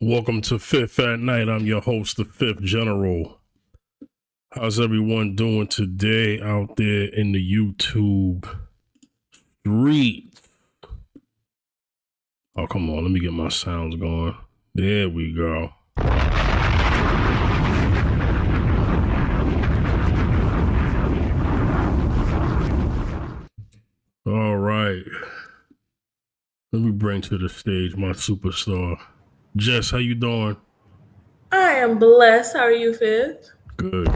Welcome to Fifth at Night. I'm your host, the Fifth General. How's everyone doing today out there in the YouTube streets? Oh, come on. Let me get my sounds going. There we go. All right. Let me bring to the stage my superstar. Jess, how you doing? I am blessed. How are you, Fifth? Good.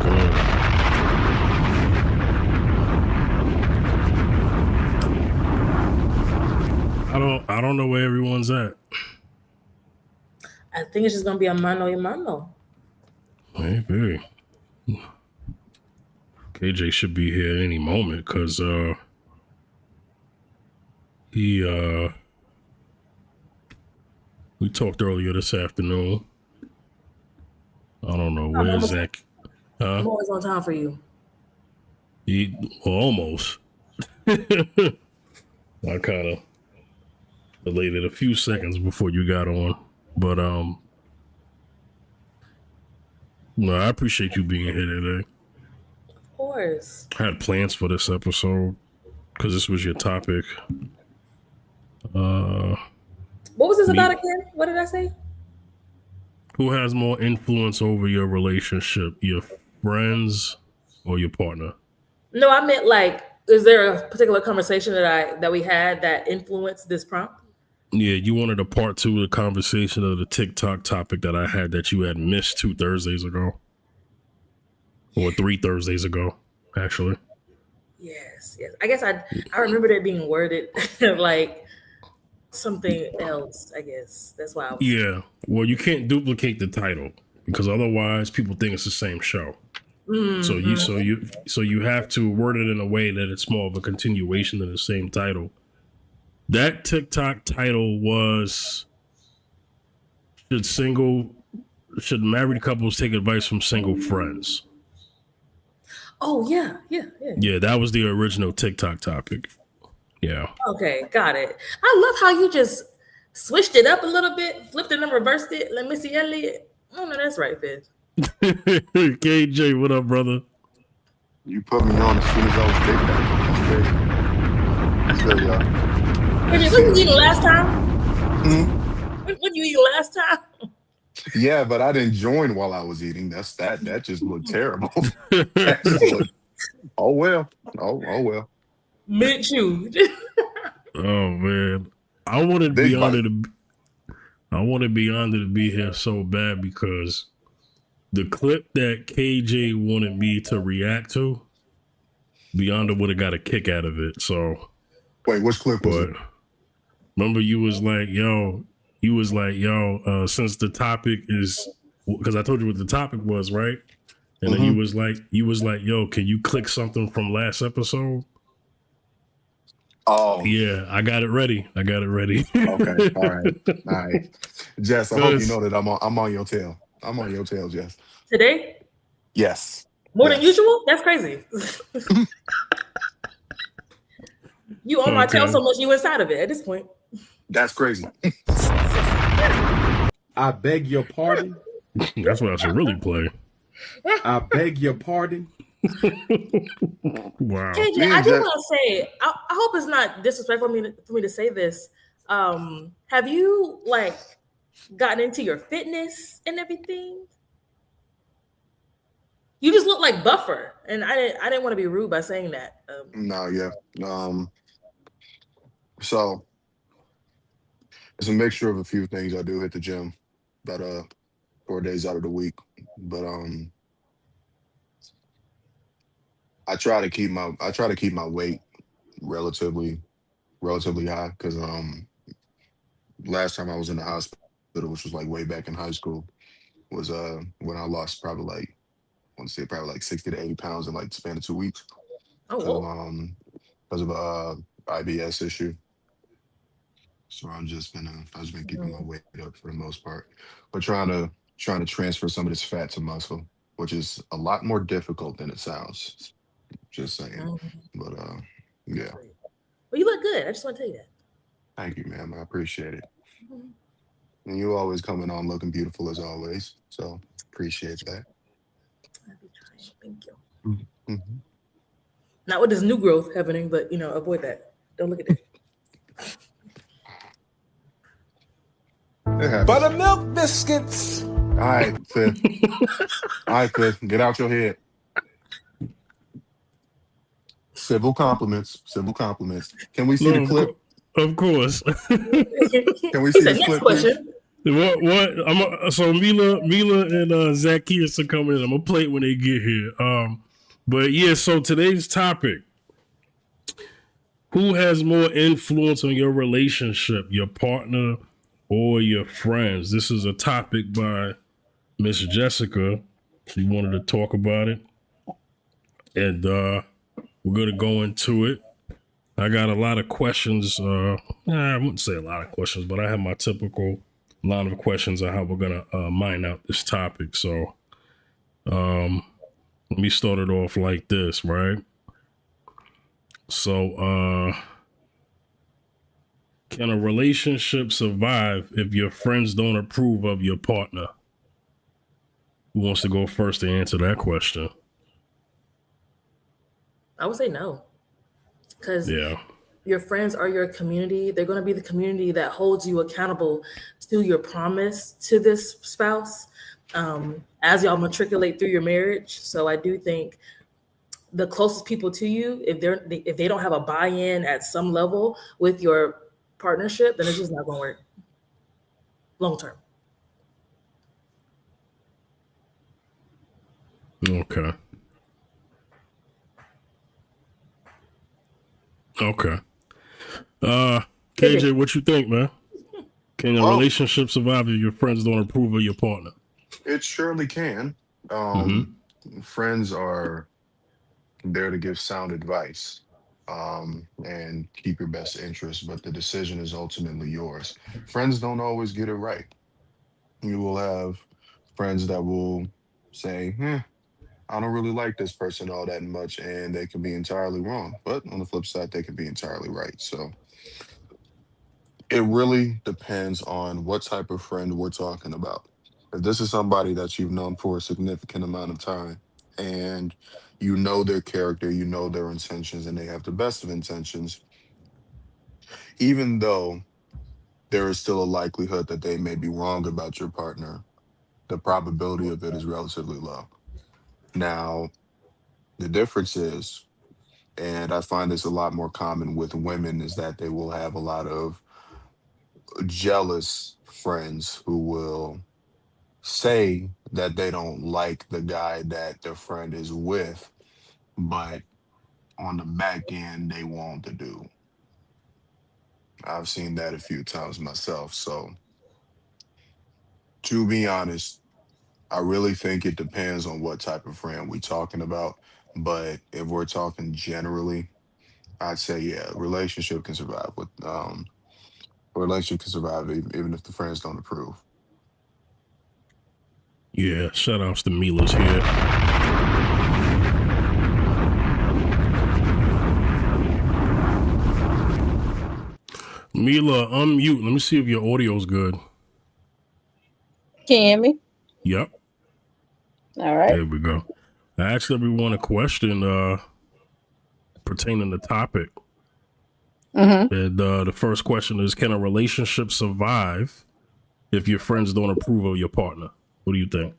I don't know where everyone's at. I think it's just gonna be a mano a mano. Maybe. KJ should be here any moment because we talked earlier this afternoon. I don't know where Zach. I'm always on time for you. Almost. I kind of delayed it a few seconds before you got on, but no, I appreciate you being here today. Of course. I had plans for this episode because this was your topic. What was this about again? What did I say? Who has more influence over your relationship, your friends or your partner? No, I meant like, is there a particular conversation that we had that influenced this prompt? Yeah, you wanted a part two of the conversation of the TikTok topic that I had that you had missed 2 Thursdays ago. Or 3 Thursdays ago, actually. Yes. I guess I remembered it being worded like something else, I guess. That's why I was... Yeah. Well, you can't duplicate the title because otherwise people think it's the same show. Mm-hmm. So you have to word it in a way that it's more of a continuation of the same title. That TikTok title was should married couples take advice from single friends? Oh, yeah. Yeah, that was the original TikTok topic. Yeah. Okay, got it. I love how you just switched it up a little bit, flipped it and reversed it. Let Missy Elliott. Oh, no, that's right, Fizz. KJ, what up, brother? You put me on as soon as I was big back. That's crazy. Y'all. What did you eat last time? What did you eat last time? Yeah, but I didn't join while I was eating. That just looked terrible. Oh well. Mint chewed. Oh man, I wanted Beyonce to be here so bad because the clip that KJ wanted me to react to, Beyonce would have got a kick out of it. So wait, which clip was it? Remember, you was like, yo, since the topic is, because I told you what the topic was, right? And then you was like, yo, can you click something from last episode? Oh yeah, I got it ready. Okay, all right. Jess, I hope you know that I'm on your tail. I'm on your tail, Jess. Today? Yes. More than usual? That's crazy. You on my tail so much you inside of it at this point. That's crazy. I beg your pardon. That's what I should really play. I beg your pardon. Wow. KJ, I do want to say, I hope it's not disrespectful for me to say this. Have you like gotten into your fitness and everything? You just look like Buffer, and I didn't want to be rude by saying that. So it's a mixture of a few things. I do hit the gym about 4 days out of the week, but I try to keep my weight relatively high because last time I was in the hospital, which was like way back in high school, was when I lost probably like 60 to 80 pounds in like the span of 2 weeks. Oh, because of a IBS issue. So I've just been keeping my weight up for the most part, but trying to transfer some of this fat to muscle, which is a lot more difficult than it sounds. Just saying. But yeah. Well, you look good. I just want to tell you that. Thank you, ma'am. I appreciate it. And you always coming on looking beautiful as always. So appreciate that. I'll be trying. Thank you. Mhm. Not with this new growth happening, but avoid that. Don't look at it. It happens. Buttermilk biscuits. All right, Fifth. All right, Fifth. Get out your head. Civil compliments. Civil compliments. Can we see No, the clip? of course. Can we He see said, this next clip, please? question. So Mila and Zacchaeus are coming in. I'm gonna play it when they get here. But yeah, so today's topic: who has more influence on your relationship, your partner or your friends? This is a topic by Miss Jessica. She wanted to talk about it, and we're gonna go into it. I got a lot of questions. I wouldn't say a lot of questions, but I have my typical line of questions on how we're gonna mine out this topic. So let me start it off like this, right? So can a relationship survive if your friends don't approve of your partner? Who wants to go first to answer that question? I would say no. Because Yeah. your friends are your community. They're going to be the community that holds you accountable to your promise to this spouse as y'all matriculate through your marriage. So I do think the closest people to you, if they don't have a buy-in at some level with your partnership, then it's just not going to work long term. Okay. Okay. KJ, what you think, man? Can a Well, relationship survive if your friends don't approve of your partner? it surely can. Friends are there to give sound advice and keep your best interest, but the decision is ultimately yours. Friends don't always get it right. You will have friends that will say, I don't really like this person all that much, and they can be entirely wrong. But on the flip side, they can be entirely right. So it really depends on what type of friend we're talking about. If this is somebody that you've known for a significant amount of time and you know their character, you know their intentions, and they have the best of intentions, even though there is still a likelihood that they may be wrong about your partner, the probability of it is relatively low. Now, the difference is, and I find this a lot more common with women, is that they will have a lot of jealous friends who will say that they don't like the guy that their friend is with, but on the back end, they want to do. I've seen that a few times myself. So, to be honest, I really think it depends on what type of friend we're talking about. But if we're talking generally, I'd say, yeah, relationship can survive with a relationship can survive even if the friends don't approve. Yeah, shout outs to Mila's here. Mila, unmute. Let me see if your audio's good. Can you hear me? Yep. All right. There we go. I asked everyone a question pertaining to the topic. Mm-hmm. And the first question is, can a relationship survive if your friends don't approve of your partner? What do you think?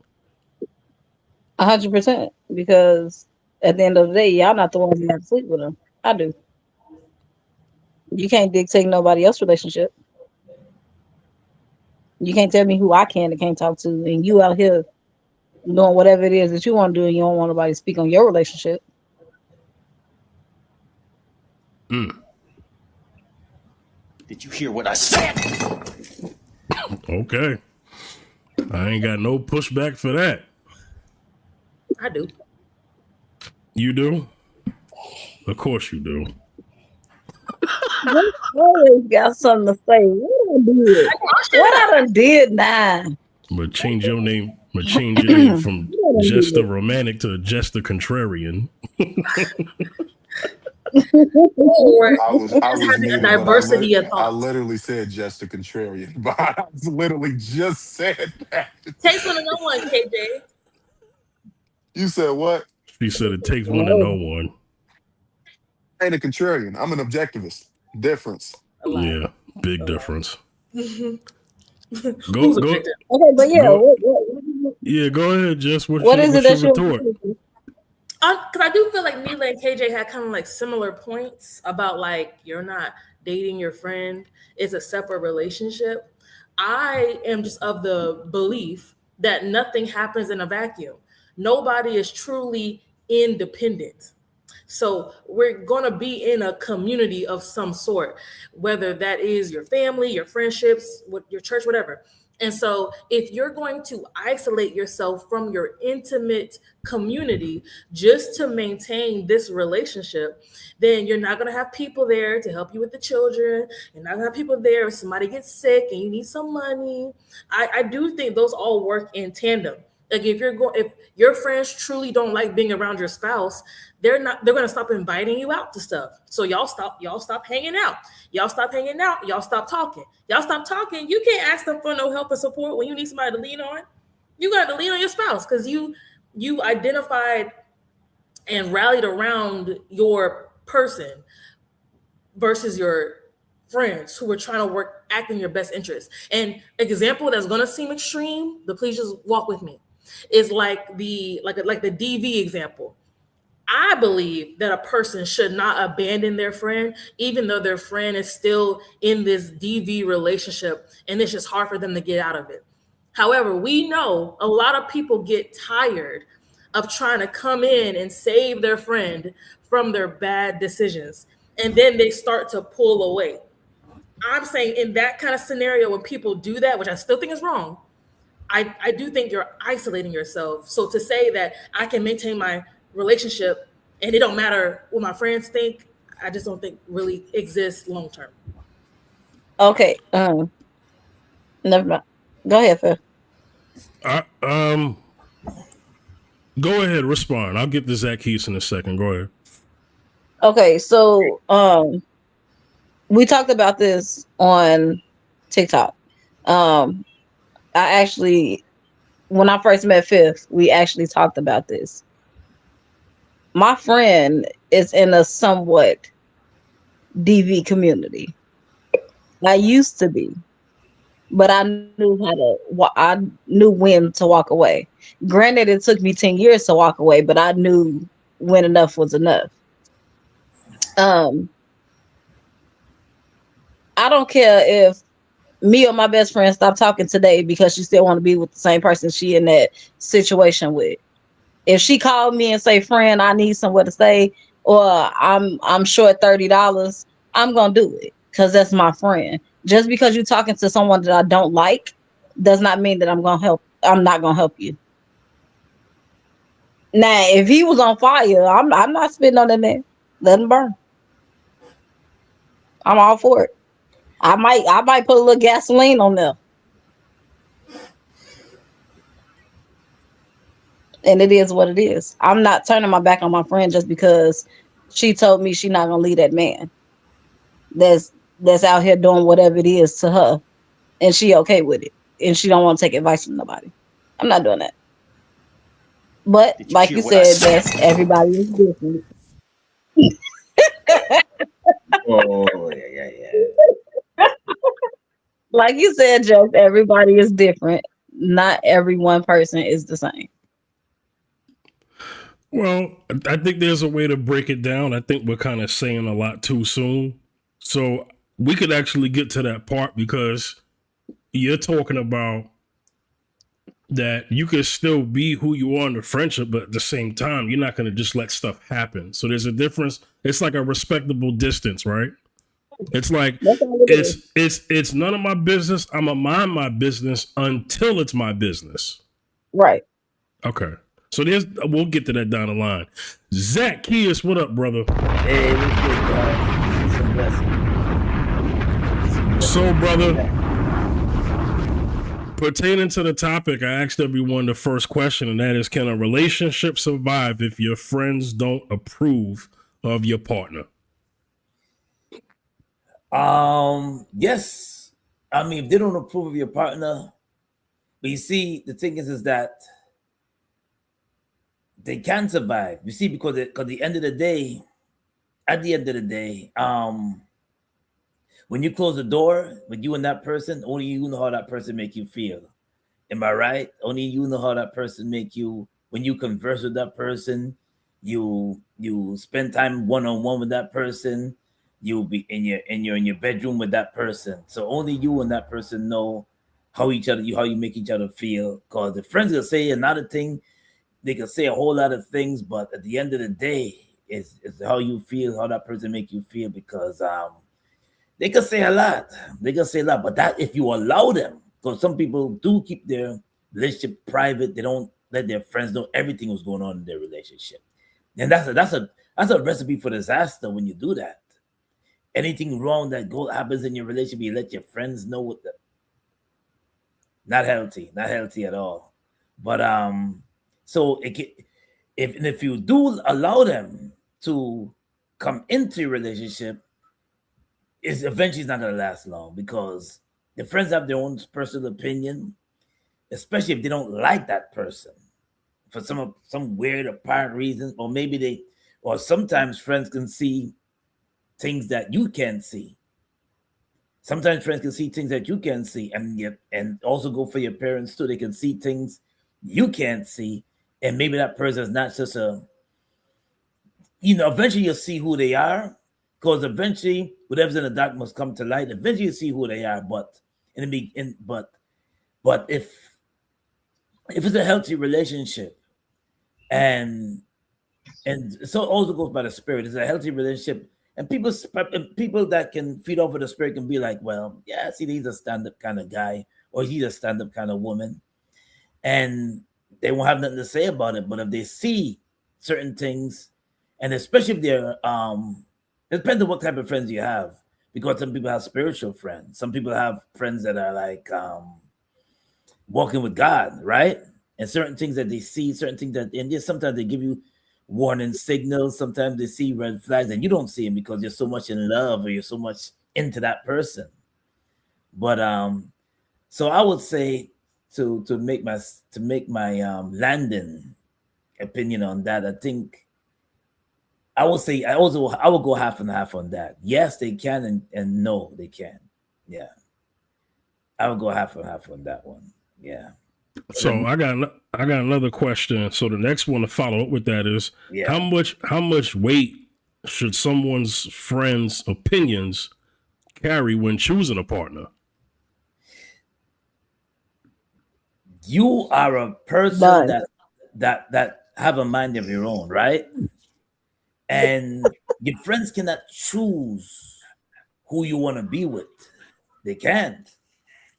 100%. Because at the end of the day, y'all not the ones that have to sleep with them. I do. You can't dictate nobody else's relationship. You can't tell me who I can and can't talk to, and you out here doing whatever it is that you want to do, and you don't want nobody to speak on your relationship. Did you hear what I said? Okay. I ain't got no pushback for that. I do. You do? Of course you do. You always got something to say. What I did? What I done did now? But change your name. But change your name from Jester Romantic to Jester Contrarian. Or I was just having a muted, but diversity of I thoughts. literally said just a contrarian. But I literally just said that. Takes one to know one, KJ. You said what? She said it takes one to know one. I ain't a contrarian. I'm an objectivist. Difference. A lie. Yeah, big difference. Who's Go. objective? Okay, but yeah, Go. what Yeah, go ahead, Jess. what is it What's your that you're retort? Because I do feel like Mila and KJ had kind of like similar points about like you're not dating your friend; it's a separate relationship. I am just of the belief that nothing happens in a vacuum. Nobody is truly independent. So we're going to be in a community of some sort, whether that is your family, your friendships, your church, whatever. And so if you're going to isolate yourself from your intimate community just to maintain this relationship, then you're not going to have people there to help you with the children. You're not going to have people there if somebody gets sick and you need some money. I do think those all work in tandem. Like if your friends truly don't like being around your spouse, they're gonna stop inviting you out to stuff. So y'all stop hanging out. Y'all stop hanging out. Y'all stop talking. Y'all stop talking. You can't ask them for no help and support when you need somebody to lean on. You got to lean on your spouse because you identified and rallied around your person versus your friends who were trying to act in your best interest. And example that's gonna seem extreme, but please just walk with me, is like the DV example. I believe that a person should not abandon their friend, even though their friend is still in this DV relationship and it's just hard for them to get out of it. However, we know a lot of people get tired of trying to come in and save their friend from their bad decisions, and then they start to pull away. I'm saying in that kind of scenario, when people do that, which I still think is wrong, I do think you're isolating yourself. So to say that I can maintain my relationship and it don't matter what my friends think, I just don't think really exists long term. Okay. Never mind. Go ahead, Phil. Go ahead, respond. I'll get to Zach Keys in a second. Go ahead. Okay, so we talked about this on TikTok. I actually, when I first met Fifth, we actually talked about this. My friend is in a somewhat DV community. I used to be, but I knew when to walk away. Granted, it took me 10 years to walk away, but I knew when enough was enough. I don't care if me or my best friend stop talking today because she still want to be with the same person she in that situation with. If she called me and say, "Friend, I need somewhere to stay," or I'm short $30, I'm gonna do it because that's my friend. Just because you're talking to someone that I don't like does not mean that I'm not gonna help you. Now, if he was on fire, I'm not spitting on that man. Let him burn. I'm all for it. I might put a little gasoline on there. And it is what it is. I'm not turning my back on my friend just because she told me she's not gonna leave that man that's out here doing whatever it is to her, and she okay with it, and she don't want to take advice from nobody. I'm not doing that. But like you said, Jess, everybody is different. Oh, yeah. Like you said, Jess, everybody is different. Not every one person is the same. Well, I think there's a way to break it down. I think we're kind of saying a lot too soon. So we could actually get to that part because you're talking about that you can still be who you are in the friendship, but at the same time, you're not going to just let stuff happen. So there's a difference. It's like a respectable distance, right? It's like it's none of my business. I'm gonna mind my business until it's my business. Right. Okay. So we'll get to that down the line. Zach Keys, what up, brother? Hey, what's good, guys? It's a blessing. So, brother, pertaining to the topic, I asked everyone the first question, and that is, can a relationship survive if your friends don't approve of your partner? Yes. I mean, if they don't approve of your partner, but you see, the thing is that they can survive. You see, because at the end of the day, when you close the door with you and that person, only you know how that person make you feel. Am I right? Only you know how that person make you. When you converse with that person, you spend time one on one with that person. You'll be in your bedroom with that person. So only you and that person know how you make each other feel. Cause the friends will say another thing, they can say a whole lot of things, but at the end of the day, it's how you feel, how that person make you feel. Because they can say a lot. They can say a lot, but that if you allow them, because some people do keep their relationship private, they don't let their friends know everything was going on in their relationship, and that's a recipe for disaster when you do that. Anything wrong that happens in your relationship, you let your friends know what the not healthy, not healthy at all. But so if you do allow them to come into your relationship, it's eventually not gonna last long because the friends have their own personal opinion, especially if they don't like that person for some weird apparent reason, or maybe or sometimes friends can see things that you can't see. Sometimes friends can see things that you can't see, and also go for your parents too. They can see things you can't see, and maybe that person is not just eventually you'll see who they are, because eventually whatever's in the dark must come to light. Eventually you see who they are, but but if it's a healthy relationship, and so it also goes by the spirit. It's a healthy relationship, and people that can feed off of the spirit can be like, well, yeah, see, he's a stand-up kind of guy, or he's a stand-up kind of woman, and they won't have nothing to say about it. But if they see certain things, and especially if they're it depends on what type of friends you have, because some people have spiritual friends, some people have friends that are like walking with God, right? And certain things that they see, certain things that, and just sometimes they give you warning signals. Sometimes they see red flags and you don't see them because you're so much in love or you're so much into that person. But so I would say to make my landing opinion on that, I think I would say I would go half and half on that. Yes, they can, and no, they can. Yeah, I would go half and half on that one. Yeah. So I got another question. So the next one to follow up with that is Yeah. how much weight should someone's friends' opinions carry when choosing a partner? You are a person that have a mind of your own, right? And your friends cannot choose who you want to be with. They can't.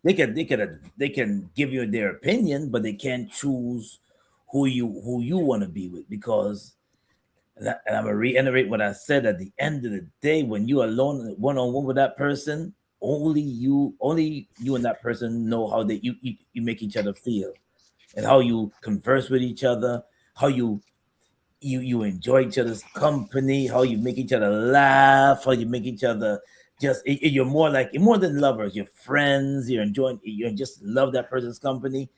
They can give you their opinion, but they can't choose who you want to be with, because and I'm gonna reiterate what I said. At the end of the day, when you are alone one on one with that person, only you and that person know how you make each other feel, and how you converse with each other, how you enjoy each other's company, how you make each other laugh, how you make each other you're more than lovers, you're friends, you just love that person's company.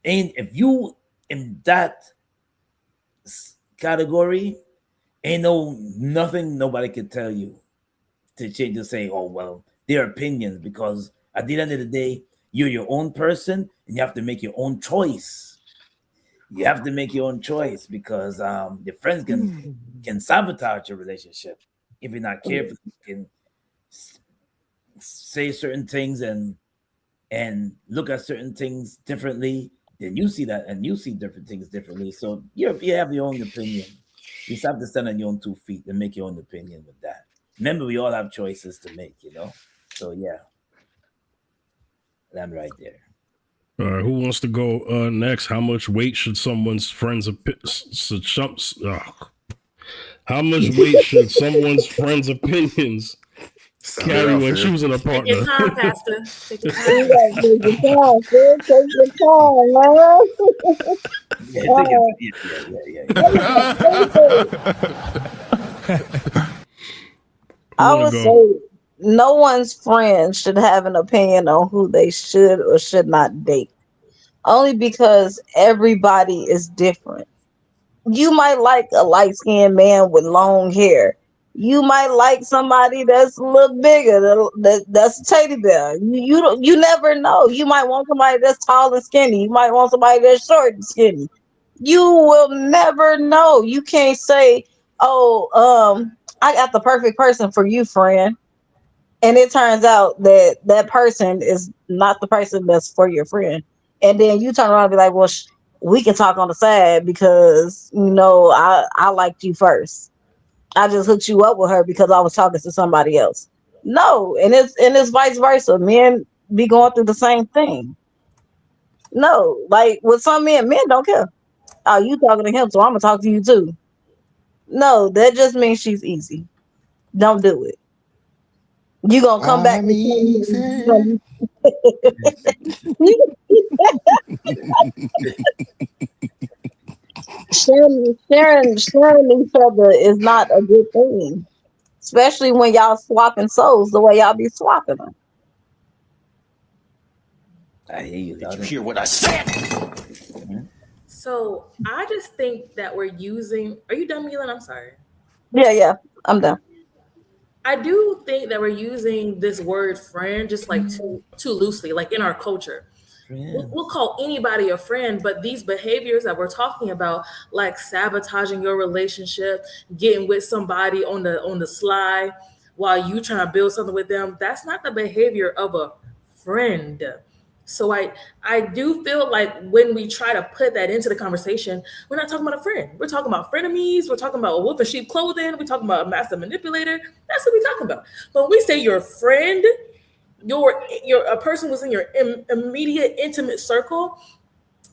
And if you in that category, ain't nothing nobody can tell you to change, to say, oh well, their opinions, because at the end of the day, you're your own person and you have to make your own choice. You have to make your own choice, because your friends can sabotage your relationship if you're not careful. You can say certain things and look at certain things differently. Then you see that, and you see different things differently. So you have your own opinion. You just have to stand on your own 2 feet and make your own opinion with that. Remember, we all have choices to make, So yeah, I'm right there. All right, who wants to go next? How much weight should someone's friends how much weight should someone's friends' opinions carry when choosing a partner? Take your time, Pastor. Take your time. Take your time, sis. Take your time, man. I would say no one's friend should have an opinion on who they should or should not date. Only because everybody is different. You might like a light-skinned man with long hair. You might like somebody that's a little bigger, that's a teddy bear. You never know. You might want somebody that's tall and skinny. You might want somebody that's short and skinny. You will never know. You can't say, "Oh, I got the perfect person for you, friend," and it turns out that that person is not the person that's for your friend. And then you turn around and be like, "Well, we can talk on the side because I liked you first. I just hooked you up with her because I was talking to somebody else." No, and it's vice versa. Men be going through the same thing. No, like with some men don't care. Oh, you talking to him, so I'm gonna talk to you too. No, that just means she's easy. Don't do it. You gonna come back I'm and easy. sharing each other is not a good thing, especially when y'all swapping souls the way y'all be swapping them. I hear you. Did you hear what I said? So I just think that we're using. Are you done, Milan? I'm sorry. Yeah, I'm done. I do think that we're using this word friend just like too loosely, like in our culture. We'll call anybody a friend, but these behaviors that we're talking about, like sabotaging your relationship, getting with somebody on the sly while you trying to build something with them, that's not the behavior of a friend. So I do feel like when we try to put that into the conversation, we're not talking about a friend. We're talking about frenemies. We're talking about a wolf in sheep clothing. We're talking about a master manipulator. That's what we're talking about. But when we say your friend, you're a person who's in your immediate intimate circle,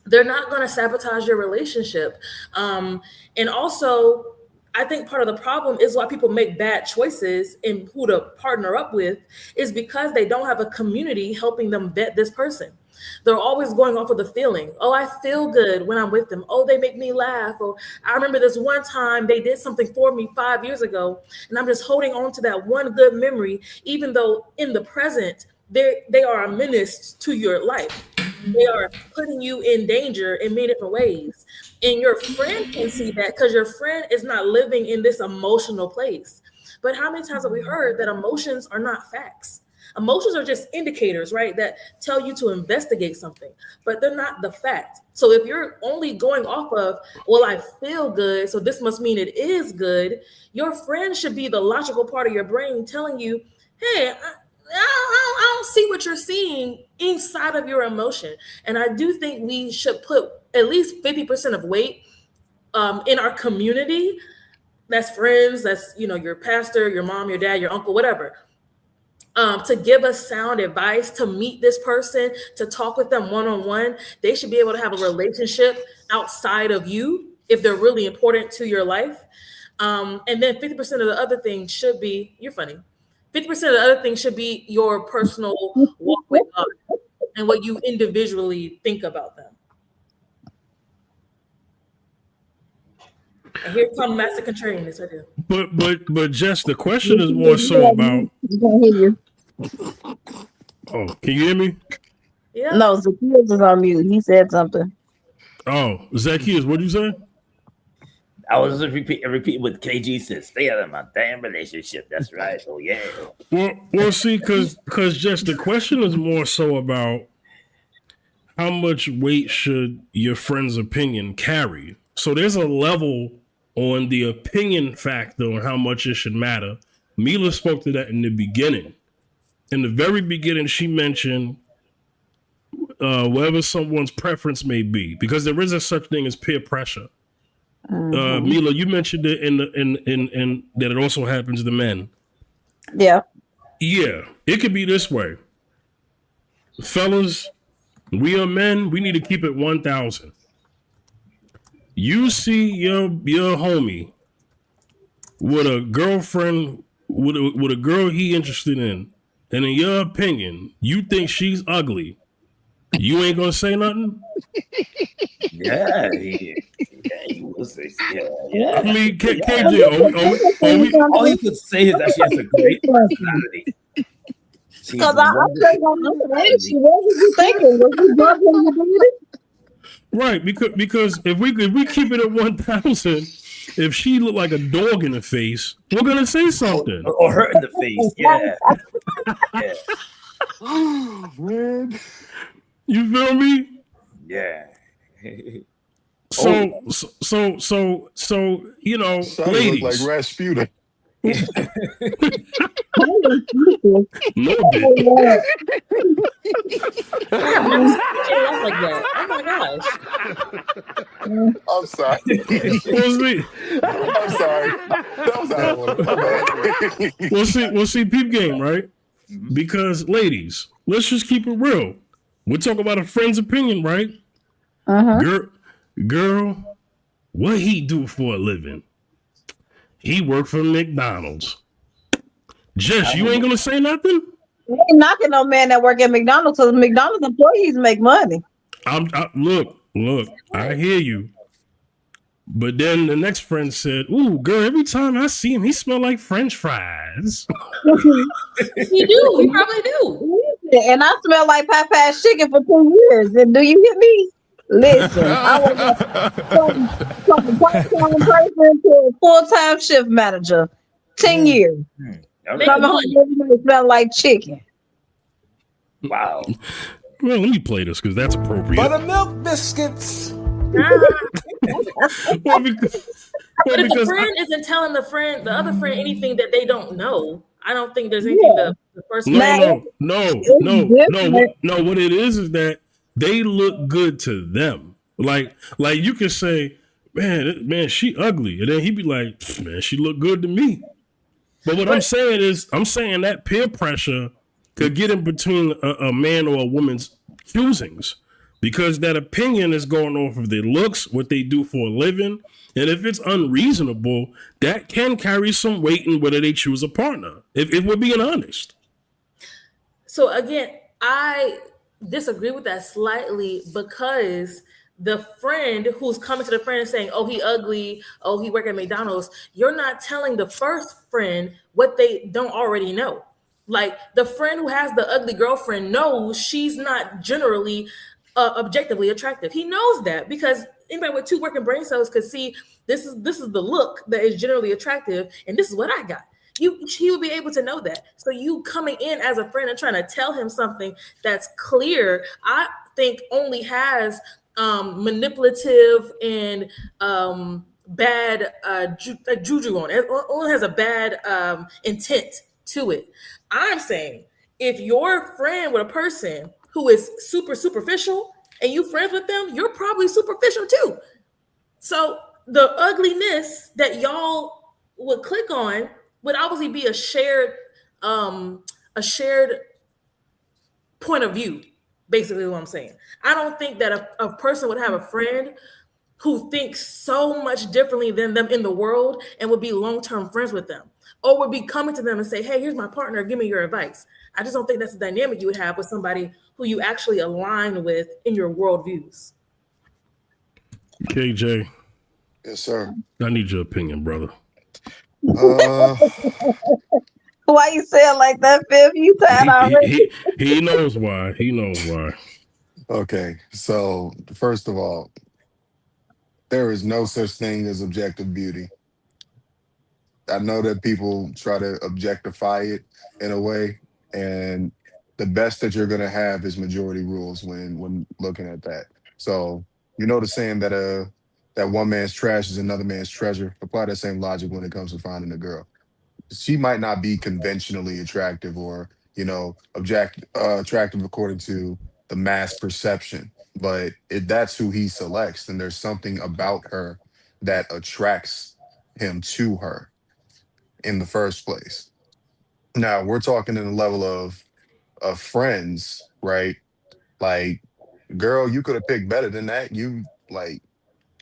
they're not going to sabotage your relationship. And also, I think part of the problem is why people make bad choices in who to partner up with is because they don't have a community helping them vet this person. They're always going off of the feeling. Oh, I feel good when I'm with them. Oh, they make me laugh. Or I remember this one time they did something for me 5 years ago, and I'm just holding on to that one good memory, even though in the present, they are a menace to your life. They are putting you in danger in many different ways. And your friend can see that because your friend is not living in this emotional place. But how many times have we heard that emotions are not facts? Emotions are just indicators, right? That tell you to investigate something, but they're not the fact. So if you're only going off of, well, I feel good, so this must mean it is good, your friend should be the logical part of your brain telling you, hey, I don't see what you're seeing inside of your emotion. And I do think we should put at least 50% of weight in our community. That's friends, that's your pastor, your mom, your dad, your uncle, whatever. To give us sound advice, to meet this person, to talk with them one-on-one. They should be able to have a relationship outside of you if they're really important to your life. And then 50% of the other things should be, you're funny, 50% of the other things should be your personal walk with God and what you individually think about them. And here comes Master Contrarian, this I do. But Jess, the question is more so about. Oh, can you hear me? Yeah. No, Zacchaeus is on mute. He said something. Oh, Zacchaeus, what did you say? I was just repeat what KG said. Stay out of my damn relationship. That's right. Oh yeah. Well, see, because just the question is more so about how much weight should your friend's opinion carry. So there's a level on the opinion factor on how much it should matter. Mila spoke to that in the beginning. In the very beginning, she mentioned whatever someone's preference may be, because there is a such thing as peer pressure. Mila, you mentioned it in that it also happens to men. Yeah. Yeah, it could be this way. Fellas, we are men, we need to keep it 1,000. You see your homie with a girlfriend, with a girl he interested in, and in your opinion, you think she's ugly, you ain't gonna say nothing? Yeah, you will say, yeah. I mean, KJ, all you could say is that she has a great personality. She's Because I'm wonderful. gonna ask you, what was you thinking? Was you drunk when you did it? Right, because if we keep it at 1,000, if she looked like a dog in the face, we're gonna say something. Or her in the face. Yeah. Yeah. Oh man. You feel me? Yeah. So you know, Shawty look like ladies, Rasputin. no dick. I have never seen AJ laugh like that. Oh my gosh. I'm sorry. We'll see. I'm sorry. That was out of order. My bad. We'll see. Peep game, right? Mhm. Because ladies, let's just keep it real. We're talking about a friend's opinion, right? Girl, what he do for a living? He work for McDonald's. Jess, you ain't gonna say nothing? Ain't knocking no man that work at McDonald's because McDonald's employees make money. Look, I hear you. But then the next friend said, "Ooh, girl, every time I see him, he smell like French fries." You do. You probably do. And I smell like Popeye's chicken for 2 years. And do you hear me? Listen, I was from a part-time person to a full-time shift manager. 10 years. All Make right. Come home every day smell like chicken. Wow. Well, let me play this because that's appropriate. Buttermilk biscuits. Well, because But if the because friend isn't telling the other friend anything that they don't know, I don't think there's anything the first friend. no. What it is that they look good to them. Like you can say, man, she ugly, and then he'd be like, man, she look good to me. But what I'm saying is, that peer pressure could get in between a man or a woman's choosings, because that opinion is going off of their looks, what they do for a living, and if it's unreasonable, that can carry some weight in whether they choose a partner. If we're being honest. So again, I disagree with that slightly, because the friend who's coming to the friend and saying, "Oh, he ugly. Oh, he work at McDonald's," you're not telling the first friend what they don't already know. Like, the friend who has the ugly girlfriend knows she's not generally objectively attractive. He knows that, because anybody with 2 working brain cells could see this is the look that is generally attractive, and this is what I got. He would be able to know that. So you coming in as a friend and trying to tell him something that's clear, I think only has manipulative and bad juju on it. It only has a bad intent to it. I'm saying, if you're a friend with a person who is super superficial and you friends with them, you're probably superficial too. So the ugliness that y'all would click on would obviously be a shared point of view. Basically, what I'm saying. I don't think that a person would have a friend who thinks so much differently than them in the world and would be long-term friends with them, or would be coming to them and say, "Hey, here's my partner, give me your advice." I just don't think that's the dynamic you would have with somebody who you actually align with in your worldviews. KJ, Yes, sir. I need your opinion, brother. Why you say it like that, Fifth? You tired already? He knows why. He knows why. Okay. So first of all, there is no such thing as objective beauty. I know that people try to objectify it in a way, and the best that you're gonna have is majority rules when looking at that. So you know the saying that that one man's trash is another man's treasure. Apply that same logic when it comes to finding a girl. She might not be conventionally attractive, or attractive according to the mass perception, but that's who he selects, and there's something about her that attracts him to her in the first place. Now we're talking in the level of friends, right? Like, girl, you could have picked better than that. You like,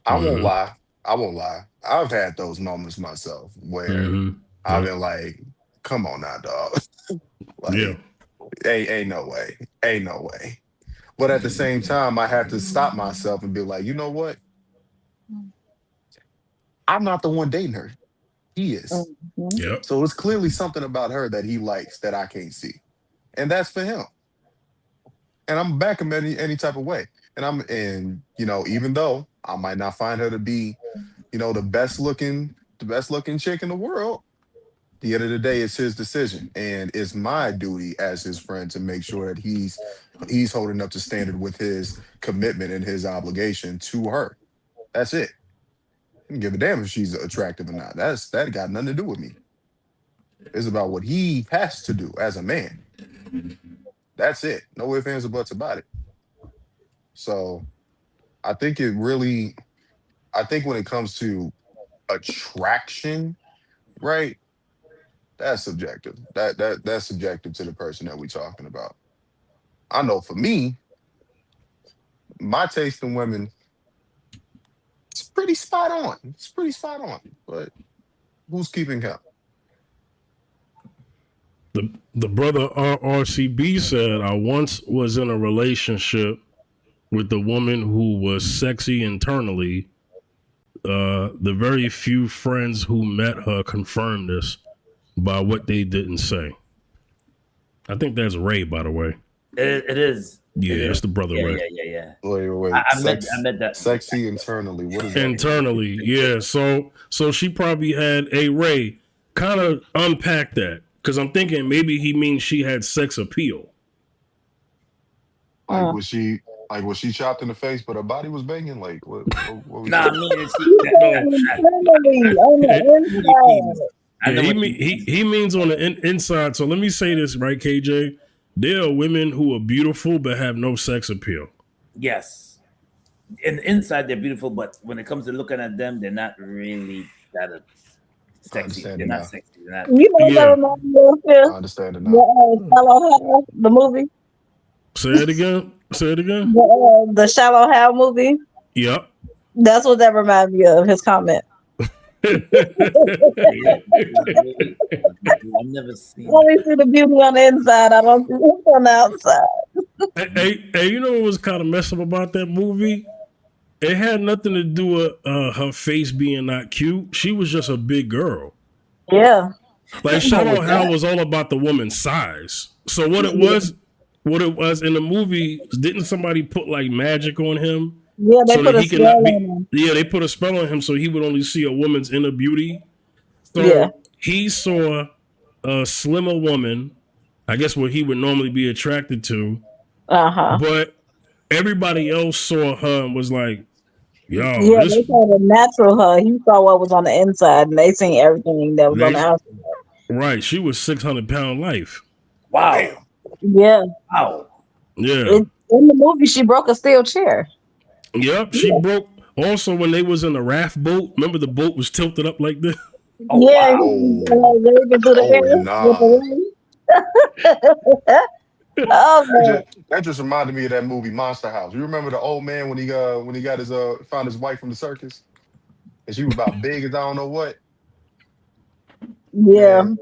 I won't Mm-hmm. lie. I won't lie. I've had those moments myself where Mm-hmm. I've Yep. been like, come on now, dog. Yeah. Like, ain't no way. Ain't no way. But at the same time, I have to stop myself and be like, you know what? I'm not the one dating her. He is. Yep. So it's clearly something about her that he likes that I can't see. and that's for him. And I'm back him any type of way. And even though I might not find her to be, the best looking chick in the world, at the end of the day, it's his decision, and it's my duty as his friend to make sure that he's holding up to standard with his commitment and his obligation to her. That's it. I don't give a damn if she's attractive or not. That got nothing to do with me. It's about what he has to do as a man. That's it. No ifs, ands, or buts about it. So I think when it comes to attraction, right? That's subjective. That's subjective to the person that we're talking about. I know for me, my taste in women, it's pretty spot on. It's pretty spot on. But who's keeping count? The brother RCB said, I once was in a relationship with a woman who was sexy internally. The very few friends who met her confirmed this by what they didn't say. I think that's Ray, by the way. It is. Yeah, that's the brother Ray. Yeah. Wait. I met that. Sexy internally. What is that? Internally, yeah. So she probably had a Ray kind of unpack that, because I'm thinking maybe he means she had sex appeal. Like was she chopped in the face, but her body was banging? Like what was Nah, I that? mean, He means on the inside. So let me say this, right, KJ? There are women who are beautiful but have no sex appeal. yes. And inside they're beautiful, but when it comes to looking at them, they're not really that sexy. understand They're it not now. sexy. They're not. You know Yeah. that reminds me of I Phil? understand it The now. Shallow Hal, the movie. Say it again. The Shallow Hal movie. Yep. That's what that reminds me of. His comment. I've never seen. I only see the beauty on the inside. I don't see it on the outside. Hey, you know what was kind of messed up about that movie? It had nothing to do with her face being not cute. She was just a big girl. Yeah. Like Shallow Hal was all about the woman's size. So what it was in the movie, didn't somebody put like magic on him? Yeah, they So put that a he could spell not be. on him. Yeah, they put a spell on him so he would only see a woman's inner beauty. So Yeah. he saw a slimmer woman, I guess what he would normally be attracted to, Uh-huh. but everybody else saw her and was like, yo, Yeah, this they saw the natural her. He saw what was on the inside, and they seen everything that was on the they, outside. right, she was 600-pound life. Wow. Yeah. Wow. Yeah. In the movie, she broke a steel chair. Yep, she broke. Also, when they was in the raft boat, remember the boat was tilted up like this? Oh, Yeah, wow. waving through the Oh, air nah. with the wings. Oh man. That just reminded me of that movie Monster House. You remember the old man when he got his found his wife from the circus, and she was about big as I don't know what. Yeah. Man,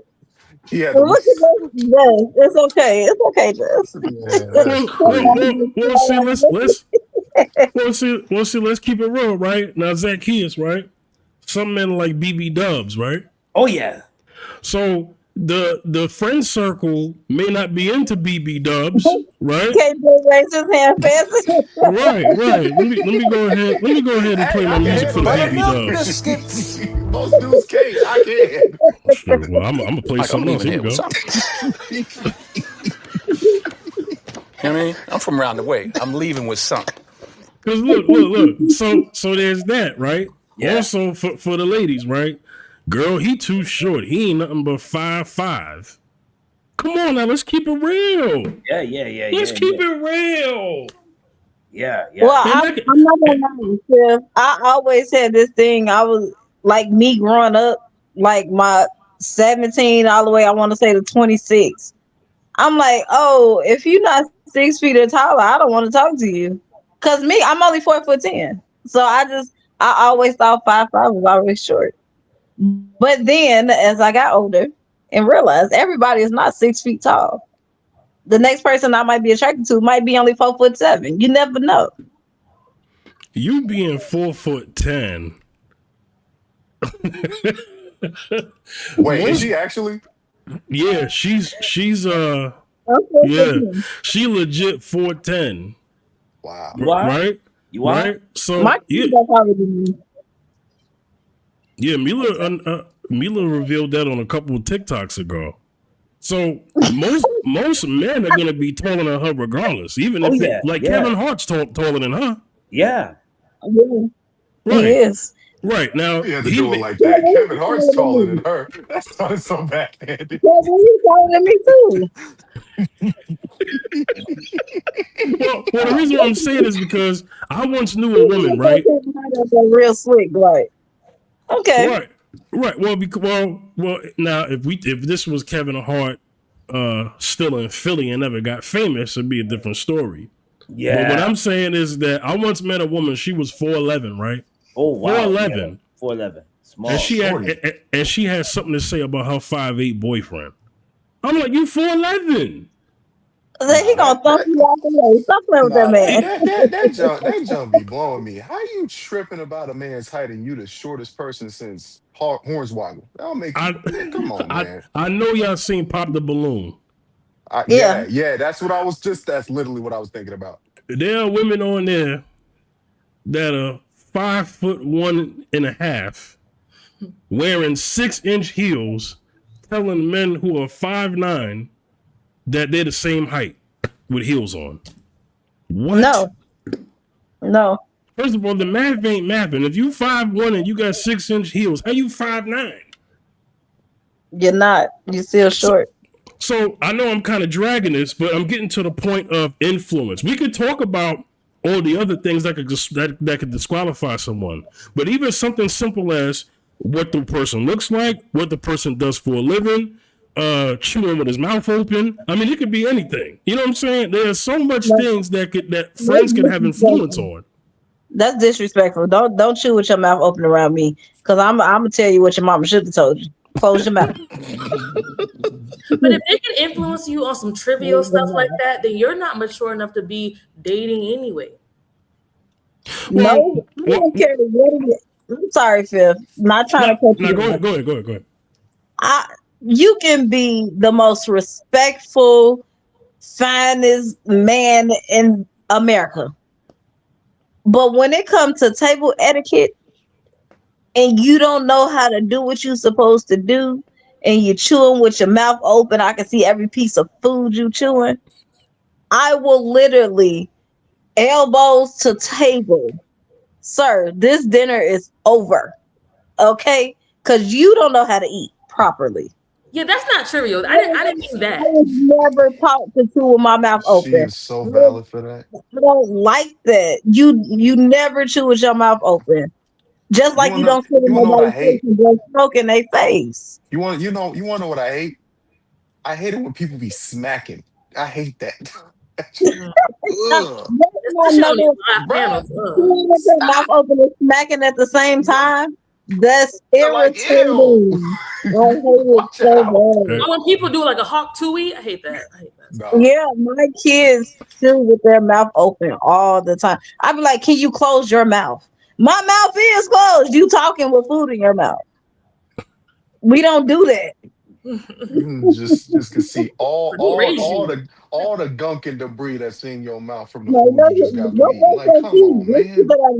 he had Well, the look at this. Yes, it's okay. It's okay, Jess. yeah, that's crazy. Let's keep it real, right? Now, Zacchaeus, right? Some men like BB Dubs, right? Oh yeah. So the friend circle may not be into BB Dubs, right? Can't just raise his hand fancy. Right. Let me go ahead and play my music for the BB Buttermilk Dubs. biscuits. Most dudes can't. I can. Sure, well, I'm gonna play Like, I'm something else. leaving Here here we with go. something. You know what I mean? I'm from around the way. I'm leaving with something. Because look. So there's that, right? Yeah. Also for the ladies, right? Girl, he too short. He ain't nothing but 5'5". Come on now, let's keep it real. Yeah. Let's keep it real. Yeah. Well, Man, I'm not gonna lie, Steph. I always had this thing. I was like me growing up, like my 17 all the way, I want to say to 26. I'm like, oh, if you're not 6 feet or taller, I don't want to talk to you. Cause me, I'm only 4'10". So I always thought 5'5" was always short. But then as I got older and realized everybody is not 6 feet tall. The next person I might be attracted to might be only 4'7". You never know. You being 4'10". Wait, is Most- she actually? Yeah, she's Oh Yeah, she legit 4'10". Wow. You are? Right? You are? Right? So My yeah, kids are probably me. yeah. Mila revealed that on a couple of TikToks ago. So most men are gonna be taller than her regardless, even Oh if yeah, like yeah, Kevin Hart's taller than her. yeah. Yeah, he Right. is. Right. Now You had to he do it ma- like Yeah, that. Kevin he's Hart's taller than taller than me. her. That sounded so backhanded. Yeah, he's taller than me too. well the reason why I'm saying is because I once knew a woman, right? Real slick, like okay. Right. Right. Well, because well. Now, if this was Kevin Hart, still in Philly and never got famous, it'd be a different story. But what Yeah. I'm saying is that I once met a woman. She was 4'11", right? Oh wow. 4'11", Yeah. 4'11". Small. and Shorty. she had something to say about her 5'8" boyfriend. I'm like, you 4'11". Then he Nah, gonna thump that you out the way. Stop playing with that nah, man. that jump be blowing me. How you tripping about a man's height and you the shortest person since Hornswoggle? That'll make you. I Come on, man. I know y'all seen Pop the Balloon. Yeah. Yeah. That's what I was just. That's literally what I was thinking about. There are women on there that are 5'1.5", wearing 6-inch heels, telling men who are 5'9" that they're the same height with heels on. What? No. First of all, the math ain't mapping. If you 5'1" and you got 6-inch heels, how you 5'9"? You're not. You're still short. So I know I'm kind of dragging this, but I'm getting to the point of influence. We could talk about all the other things that could disqualify someone, but even something simple as what the person looks like, what the person does for a living, chewing with his mouth open. I mean, it could be anything. You know what I'm saying? There's so much things that friends can have influence on. That's disrespectful. Don't chew with your mouth open around me, because I'm gonna tell you what your mama should have told you. Close your mouth. But if they can influence you on some trivial stuff like that, then you're not mature enough to be dating anyway. No, I don't care what it is. I'm sorry, Phil. Not trying to cut you. Go ahead. You can be the most respectful, finest man in America, but when it comes to table etiquette and you don't know how to do what you're supposed to do, and you're chewing with your mouth open, I can see every piece of food you chewing. I will literally elbows to table. Sir, this dinner is over. Okay? Because you don't know how to eat properly. Yeah, that's not trivial. I didn't mean that. I was never taught to chew with my mouth open. She is so valid for that. I don't like that. You never chew with your mouth open. Just like you don't sit in nobody's face and blow smoke in their face. You want to know what I hate? I hate it when people be smacking. I hate that. Ugh. With your mouth open and smacking at the same time. That's irritating. I hate it so bad. When people do like a hawk tui, I hate that. No. Yeah, my kids chew with their mouth open all the time. I'd be like, can you close your mouth? My mouth is closed. You talking with food in your mouth. We don't do that. just can see all the gunk and debris that's in your mouth from the food you just got to eat. Like, come on,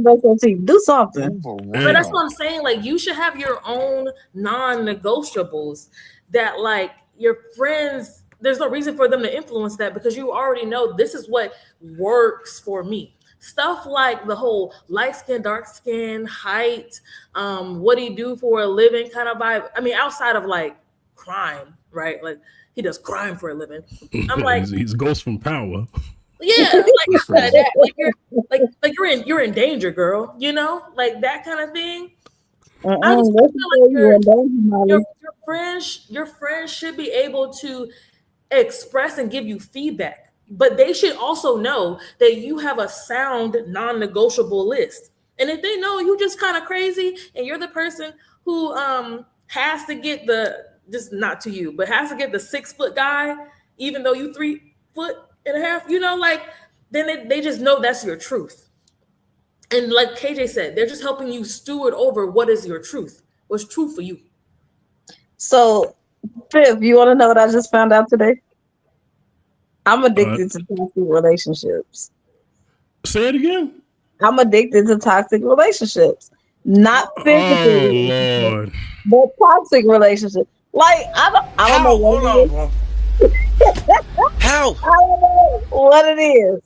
man. Do something. But that's what I'm saying. Like, you should have your own non-negotiables that, like, your friends, there's no reason for them to influence that, because you already know this is what works for me. Stuff like the whole light skin, dark skin, height, what do you do for a living kind of vibe. I mean, outside of like crime, right? Like, he does crime for a living. I'm like, he's Ghost from Power. Yeah, like you're in danger, girl. You know, like that kind of thing. I just feel like your friends should be able to express and give you feedback, but they should also know that you have a sound non-negotiable list. And if they know you just kind of crazy and you're the person who has to get just not to you, but has to get the 6 foot guy, even though you 3.5 feet, you know, like, then they just know that's your truth. And like KJ said, they're just helping you steward over what is your truth, what's true for you. So, Fifth, you want to know what I just found out today? I'm addicted to toxic relationships. Say it again. I'm addicted to toxic relationships. Not physical Oh relationships, Lord. but toxic relationships. Like I don't know How? what Hold it on, is. bro. How? I don't know what it is.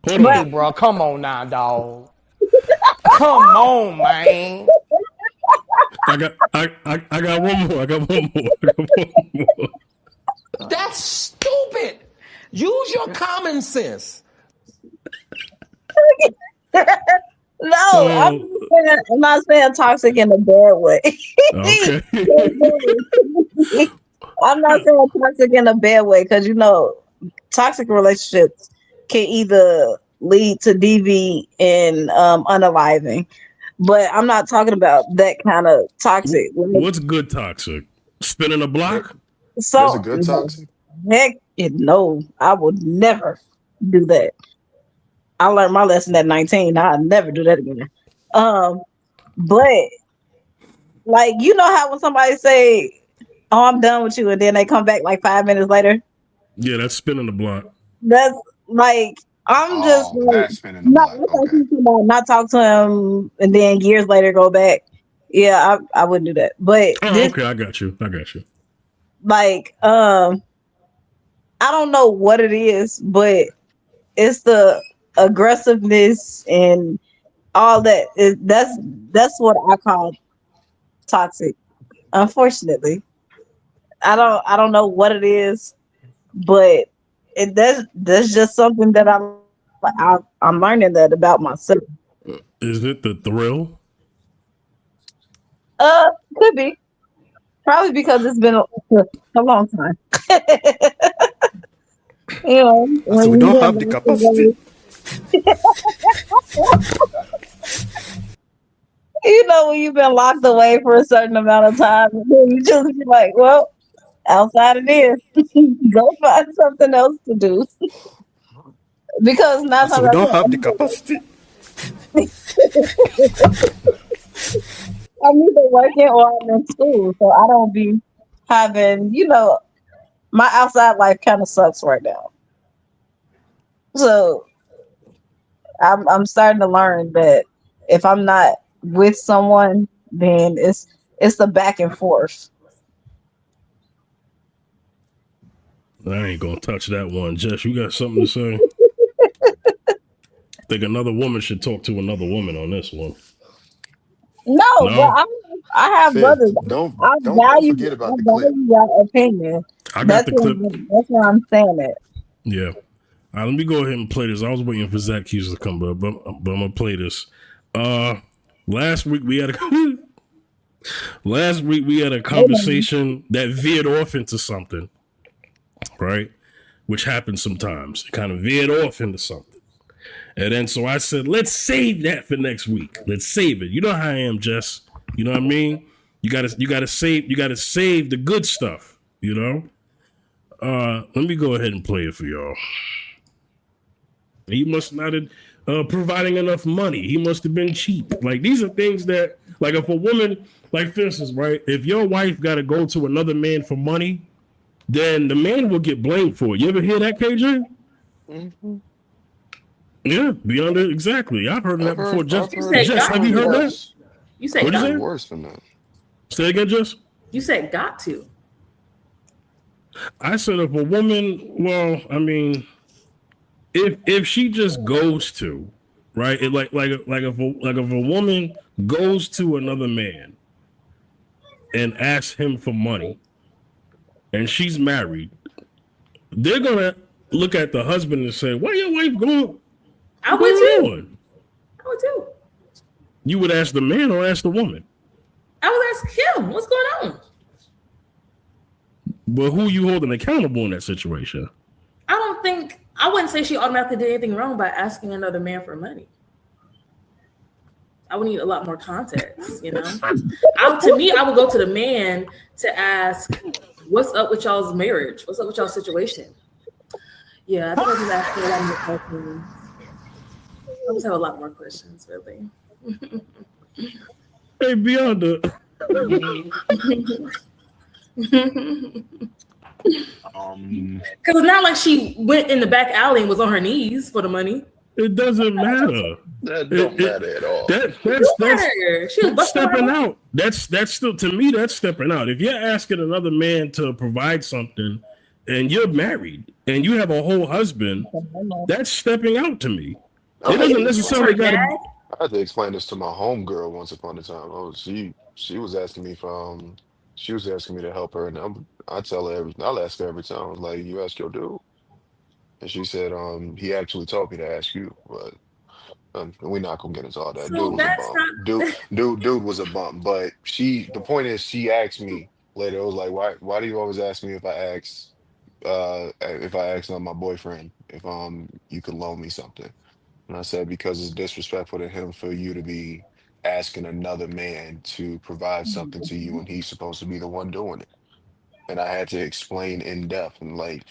Hold But Hey, on. bro, come on now, dog. Come on, man. I got one more. I got one more. I got one more. That's stupid. Use your common sense. no, Oh, I'm not saying toxic in a bad way. okay. I'm not saying toxic in a bad way because toxic relationships can either lead to DV and unaliving, but I'm not talking about that kind of toxic. Like, What's good toxic? Spinning a block? There's a so good no, toxic. heck, no, I would never do that. I learned my lesson at 19. I'll never do that again. Um, but like how when somebody say, "Oh, I'm done with you," and then they come back like 5 minutes later. Yeah, that's spinning the block. That's like I'm just Oh, like that's spinning the not. block. I thought Okay. you were talking about not talk to him and then years later go back. Yeah, I wouldn't do that. But Oh, this okay. I got you. I got you. like I don't know what it is, but it's the aggressiveness and all that. That's what I call toxic. Unfortunately, I don't know what it is, but that's just something that I'm learning that about myself. Is it the thrill? Could be probably because it's been a long time. I said, we When you've don't been have the locked capacity. away, when you've been locked away for a certain amount of time, and then you just be like, well, outside of this, go find something else to do. Because I nine said, times we out of don't have the ten, capacity. I'm either working or I'm in school, so I don't be having, my outside life kind of sucks right now. So I'm starting to learn that if I'm not with someone, then it's the back and forth. I ain't gonna touch that one. Jess, you got something to say? Think another woman should talk to another woman on this one. No, but No? I have Fifth. brothers. Don't I don't don't value forget I about the clip. value your opinion. I got the clip. That's why I'm saying it. Yeah. All right, let me go ahead and play this. I was waiting for Zach Hughes to come up, but I'm gonna play this. Last week we had a conversation that veered off into something, right? Which happens sometimes. It kind of veered off into something. And then so I said, let's save that for next week. Let's save it. You know how I am, Jess. You know what I mean? You gotta save the good stuff, Let me go ahead and play it for y'all. He must not have providing enough money. He must have been cheap. Like these are things that, like, if a woman, like for instance, right, if your wife got to go to another man for money, then the man will get blamed for it. You ever hear that, KJ? Mm-hmm. Yeah, beyond it, exactly. I've heard of that before. I've You heard said Jess, I've got have you heard heard to. that? worse. You said What'd I've you got. heard say? worse than that. Say again, Jess. You said got to. I said if a woman, well, I mean, if she just goes to, right, if a woman goes to another man and asks him for money, and she's married, they're gonna look at the husband and say, "Why your wife going? I What's would going too. on?" I would too. You would ask the man or ask the woman, I would ask him, what's going on? but who you holding accountable in that situation? I wouldn't say she automatically did anything wrong by asking another man for money. I would need a lot more context, To me, I would go to the man to ask, what's up with y'all's marriage? What's up with y'all's situation? Yeah, I think I just asked her a lot more questions. I just have a lot more questions, really. Hey, beyond the Because it's not like she went in the back alley and was on her knees for the money. It doesn't matter. That don't matter at all. She was That's stepping out. That's still, to me, that's stepping out. If you're asking another man to provide something and you're married and you have a whole husband, that's stepping out to me. It doesn't necessarily got to. I had to explain this to my homegirl once upon a time. She was asking me for she was asking me to help her, and I tell her I'll ask her every time. I was like, "You ask your dude," and she said, "He actually told me to ask you," but we're not gonna get into all that. So Dude was a bum. Dude was a bum. But the point is, she asked me later. It was like, why do you always ask me if I ask my boyfriend if you could loan me something? And I said, because it's disrespectful to him for you to be asking another man to provide something to you, and he's supposed to be the one doing it. And I had to explain in depth, and like,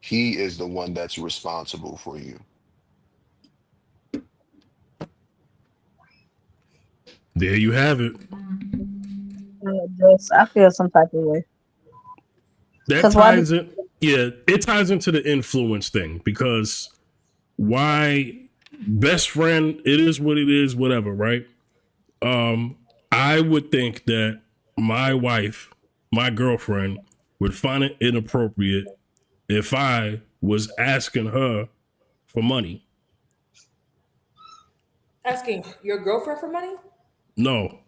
he is the one that's responsible for you. There you have it. I feel some type of way. That ties in. Yeah, it ties into the influence thing, because why best friend, it is what it is, whatever, right? I would think that my wife, my girlfriend, would find it inappropriate if I was asking her for money. Asking your girlfriend for money? No,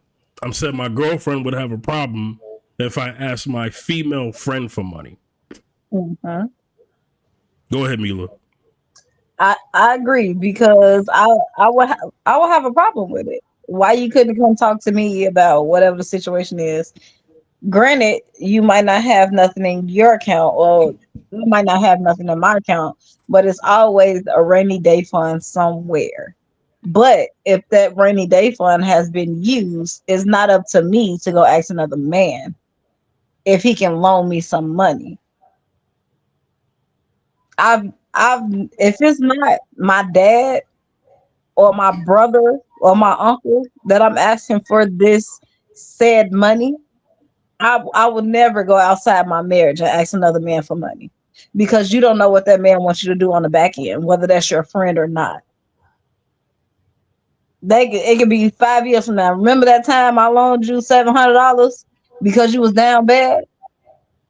I'm saying my girlfriend would have a problem if I asked my female friend for money. Mm-hmm. Go ahead, Mila. I agree, because I would have a problem with it. Why you couldn't come talk to me about whatever the situation is? Granted, you might not have nothing in your account, or you might not have nothing in my account, but it's always a rainy day fund somewhere. But if that rainy day fund has been used, it's not up to me to go ask another man if he can loan me some money. I've if it's not my dad or my brother or my uncle that I'm asking for this said money, I would never go outside my marriage and ask another man for money, because you don't know what that man wants you to do on the back end, whether that's your friend or not. It could be 5 years from now. Remember that time I loaned you $700 because you was down bad?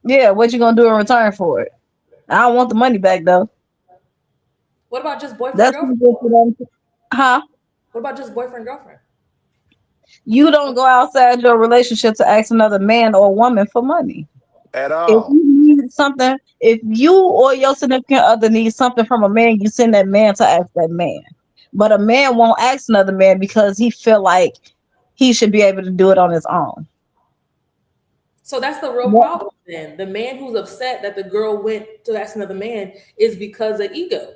Yeah, what you gonna do in return for it? I don't want the money back though. What about just boyfriend That's girlfriend? Huh? What about just boyfriend girlfriend? You don't go outside your relationship to ask another man or woman for money. At If all. you need something, if you or your significant other needs something from a man, you send that man to ask that man. But a man won't ask another man because he feel like he should be able to do it on his own. So that's the real problem then. The man who's upset that the girl went to ask another man is because of ego.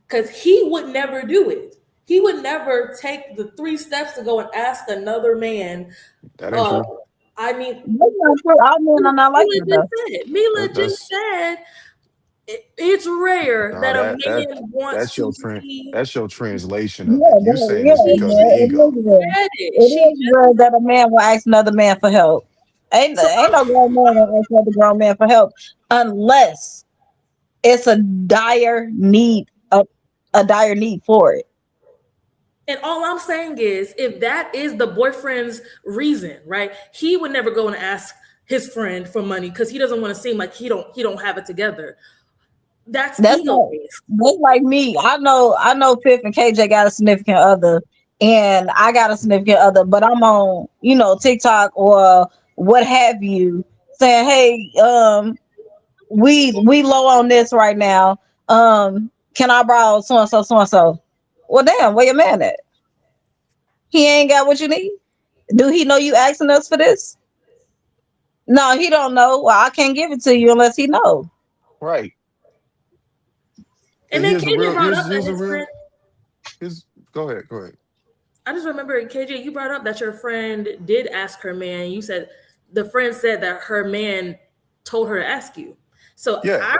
Because he would never do it. He would never take the 3 steps to go and ask another man. That ain't true. I mean, that's not true. All men are not like that. Mila just said it's rare that a man wants to see. That's your translation of it. You saying it's because of ego. It is rare that a man will ask another man for help. Ain't no grown man will ask another grown man for help unless it's a dire need for it. And all I'm saying is, if that is the boyfriend's reason, right? He would never go and ask his friend for money because he doesn't want to seem like he don't have it together. That's ego based. That's like me. I know Fifth and KJ got a significant other, and I got a significant other, but I'm on, TikTok or what have you, saying, hey, we low on this right now. Can I borrow so and so? Well, damn, where your man at? He ain't got what you need. Do he know you asking us for this? No, he don't know. Well, I can't give it to you unless he know. Right. And then KJ brought up Go ahead. I just remember, KJ, you brought up that your friend did ask her man. You said the friend said that her man told her to ask you. So yeah.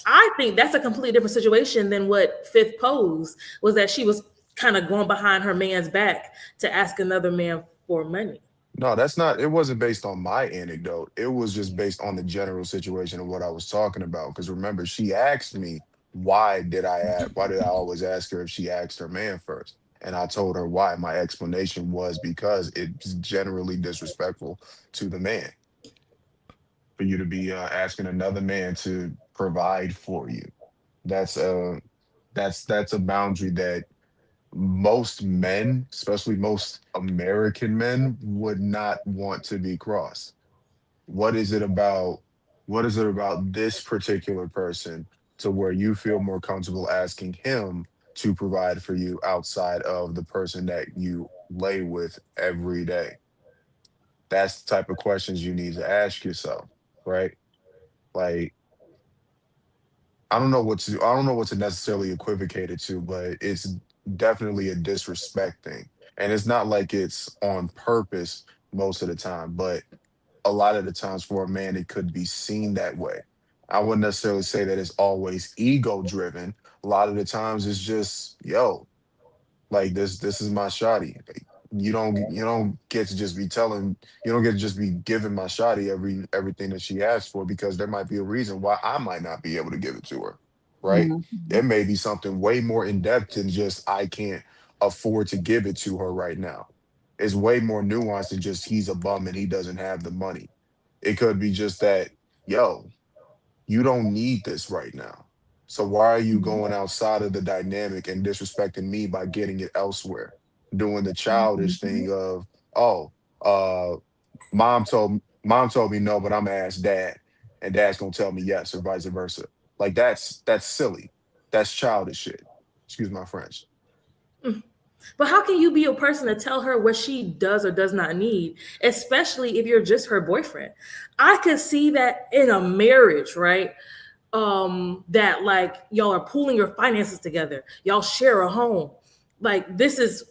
I think that's a completely different situation than what Fifth posed, was that she was kind of going behind her man's back to ask another man for money. No, that's not. It wasn't based on my anecdote. It was just based on the general situation of what I was talking about. Because remember, she asked me why did I always ask her if she asked her man first, and I told her why. My explanation was because it's generally disrespectful to the man for you to be asking another man to provide for you. That's that's a boundary that most men, especially most American men, would not want to be crossed. What is it about? What is it about this particular person to where you feel more comfortable asking him to provide for you outside of the person that you lay with every day? That's the type of questions you need to ask yourself, right? Like, I don't know what to necessarily equivocate it to, but it's definitely a disrespect thing. And it's not like it's on purpose most of the time, but a lot of the times for a man it could be seen that way. I wouldn't necessarily say that it's always ego driven. A lot of the times it's just, yo, like this is my shotty. Like, you don't get to just be telling you don't get to just be giving my shotty everything that she asks for, because there might be a reason why I might not be able to give it to her. Right? Mhm. It may be something way more in depth than just I can't afford to give it to her right now. It's way more nuanced than just he's a bum and he doesn't have the money. It could be just that, yo, you don't need this right now. So why are you going outside of the dynamic and disrespecting me by getting it elsewhere? Doing the childish thing of, oh, mom told me no, but I'm gonna ask dad, and dad's gonna tell me yes, or vice versa. Like that's silly. That's childish shit. Excuse my French. But how can you be a person to tell her what she does or does not need, especially if you're just her boyfriend? I could see that in a marriage, right? That like y'all are pooling your finances together, y'all share a home. Like this is,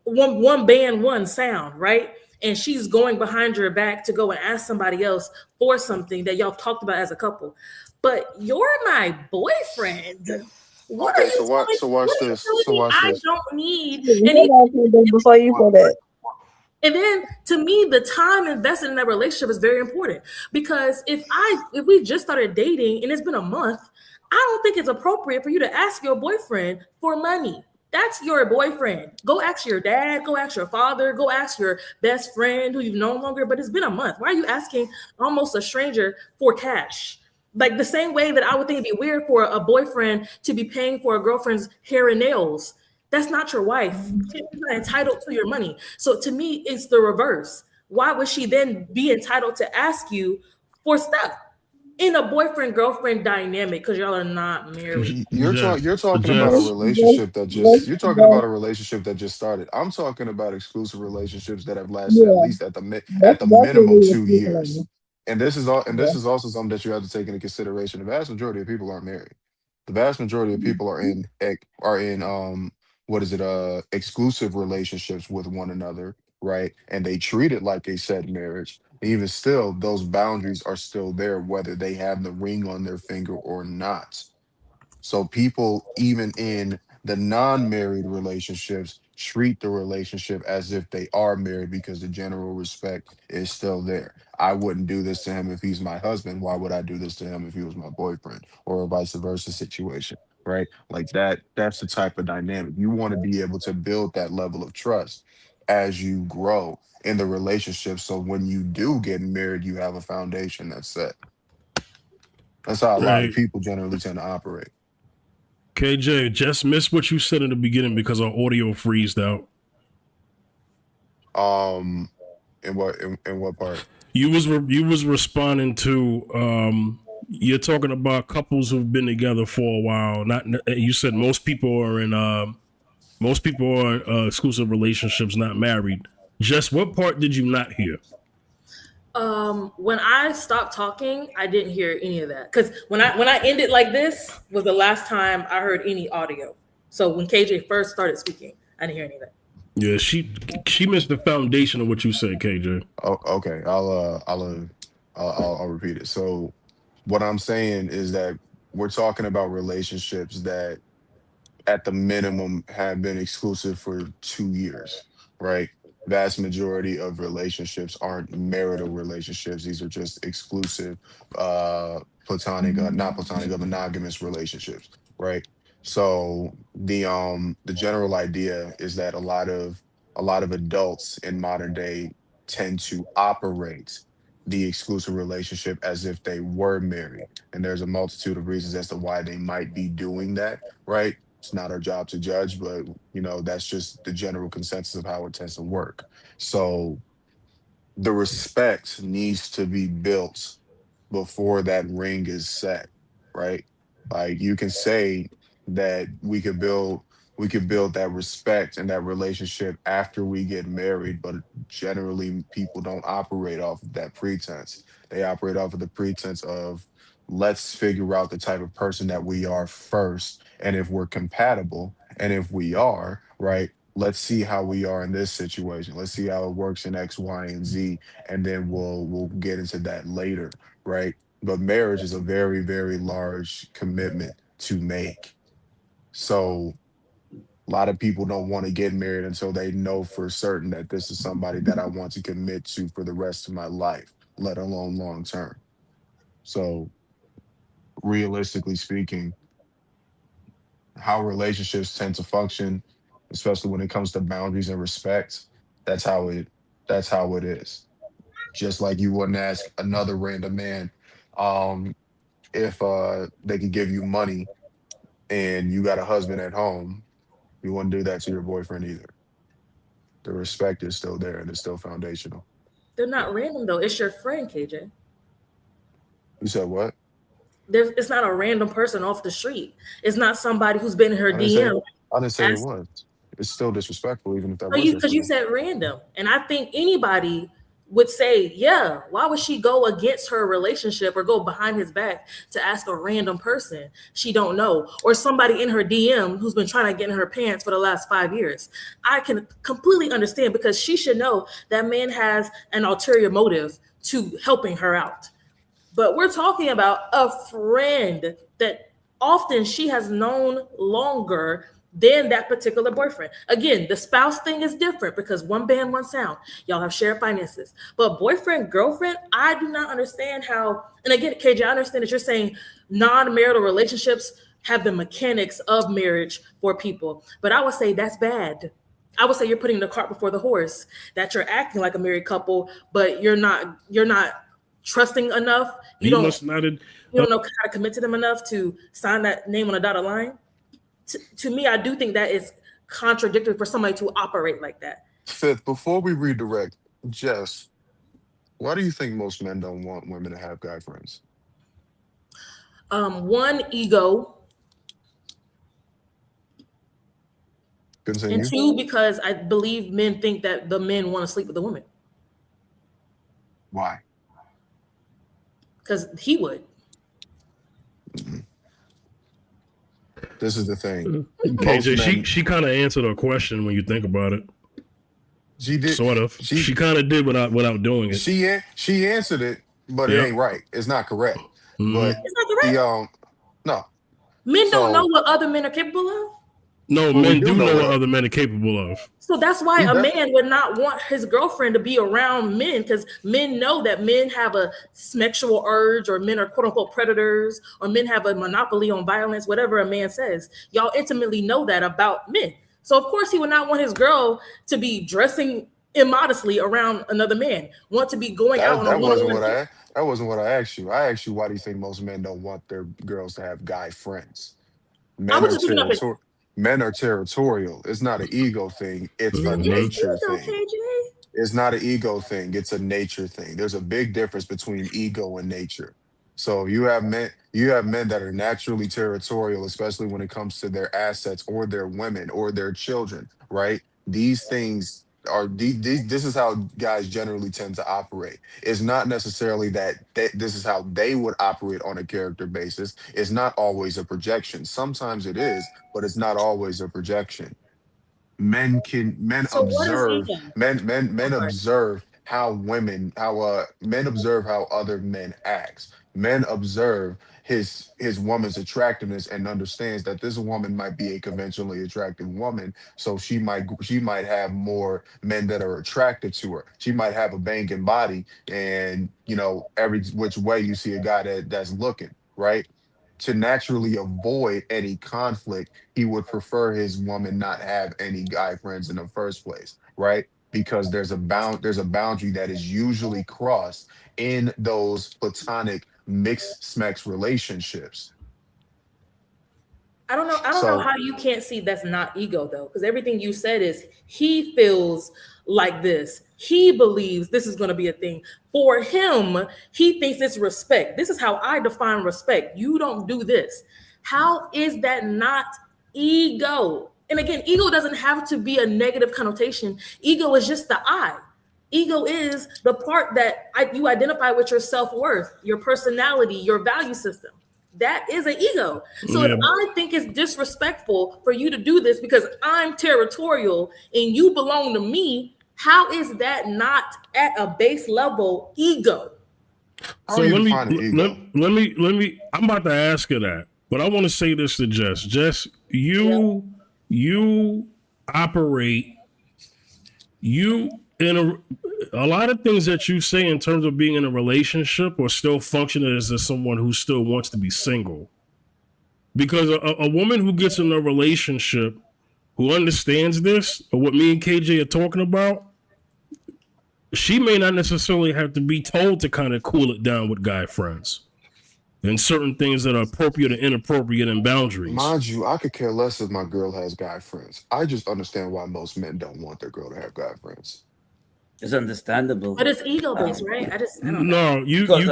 one band, one sound, right? And she's going behind your back to go and ask somebody else for something that y'all talked about as a couple. But you're my boyfriend. What are Okay, you telling? so What watch are you this. telling So me watch I this. don't need? And Hold on, Kendall, before you go that. and then to me, the time invested in that relationship is very important, because if we just started dating and it's been a month, I don't think it's appropriate for you to ask your boyfriend for money. That's your boyfriend. Go ask your dad, go ask your father, go ask your best friend who you've known longer, but it's been a month. Why are you asking almost a stranger for cash? Like the same way that I would think it'd be weird for a boyfriend to be paying for a girlfriend's hair and nails. That's not your wife. She's not entitled to your money. So to me, it's the reverse. Why would she then be entitled to ask you for stuff in a boyfriend girlfriend dynamic? Because y'all are not married. You're talking about a Jeff, relationship that just you're talking about a relationship that just started. I'm talking about exclusive relationships that have lasted at Yeah, least at that's the minimum definitely a 2 years. people. And this is all and Yeah. this is also something that you have to take into consideration. The vast majority of people aren't married. The vast majority of people are in what is it, exclusive relationships with one another, right? And they treat it like a said marriage. Even still, those boundaries are still there, whether they have the ring on their finger or not. So people, even in the non-married relationships, treat the relationship as if they are married because the general respect is still there. I wouldn't do this to him if he's my husband. Why would I do this to him if he was my boyfriend, or a vice versa situation? Right? Like that's the type of dynamic. You want to be able to build that level of trust as you grow in the relationship. So when you do get married, you have a foundation that's set. That's how a lot of right? people generally tend to operate. KJ, just missed what you said in the beginning because our audio freezed out. Um, in what part? You was responding to you're talking about couples who've been together for a while. Not you said most people are exclusive relationships, not married. Just what part did you not hear? When I stopped talking, I didn't hear any of that. Because when I ended like this was the last time I heard any audio. So when KJ first started speaking, I didn't hear any of that. Yeah, she missed the foundation of what you said, KJ. Oh, okay. I'll repeat it. So what I'm saying is that we're talking about relationships that at the minimum have been exclusive for 2 years, right? vast majority of relationships aren't marital relationships. These are just exclusive, platonic, not platonic, monogamous relationships, right? So the general idea is that a lot of adults in modern day tend to operate the exclusive relationship as if they were married. And there's a multitude of reasons as to why they might be doing that, right? It's not our job to judge, but that's just the general consensus of how it tends to work. So the respect needs to be built before that ring is set, right? Like you can say that we could build that respect and that relationship after we get married, but generally people don't operate off of that pretense. They operate off of the pretense of let's figure out the type of person that we are first, and if we're compatible, and if we are, right? Let's see how we are in this situation. Let's see how it works in X, Y, and Z, and then we'll get into that later, right? But marriage is a very, very large commitment to make. So a lot of people don't want to get married until they know for certain that this is somebody that I want to commit to for the rest of my life, let alone long term. So realistically speaking, how relationships tend to function, especially when it comes to boundaries and respect, that's how it that's how it is. Just like you wouldn't ask another random man, um, if they could give you money and you got a husband at home, you wouldn't do that to your boyfriend either. The respect is still there and it's still foundational. They're not random though. It's your friend, KJ. You said what? It's not a random person off the street. It's not somebody who's been in her I didn't say DM. I didn't say it As was. It's still disrespectful, even if that so was you your because you friend. said random, and I think anybody would say, yeah, why would she go against her relationship or go behind his back to ask a random person she don't know or somebody in her DM who's been trying to get in her pants for the last 5 years? I can completely understand because she should know that man has an ulterior motive to helping her out. But we're talking about a friend that often she has known longer than that particular boyfriend. Again, the spouse thing is different because one band, one sound. Y'all have shared finances. But boyfriend, girlfriend, I do not understand how. And again, KJ, I understand that you're saying non-marital relationships have the mechanics of marriage for people. But I would say that's bad. I would say you're putting the cart before the horse, that you're acting like a married couple, but you're not trusting enough. You You don't must not have. you don't know how to commit to them enough to sign that name on a dotted line. To me, I do think that is contradictory for somebody to operate like that. Fifth, before we redirect, Jess, why do you think most men don't want women to have guy friends? One, ego, and Continue. two, because I believe men think that the men want to sleep with the women Why? because he would. Mhm. This is the thing. Most KJ, she men, she kind of answered her question when you think about it. she did, Sort of. she She kind of did without doing it. she answered it, but it Yep. ain't right. It's not correct. But Hmm. It's not the correct. no. Men don't know So what other men are capable of. No, well, we men do do know know what what other men are capable of. So that's why we a def man would not want his girlfriend to be around men because men know that men have a sexual urge or men are quote unquote predators or men have a monopoly on violence, whatever a man says. Y'all intimately know that about men. So of course he would not want his girl to be dressing immodestly around another man, want to be going out that on a that wasn't one-on-one what date. I asked you. I asked you why do you think most men don't want their girls to have guy friends? I Men was are just looking up at territorial. It's not an ego thing, it's a it is Hmm. nature ego, thing. KJ. It's not an ego thing, it's a nature thing. There's a big difference between ego and nature. So you have men that are naturally territorial, especially when it comes to their assets or their women or their children, right? These things this is how guys generally tend to operate. It's not necessarily that this is how they would operate on a character basis. It's not always a projection. Sometimes it is, but it's not always a projection. Men So what is observe ego? men I'm sorry. observe how men observe how other men act. Men observe his woman's attractiveness and understands that this woman might be a conventionally attractive woman, so she might have more men that are attracted to her. She might have a banging body, and every which way you see a guy that's looking right. To naturally avoid any conflict, he would prefer his woman not have any guy friends in the first place, right? Because there's a boundary that is usually crossed in those platonic mixed smex relationships. I don't know So how you can't see that's not ego though, because everything you said is he feels like this. He believes this is going to be a thing. For him, he thinks it's respect. This is how I define respect. You don't do this. How is that not ego? And again, ego doesn't have to be a negative connotation. Ego is just the I. Ego is the part that you identify with your self-worth, your personality, your value system. That is an ego. So if Yeah. I think it's disrespectful for you to do this because I'm territorial and you belong to me, how is that not at a base level ego? how So are you let me defining let, ego? let me. I'm about to ask her that, but I want to say this to Jess. Jess, Yeah. you operate you in a lot of things that you say in terms of being in a relationship or still functioning as someone who still wants to be single. Because a woman who gets in a relationship who understands this, or what me and KJ are talking about, she may not necessarily have to be told to kind of cool it down with guy friends and certain things that are appropriate and inappropriate and boundaries. Mind you, I could care less if my girl has guy friends. I just understand why most men don't want their girl to have guy friends. It's understandable. But it's ego based, right? I don't know. No, Because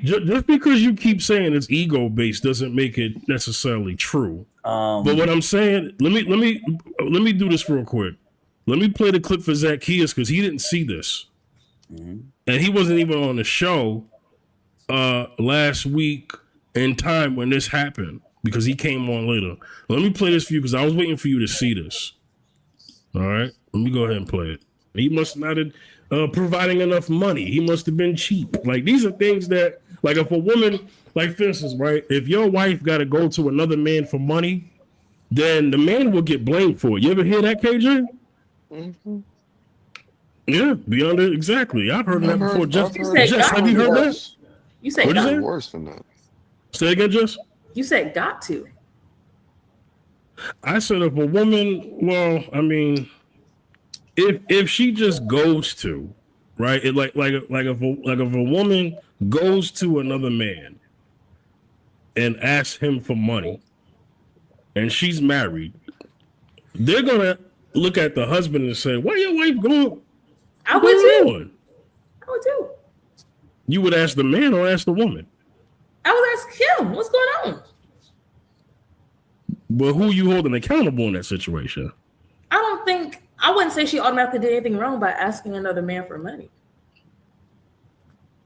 just because you keep saying it's ego based doesn't make it necessarily true. But what I'm saying, let me do this real quick. Let me play the clip for Zacchaeus because he didn't see this, and he wasn't even on the show last week in time when this happened because he came on later. Let me play this for you because I was waiting for you to see this. All right, let me go ahead and play it. He must not have providing enough money. He must have been cheap. Like these are things that, like, if a woman, like for instance, right, if your wife got to go to another man for money, then the man will get blamed for it. You ever hear that, KJ? Mm-hmm. Yeah, beyond it, exactly. I've heard that before. I've heard, Jess, Have you heard that? worse. You said What'd you I've say? heard got, worse than that. Say it again, Jess. you said got to. I said if a woman, well, I mean, if she just goes to, right, it if a woman goes to another man and asks him for money, and she's married, they're gonna look at the husband and say, "Why your wife going? I What's would going too. on?" I would too. You would ask the man or ask the woman. I would ask him, what's going on? But who you holding accountable in that situation? I wouldn't say she automatically did anything wrong by asking another man for money.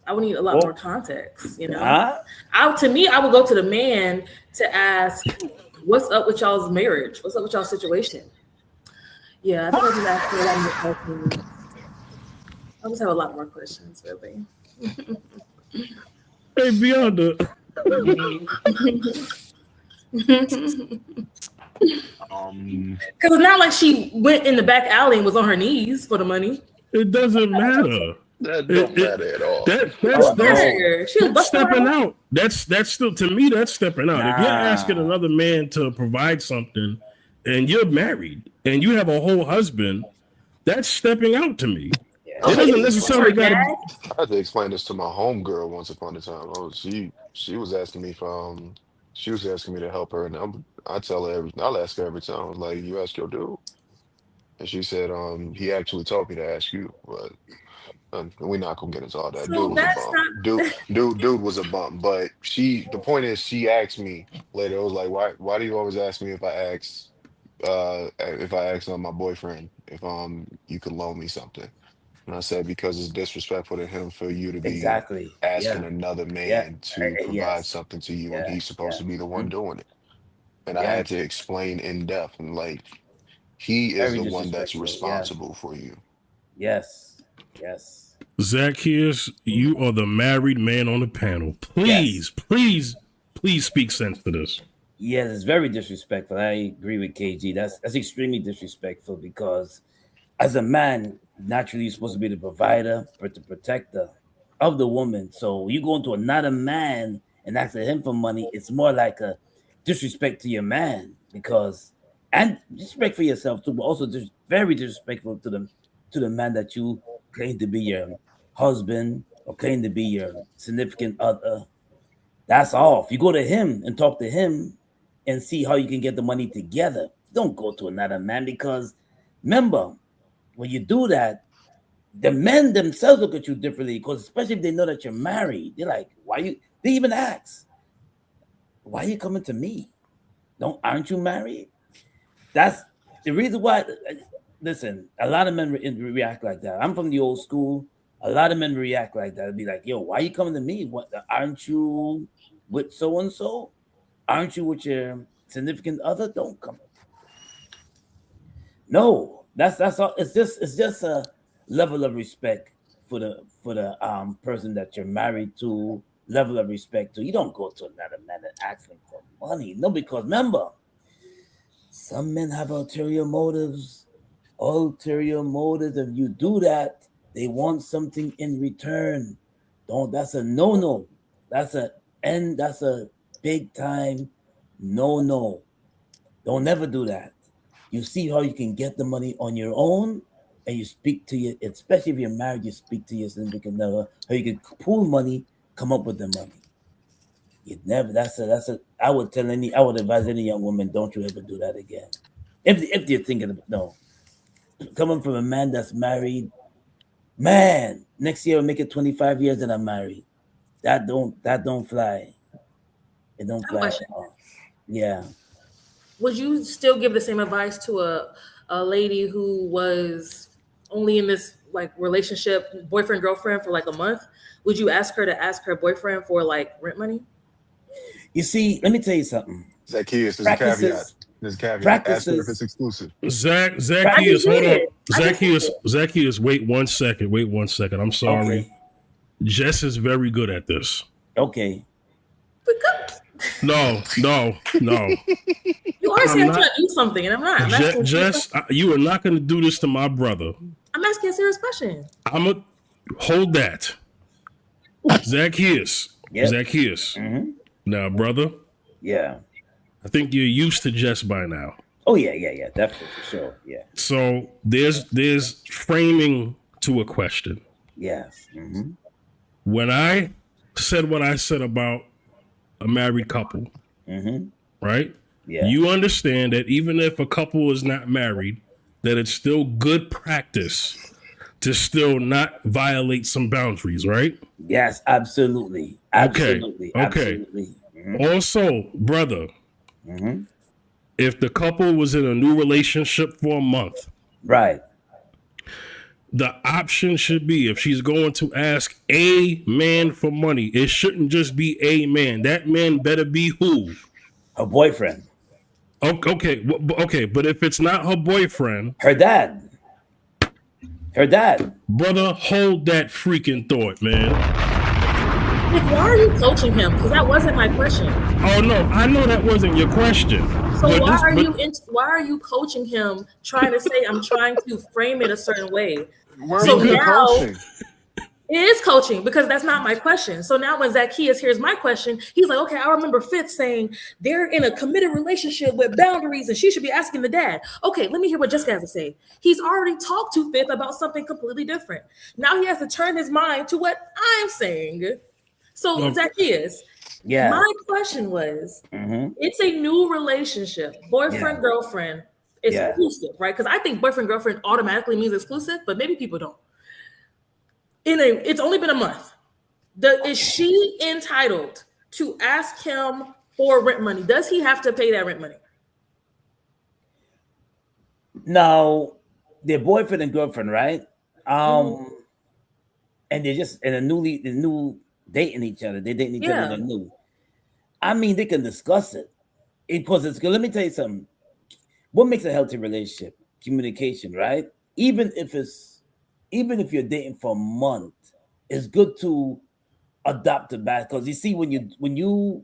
I would need a lot more context, you know. To me, I would go to the man to ask, what's up with y'all's marriage? What's up with y'all's situation? Yeah, I think I just asked a lot more questions. I just have a lot more questions, really. Hey, beyond the Because it's not like she went in the back alley and was on her knees for the money. it doesn't matter. That don't matter at all. That's stepping out. That's still, to me, that's stepping out. If you're asking another man to provide something and you're married and you have a whole husband, that's stepping out to me. It doesn't necessarily got to. I had to explain this to my homegirl once upon a time. She was asking me for she was asking me to help her, and I tell her I'll ask her every time. I was like, "You ask your dude," and she said, "He actually told me to ask you." But we're not gonna get into all that. So Dude was a that's bum. not. Dude was a bum. But the point is, she asked me later. It was like, why do you always ask me if I ask my boyfriend if you could loan me something? And I said, because it's disrespectful to him for you to be asking another man to provide something to you, and he's supposed to be the one doing it. And I had to explain in depth, and like, he is Very the one that's disrespectful. responsible for you. Yes. Yes. Zacchaeus, you are the married man on the panel. Please, please, please speak sense to this. Yes, it's very disrespectful. I agree with KG. That's extremely disrespectful because as a man, naturally you're supposed to be the provider, the protector of the woman. So you go into another man and ask him for money, it's more like a disrespect to your man because and disrespect for yourself too, but also just very disrespectful to the man that you claim to be your husband or claim to be your significant other. That's off. You go to him and talk to him and see how you can get the money together. Don't go to another man because remember, when you do that, the men themselves look at you differently because especially if they know that you're married, they're like, why you they even ask, why are you coming to me? Aren't you married? That's the reason why. Listen, a lot of men react like that. I'm from the old school. A lot of men react like that. It'd be like, yo, why are you coming to me? What aren't you with so and so? Aren't you with your significant other? Don't come. No, that's all. It's just a level of respect for the person that you're married to. Level of respect to. You don't go to another man and ask him for money. No, because remember, some men have ulterior motives. Ulterior motives. If you do that, they want something in return. Don't. That's a no. That's a big time no. Don't never do that. You see how you can get the money on your own, and you speak to your, especially if you're married, you speak to your significant other, how you can pool money, come up with the money. You never. That's a. I would advise any young woman, don't you ever do that again. If you're thinking of no, coming from a man that's married, man, next year will make it 25 years that I'm married. That don't fly. It don't fly at all. Yeah. Would you still give the same advice to a lady who was only in this like relationship, boyfriend girlfriend for like a month? Would you ask her to ask her boyfriend for like rent money? You see, let me tell you something. Zacchaeus, there's a caveat. There's a caveat. Ask her if it's exclusive. Zacchaeus, hold on. Zacchaeus, wait 1 second. Wait 1 second. I'm sorry. Okay. Jess is very good at this. Okay. No. You are saying I'm trying to do something, and I'm not. Jess, you are not going to do this to my brother. I'm asking a serious question. I'm going to hold that. Zacchaeus. Yep. Zacchaeus. Mm-hmm. Now, brother. Yeah. I think you're used to Jess by now. Oh, yeah. Definitely, for sure. Yeah. So there's framing to a question. Yes. Mm-hmm. When I said what I said about a married couple, mm-hmm. right? Yeah. You understand that even if a couple is not married, that it's still good practice to still not violate some boundaries, right? Yes, absolutely. Absolutely. Okay. Absolutely. Mm-hmm. Also, brother, mm-hmm. if the couple was in a new relationship for a month, right, the option should be, if she's going to ask a man for money, it shouldn't just be a man. That man better be who? Her boyfriend. Okay, but if it's not her boyfriend, her dad. Brother, hold that freaking thought, man. Why are you coaching him? Because that wasn't my question. Oh no, I know that wasn't your question. So why are you coaching him, trying to say I'm trying to frame it a certain way? So now coaching? It is coaching because that's not my question. So now when Zacchaeus hears my question, he's like, okay, I remember Fifth saying they're in a committed relationship with boundaries and she should be asking the dad. Okay, let me hear what Jessica has to say. He's already talked to Fifth about something completely different. Now he has to turn his mind to what I'm saying. So Zacchaeus, my question was, it's a new relationship, boyfriend, girlfriend, exclusive, right? Because I think boyfriend, girlfriend automatically means exclusive, but maybe people don't. It's only been a month. Is she entitled to ask him for rent money? Does he have to pay that rent money? No, they're boyfriend and girlfriend, right? And they're just they're new dating each other. They're dating each other. They're new. I mean, they can discuss it because it's good. Let me tell you something. What makes a healthy relationship? Communication, right? Even if even if you're dating for a month, it's good to adopt the back, because you see, when you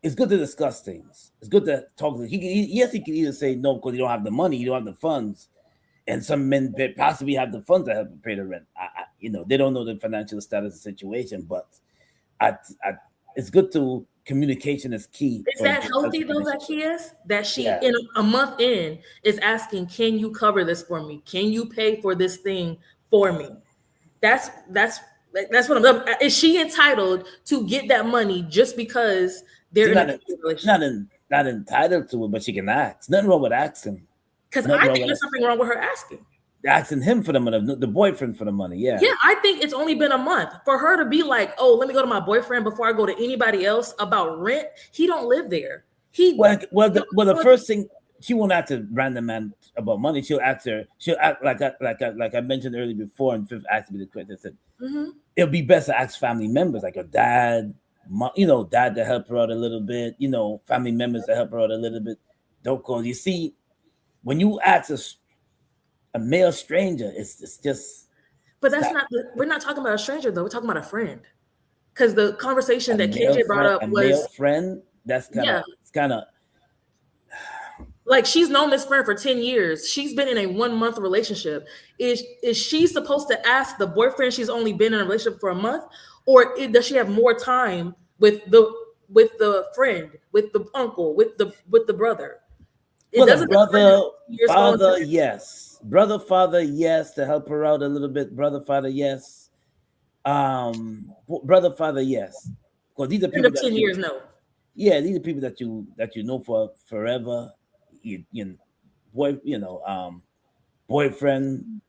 it's good to discuss things. It's good to talk to. Yes, he can either say no because you don't have the money, you don't have the funds, and some men possibly have the funds to help pay the rent. They don't know the financial status of the situation, but it's good to communication is key. Is that healthy though, Zacchaeus? That she Yeah. in a month in is asking, "Can you cover this for me? Can you pay for this thing for me?" That's what I'm. Is she entitled to get that money just because they're in a relationship? Not entitled to it, but she can ask. Nothing wrong with asking. Because I think there's something wrong with her asking. Asking him for the money, the boyfriend for the money. Yeah. Yeah, I think it's only been a month for her to be like, "Oh, let me go to my boyfriend before I go to anybody else about rent." He don't live there. The first thing, she won't ask a random man about money. She'll ask like I mentioned earlier before, and Fifth asked me the question. I said, it'll be best to ask family members, like her dad, dad to help her out a little bit, family members to help her out a little bit. Don't call. You see, when you ask a male stranger, it's just. But that's not. We're not talking about a stranger though. We're talking about a friend. Because the conversation that KJ brought up was a male friend. That's kind of like, she's known this friend for 10 years. She's been in a 1 month relationship. Is she supposed to ask the boyfriend she's only been in a relationship for a month, or does she have more time with the friend, with the uncle, with the brother? It doesn't. Father, yes. Brother, father, yes, to help her out a little bit. Brother, father, yes. Brother, father, yes. Because these are people that 10 years, no. Yeah, these are people that you know for forever. Boyfriend.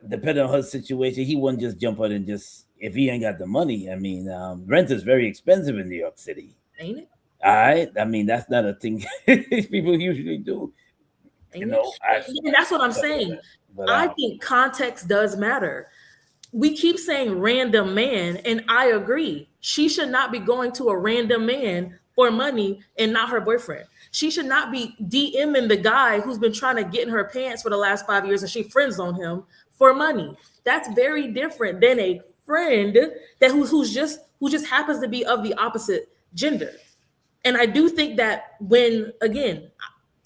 Depending on her situation, he wouldn't just jump out and just, if he ain't got the money. I mean, rent is very expensive in New York City. Ain't it? All right. I mean, that's not a thing people usually do. And that's what I'm saying. I think context does matter. We keep saying random man, and I agree. She should not be going to a random man for money and not her boyfriend. She should not be DMing the guy who's been trying to get in her pants for the last 5 years and she friends on him for money. That's very different than a friend that who just happens to be of the opposite gender. And I do think that when, again,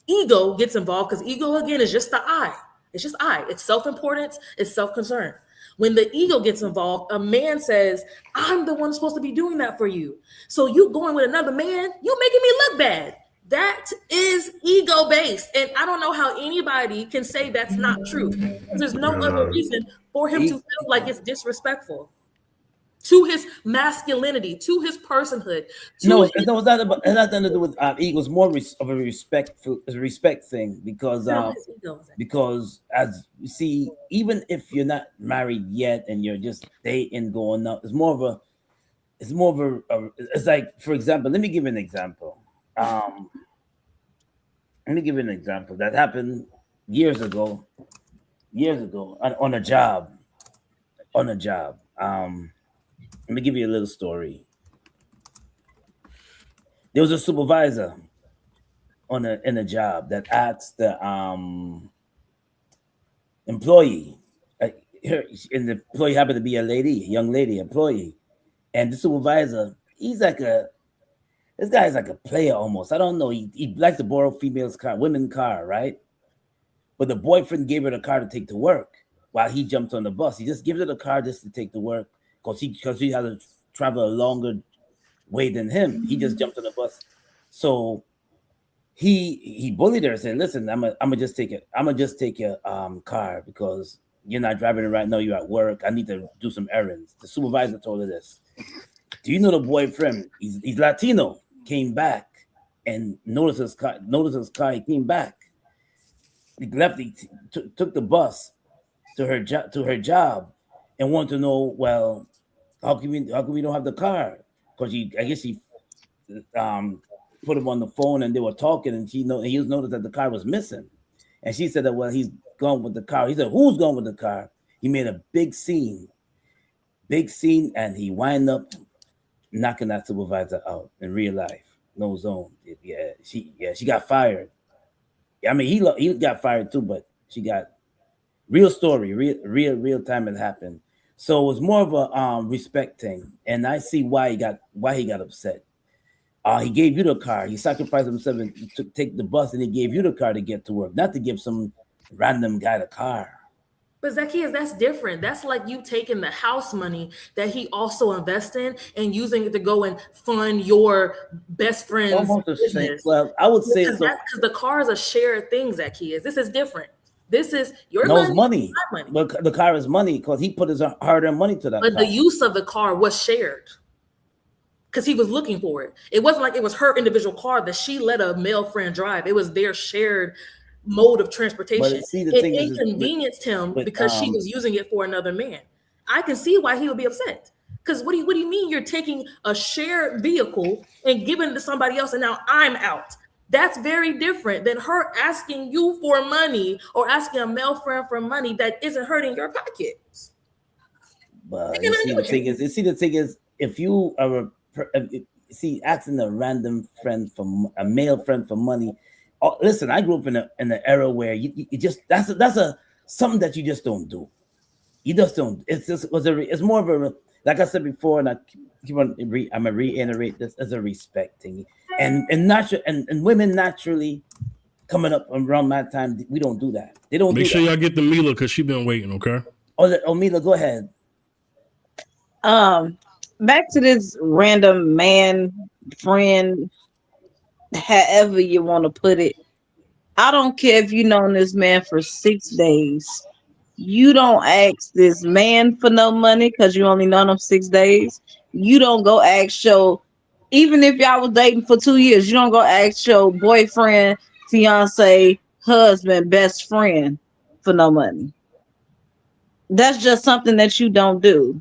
ego gets involved, because ego, again, is just the I. It's just I. It's self-importance. It's self-concern. When the ego gets involved, a man says, "I'm the one supposed to be doing that for you. So you going with another man, you making me look bad." That is ego-based. And I don't know how anybody can say that's not true. There's no other reason for him to feel like it's disrespectful to his masculinity, to his personhood. It's not nothing to do with ego. It's more of a respect thing, because as you see, even if you're not married yet and you're just dating, going up, it's like, for example, let me give you an example. That happened years ago on a job. Let me give you a little story. There was a supervisor in a job that asked the employee, and the employee happened to be a young lady employee, and the supervisor, this guy is like a player almost. I don't know. He likes to borrow women's car, right? But the boyfriend gave her the car to take to work while he jumped on the bus. He just gives her the car just to take to work, because she had to travel a longer way than him. He just jumped on the bus. So he bullied her and said, "Listen, I'm gonna just take your car because you're not driving it right now. You're at work. I need to do some errands." The supervisor told her this. Do you know the boyfriend? He's Latino. Came back and noticed his car. He came back. He left. He took the bus to her job, and wanted to know, well, how come we don't have the car? Because I guess he put him on the phone and they were talking, and he noticed that the car was missing, and she said that, well, he's gone with the car. He said, "Who's gone with the car?" He made a big scene, and he wind up knocking that supervisor out in real life, no zone. She got fired. I mean, he got fired too, but she got Real story, real time it happened. So it was more of a respect thing, and I see why he got upset. He gave you the car. He sacrificed himself to take the bus, and he gave you the car to get to work, not to give some random guy the car. But Zacchaeus, that's different. That's like you taking the house money that he also invests in and using it to go and fund your best friend's Almost the same. business. Well, I would say Because so. the car is a shared thing, Zacchaeus. This is different. This is your No, it's money, money. my money. But the car is money because he put his hard-earned money to that But car. the use of the car was shared because he was looking for it. It wasn't like it was her individual car that she let a male friend drive. It was their shared mode of transportation. see, the It thing is inconvenienced him with, because she was using it for another man. I can see why he would be upset. Because what do you mean you're taking a shared vehicle and giving it to somebody else and now I'm out? That's very different than her asking you for money or asking a male friend for money that isn't hurting your pockets. But you see, the thing is, if you are asking a random friend for a male friend for money. Oh, listen, I grew up in an era where you just that's a something that you just don't do. You just don't. It's more of a, like I said before, and I'm gonna reiterate this, as a respect thing, and natural and women naturally coming up around my time, we don't do that. They don't. Make sure y'all get the Mila because she been waiting. Okay. Oh, Mila, go ahead. Back to this random man friend, however you want to put it. I don't care if you known this man for 6 days. You don't ask this man for no money because you only known him 6 days. You don't go ask even if y'all was dating for 2 years, you don't go ask your boyfriend, fiance, husband, best friend for no money. That's just something that you don't do.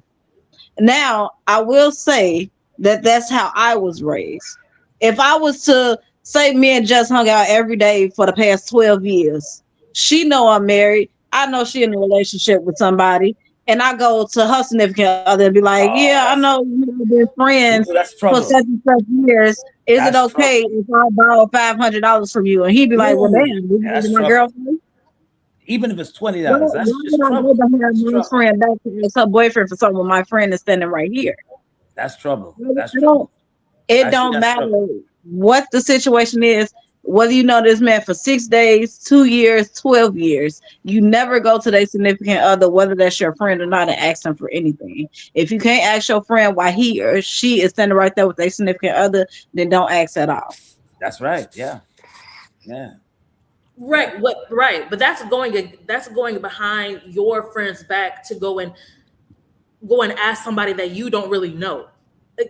Now, I will say that that's how I was raised. If I was to say me and Jess hung out every day for the past 12 years, she know I'm married. I know she in a relationship with somebody. And I go to her significant other and be like, yeah, I know we've been friends for such and such years. Is it okay if I borrow $500 from you? And he'd be like, well, damn, this is my girlfriend. Even if it's $20, that's just trouble. My friend back to her boyfriend for something when my friend is standing right here. That's trouble. That's trouble. It don't matter what the situation is, whether you know this man for 6 days, 2 years, 12 years. You never go to their significant other, whether that's your friend or not, and ask them for anything. If you can't ask your friend why he or she is standing right there with their significant other, then don't ask at all. That's right. Yeah. Yeah. Right. But that's going behind your friend's back to go and ask somebody that you don't really know.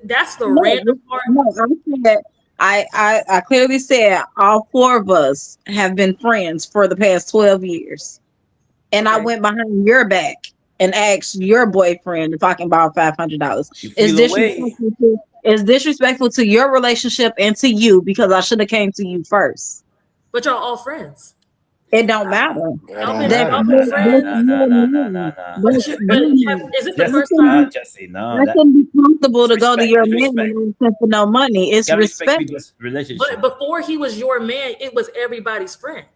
That's the random part. No, I'm saying that I clearly said all 4 of us have been friends for the past 12 years. And I went behind your back and asked your boyfriend if I can borrow $500. It's disrespectful to your relationship and to you because I should have came to you first. But y'all all friends. It don't matter. Is it the first time? Jesse, I couldn't be comfortable to go to your man and ask for no money. It's respect. But before he was your man, it was everybody's friend.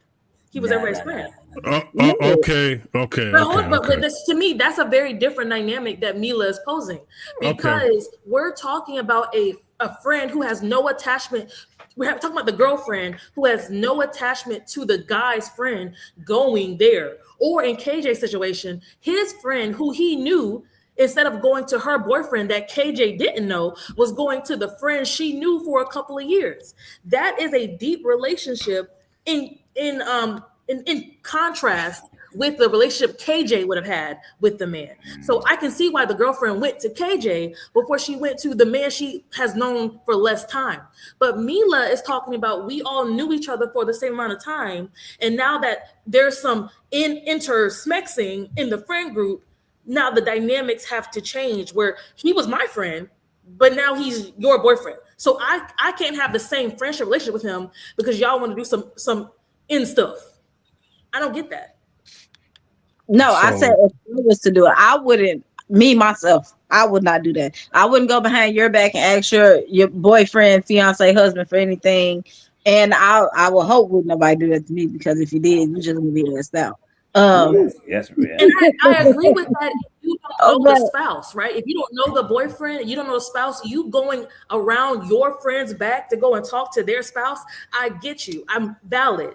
He was everybody's friend. Okay. But this, to me, that's a very different dynamic that Mila is posing, because we're talking about a friend who has no attachment. We're talking about the girlfriend who has no attachment to the guy's friend going there. Or in KJ's situation, his friend who he knew, instead of going to her boyfriend that KJ didn't know, was going to the friend she knew for a couple of years. That is a deep relationship in contrast with the relationship KJ would have had with the man. So I can see why the girlfriend went to KJ before she went to the man she has known for less time. But Mila is talking about we all knew each other for the same amount of time. And now that there's some intersmexing in the friend group, now the dynamics have to change where he was my friend, but now he's your boyfriend. So I can't have the same friendship relationship with him because y'all want to do some in stuff. I don't get that. No, I said if I was to do it, I wouldn't. Me myself, I would not do that. I wouldn't go behind your back and ask your boyfriend, fiance, husband for anything. And I will hope would nobody do that to me, because if you did, you just gonna be asked out. Um, Yes, yeah. And I agree with that. If you don't know the okay. spouse, right? If you don't know the boyfriend, you don't know the spouse, you going around your friend's back to go and talk to their spouse, I get you. I'm valid.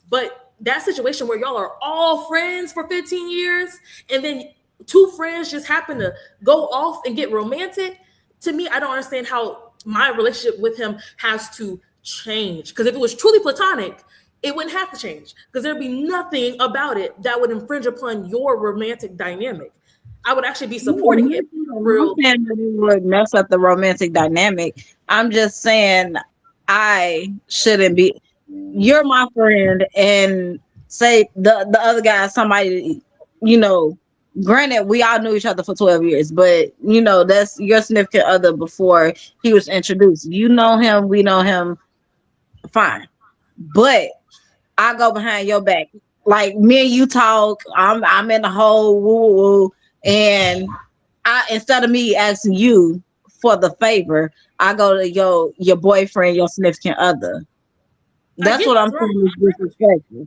But that situation where y'all are all friends for 15 years and then two friends just happen to go off and get romantic, to me, I don't understand how my relationship with him has to change. Because if it was truly platonic, it wouldn't have to change because there'd be nothing about it that would infringe upon your romantic dynamic. I would actually be supporting it. I'm saying that it would mess up the romantic dynamic. I'm just saying I shouldn't be. You're my friend, and say the other guy is somebody, you know. Granted, we all knew each other for 12 years, but that's your significant other before he was introduced. You know him, we know him, fine. But I go behind your back. Like me and you talk, I'm in the whole woo woo, and I instead of me asking you for the favor, I go to your boyfriend, your significant other. That's what I'm saying is disrespectful.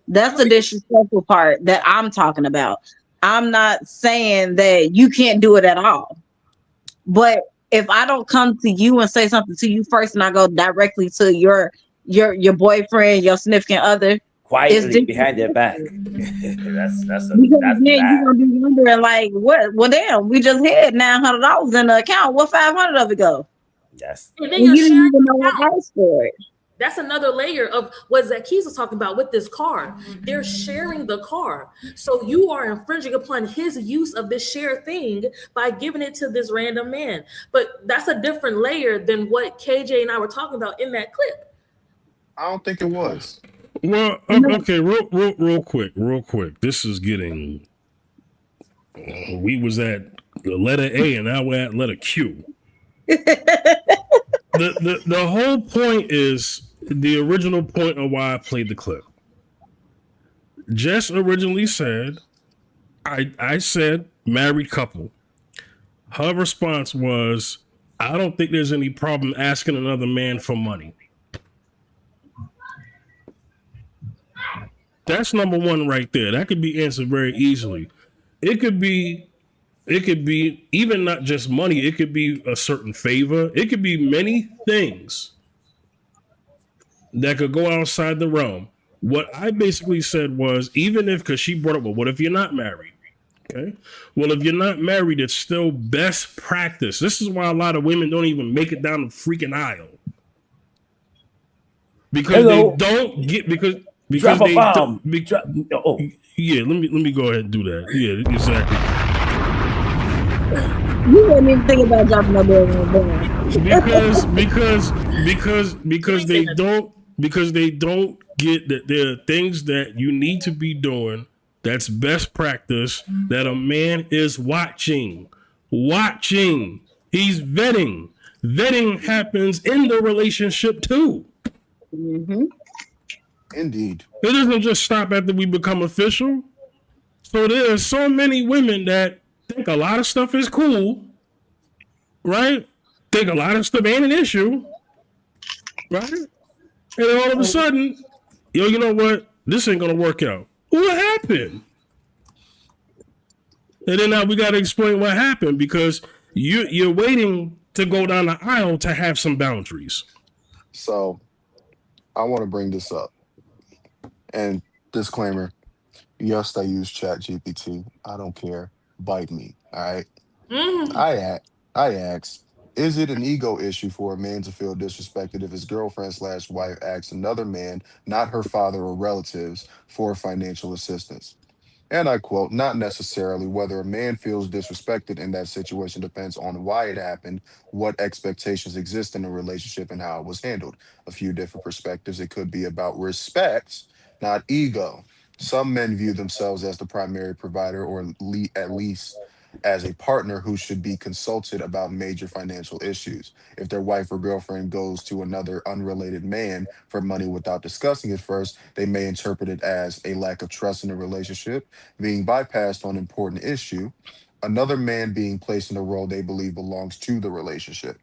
That's the disrespectful part that I'm talking about. I'm not saying that you can't do it at all. But if I don't come to you and say something to you first and I go directly to your boyfriend, your significant other, Quietly behind their back. that's because that's then you're bad. gonna be wondering like, what? Well, damn, we just had $900 in the account. What 500 of it go? Yes. And then And you're you didn't sharing even know the I account. asked for it. That's another layer of what Zacchaeus was talking about with this car. They're sharing the car. So you are infringing upon his use of this shared thing by giving it to this random man. But that's a different layer than what KJ and I were talking about in that clip. I don't think it was. Well, okay, real quick. This is getting. We was at the letter A and now we're at letter Q. The whole point is the original point of why I played the clip. Jess originally said, I said married couple. Her response was, I don't think there's any problem asking another man for money. That's number one right there. That could be answered very easily. It could be even not just money. It could be a certain favor. It could be many things that could go outside the realm. What I basically said was, even if, because she brought up, well, what if you're not married? Okay. Well, if you're not married, it's still best practice. This is why a lot of women don't even make it down the freaking aisle. Because Hello. they don't get, because Drop a they bomb. yeah, let me go ahead and do that. Yeah, exactly. You didn't even think about dropping no bomb. Because they don't get that there are things that you need to be doing that's best practice that a man is watching. He's vetting. Vetting happens in the relationship too. Mm-hmm. Indeed. It doesn't just stop after we become official. So there are so many women that think a lot of stuff is cool, right? Think a lot of stuff ain't an issue, right? And all of a sudden, you know what? This ain't gonna work out. What happened? And then now we got to explain what happened because you're waiting to go down the aisle to have some boundaries. So I want to bring this up. And disclaimer, yes, I use Chat GPT. I don't care. Bite me. All right. Mhm. I ask, is it an ego issue for a man to feel disrespected if his girlfriend/wife asks another man, not her father or relatives, for financial assistance? And I quote, not necessarily. Whether a man feels disrespected in that situation depends on why it happened, what expectations exist in the relationship, and how it was handled. A few different perspectives. It could be about respect, not ego. Some men view themselves as the primary provider, or at least as a partner who should be consulted about major financial issues. If their wife or girlfriend goes to another unrelated man for money without discussing it first, they may interpret it as a lack of trust in the relationship, being bypassed on important issue, another man being placed in a role they believe belongs to the relationship.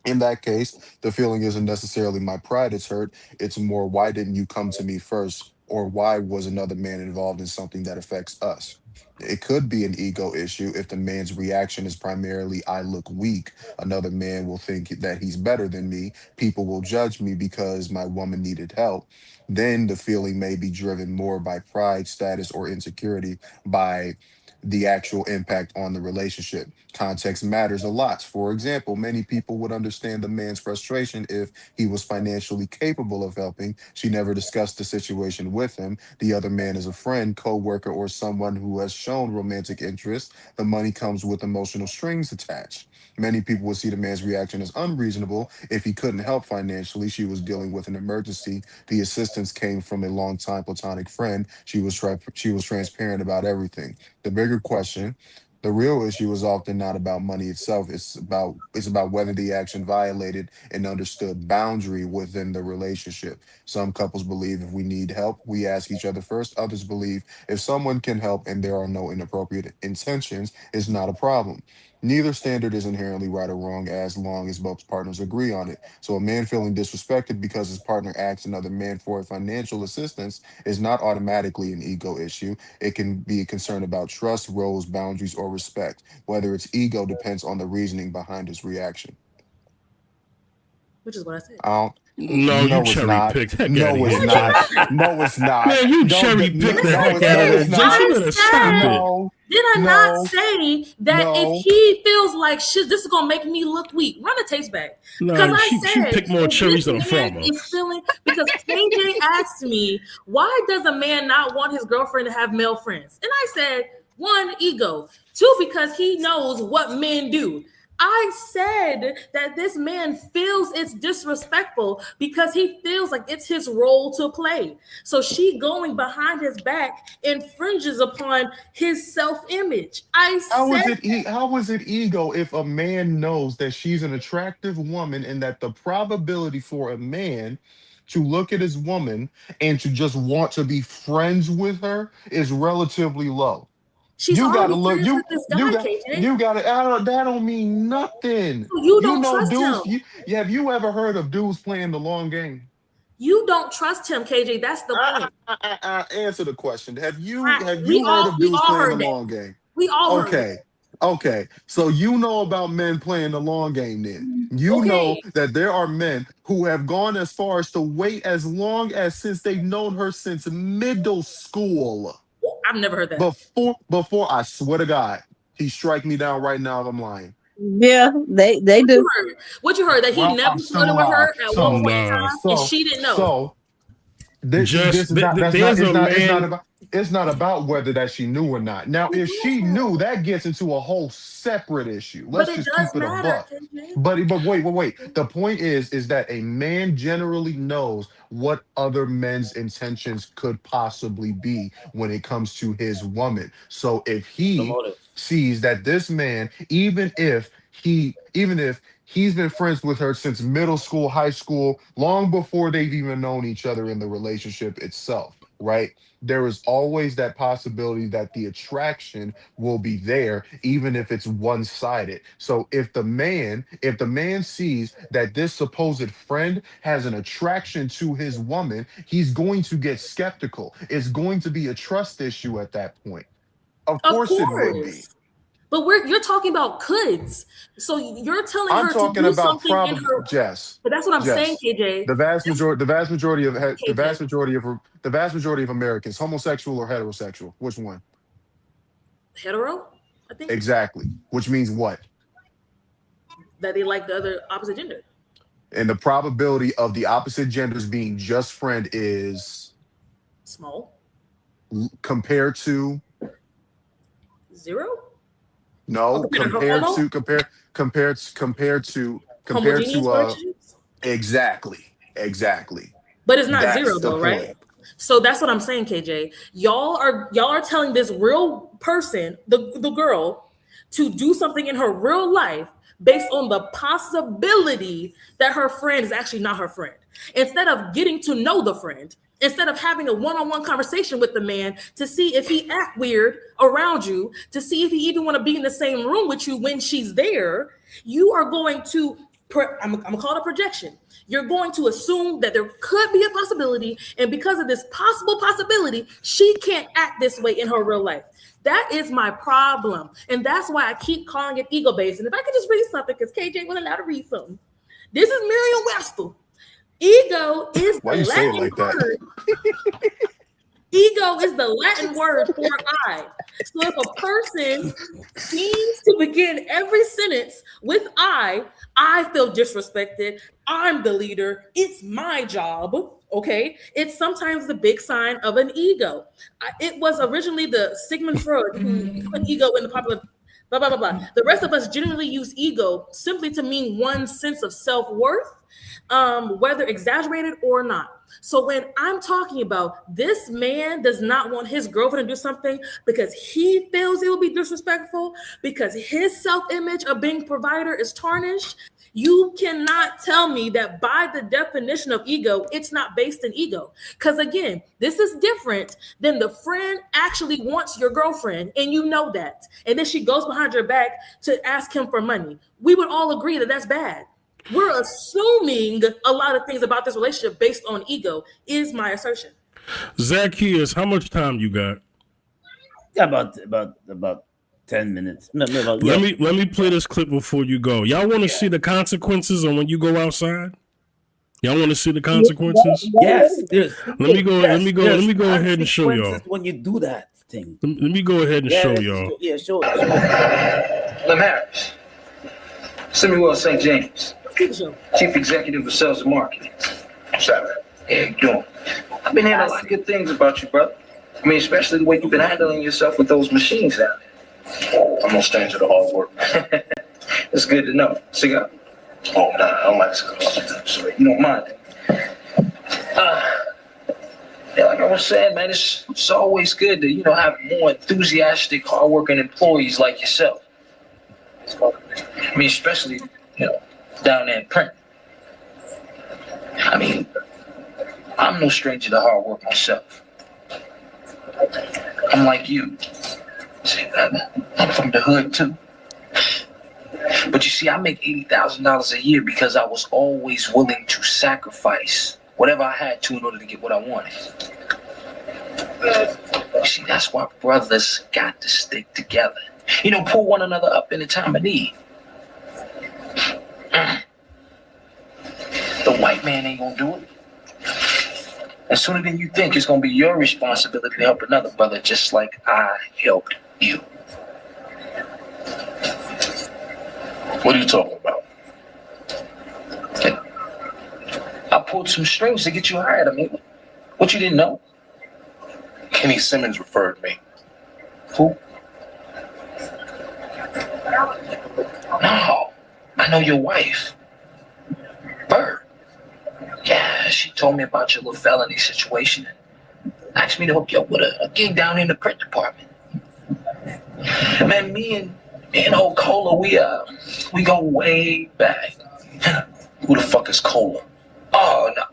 In that case, the feeling isn't necessarily my pride it's hurt. It's more, why didn't you come to me first Or why was another man involved in something that affects us? It could be an ego issue if the man's reaction is primarily, I look weak. Another man will think that he's better than me. People will judge me because my woman needed help. Then the feeling may be driven more by pride, status, or insecurity by the actual impact on the relationship. Context matters a lot. For example, many people would understand the man's frustration if he was financially capable of helping. She never discussed the situation with him. The other man is a friend, co-worker, or someone who has shown romantic interest. The money comes with emotional strings attached. Many people would see the man's reaction as unreasonable if he couldn't help financially. She was dealing with an emergency. The assistance came from a longtime platonic friend. She was transparent about everything. The bigger question, the real issue is often not about money itself. It's about whether the action violated an understood boundary within the relationship. Some couples believe if we need help, we ask each other first. Others believe if someone can help and there are no inappropriate intentions, it's not a problem. Neither standard is inherently right or wrong as long as both partners agree on it. So a man feeling disrespected because his partner asks another man for financial assistance is not automatically an ego issue. It can be a concern about trust, roles, boundaries, or respect. Whether it's ego depends on the reasoning behind his reaction. Which is what I said. I don't, No, you no, it's cherry not. picked. Heck out of No, it's here, not. Jess. No, it's not. Man, you No, cherry picked the no, heck it's out no, of that. it's Jess, not. you better stop it. No, Did I not no, say that if no. he feels like shit, this is gonna make me look weak? Run the tapes back. Because No, I she said picked more if cherries than a this man farmer. is feeling because KJ asked me, why does a man not want his girlfriend to have male friends? And I said, one, ego. Two, because he knows what men do. I said that this man feels it's disrespectful because he feels like it's his role to play. So she going behind his back infringes upon his self-image. I How said is it? How is it ego if a man knows that she's an attractive woman and that the probability for a man to look at his woman and to just want to be friends with her is relatively low? she's You gotta already look. friends with this guy, KJ. You gotta. That don't mean nothing. So you You don't know, trust dudes. him. Have you ever heard of dudes playing the long game? You don't trust him, KJ. That's the point. Answer the question. Have We you heard all of we dudes all playing the heard that. long game? We all heard that. Okay. Okay. So you know about men playing the long game then. You know Okay. that there are men who have gone as far as to wait as long as since they've known her since middle school. I've never heard that. Before I swear to God, he strike me down right now if I'm lying. Yeah, they What do. you heard? What you heard? That he Well, never I'm still flirted with alive. her at one So point in Nah, time, and she didn't know. so this just is not that's not there's a man. it's not about whether that she knew or not. Now, if she knew, that gets into a whole separate issue. But Let's it just does keep it a matter, buck. KJ. But wait. The point is that a man generally knows what other men's intentions could possibly be when it comes to his woman. So if The he motive. sees that this man, even if he's been friends with her since middle school, high school, long before they've even known each other in the relationship itself, right? There is always that possibility that the attraction will be there, even if it's one-sided. So if the man sees that this supposed friend has an attraction to his woman, he's going to get skeptical. It's going to be a trust issue at that point. Of Of course it would be. course. But you're talking about coulds. So you're telling I'm her to talking do about something in her. Jess. But that's what I'm saying, Jess. KJ. The KJ. vast majority of Americans, homosexual or heterosexual, which one? Hetero, I think. Exactly. Which means what? That they like the other opposite gender. And the probability of the opposite genders being just friend is Small. compared to Zero. no compared Homo? to compared to Homogeneous relationships. exactly. But it's not zero That's the though, right? point. So that's what I'm saying, KJ. Y'all are telling this real person, the girl, to do something in her real life based on the possibility that her friend is actually not her friend. Instead of getting to know the friend, instead of having a one-on-one conversation with the man to see if he act weird around you, to see if he even want to be in the same room with you when she's there, you are going to I'm gonna call it a projection. You're going to assume that there could be a possibility, and because of this possible possibility, she can't act this way in her real life. That is my problem, and that's why I keep calling it ego-based. And if I could just read something, because KJ wasn't allowed to read something. This is Merriam-Webster. Ego is Why the you say it Latin like that? word. Ego is the Latin word for I. So if a person seems to begin every sentence with I feel disrespected. I'm the leader. It's my job. Okay. It's sometimes the big sign of an ego. It was originally the Sigmund Freud who put ego in the popular blah, blah, blah, blah. The rest of us generally use ego simply to mean one sense of self-worth, whether exaggerated or not. So when I'm talking about this man does not want his girlfriend to do something because he feels it will be disrespectful, because his self-image of being provider is tarnished, you cannot tell me that by the definition of ego, it's not based in ego. Because again, this is different than the friend actually wants your girlfriend and you know that. And then she goes behind your back to ask him for money. We would all agree that that's bad. We're assuming a lot of things about this relationship based on ego, is my assertion. Zacchaeus, how much time you got? About 10 minutes. No, about, let me play this clip before you go. Y'all want to see the consequences on when you go outside? Y'all want to see the consequences? Yes. Let me go ahead and show y'all. When you do that thing. Let me go ahead and show y'all. Show it. Lem Harris, Samuel St. James, Chief Executive of Sales and Marketing. Sorry. How you doing? I've been hearing a lot of good things about you, brother. I mean, especially the way you've been handling yourself with those machines down there. I'm no stranger to hard work. It's good to know. Cigar? Oh, nah, I don't like cigars. So you don't mind. Yeah, like I was saying, man, it's always good to, have more enthusiastic, hardworking employees like yourself. I mean, especially, down there in print. I mean, I'm no stranger to hard work myself. I'm like you. See, I'm from the hood too. But you see, I make $80,000 a year because I was always willing to sacrifice whatever I had to in order to get what I wanted. You see, that's why brothers got to stick together. Pull one another up in a time of need. The white man ain't gonna do it. And sooner than you think, it's gonna be your responsibility to help another brother just like I helped you. What are you talking about? I pulled some strings to get you hired. I mean, what you didn't know? Kenny Simmons referred me. Who? No, I know your wife. Bird. Yeah, she told me about your little felony situation and asked me to hook you up with a gig down in the print department. Man, me and old Cola, we go way back. Who the fuck is Cola? Oh no,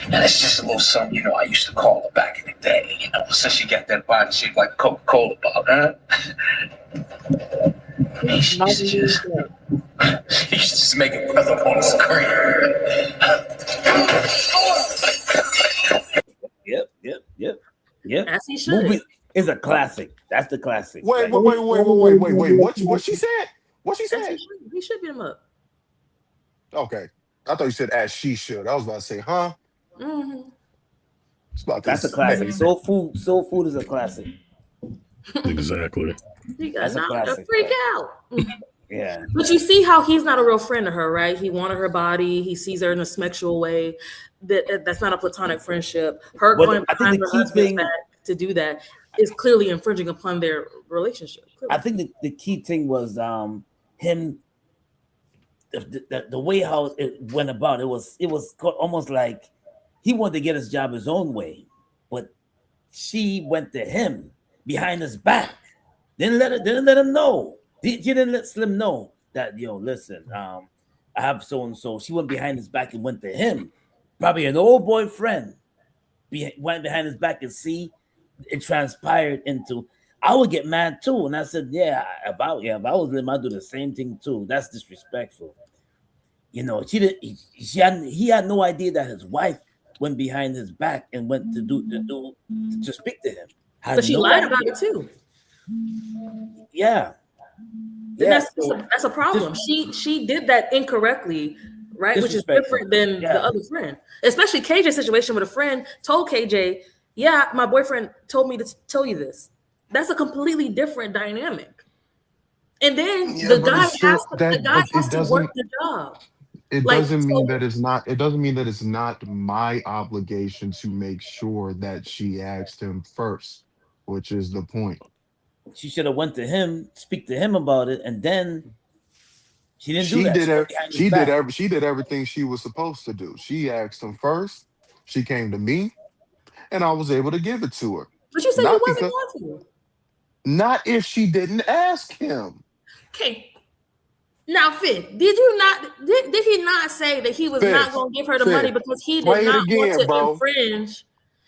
that's just a little something I used to call her back in the day. Since she got that body shaped like a Coca-Cola bottle, huh? I mean, she used to just make a brother on the screen. Yep. As he should. Movie is a classic. That's the classic. Wait. What she said? What she said? He should beat him up. Okay. I thought you said as she should. I was about to say, huh? Mm-hmm. That's a classic. Soul Food is a classic. Exactly. He got knocked the freak out. Yeah. But you see how he's not a real friend to her, right? He wanted her body. He sees her in a sexual way. That's not a platonic friendship. Her going behind her husband's back to do that is clearly infringing upon their relationship. Clearly. I think the key thing was him. The way how it went about, it was almost like he wanted to get his job his own way, but she went to him behind his back. Didn't let him know. She didn't let Slim know that, listen, I have so and so. She went behind his back and went to him, probably an old boyfriend. Went behind his back and see it transpired into. I would get mad too. And I said, if I was with him, I'd do the same thing too. That's disrespectful. You know, he had no idea that his wife went behind his back and went to speak to him. But she lied about it too. Yeah. That's a problem. She did that incorrectly, right? Which is different than the other friend. Especially KJ's situation with a friend told KJ, yeah, my boyfriend told me to tell you this. That's a completely different dynamic. And then the guy has to work the job. It doesn't mean that it's not. It doesn't mean that it's not my obligation to make sure that she asked him first, which is the point. She should have went to him, speak to him about it, and then she didn't do that. She did everything she was supposed to do. She asked him first. She came to me, and I was able to give it to her. But you said you wasn't going to. Not if she didn't ask him. Okay. Now, Fifth, did he not say that he was not going to give her the money because he did not want to infringe?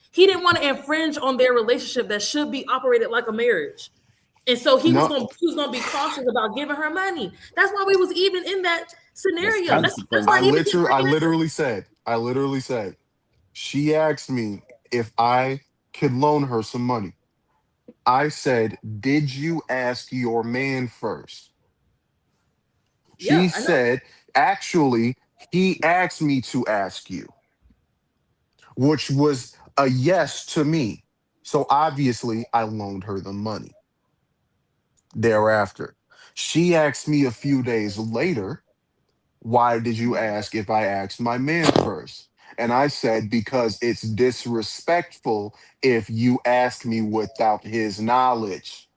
He didn't want to infringe on their relationship that should be operated like a marriage. And so he was going to be cautious about giving her money. That's why we was even in that scenario. That's why I literally said, she asked me if I could loan her some money. I said, did you ask your man first? She said, actually, he asked me to ask you, which was a yes to me. So obviously, I loaned her the money. Thereafter, she asked me a few days later, why did you ask if I asked my man first? And I said, because it's disrespectful if you ask me without his knowledge.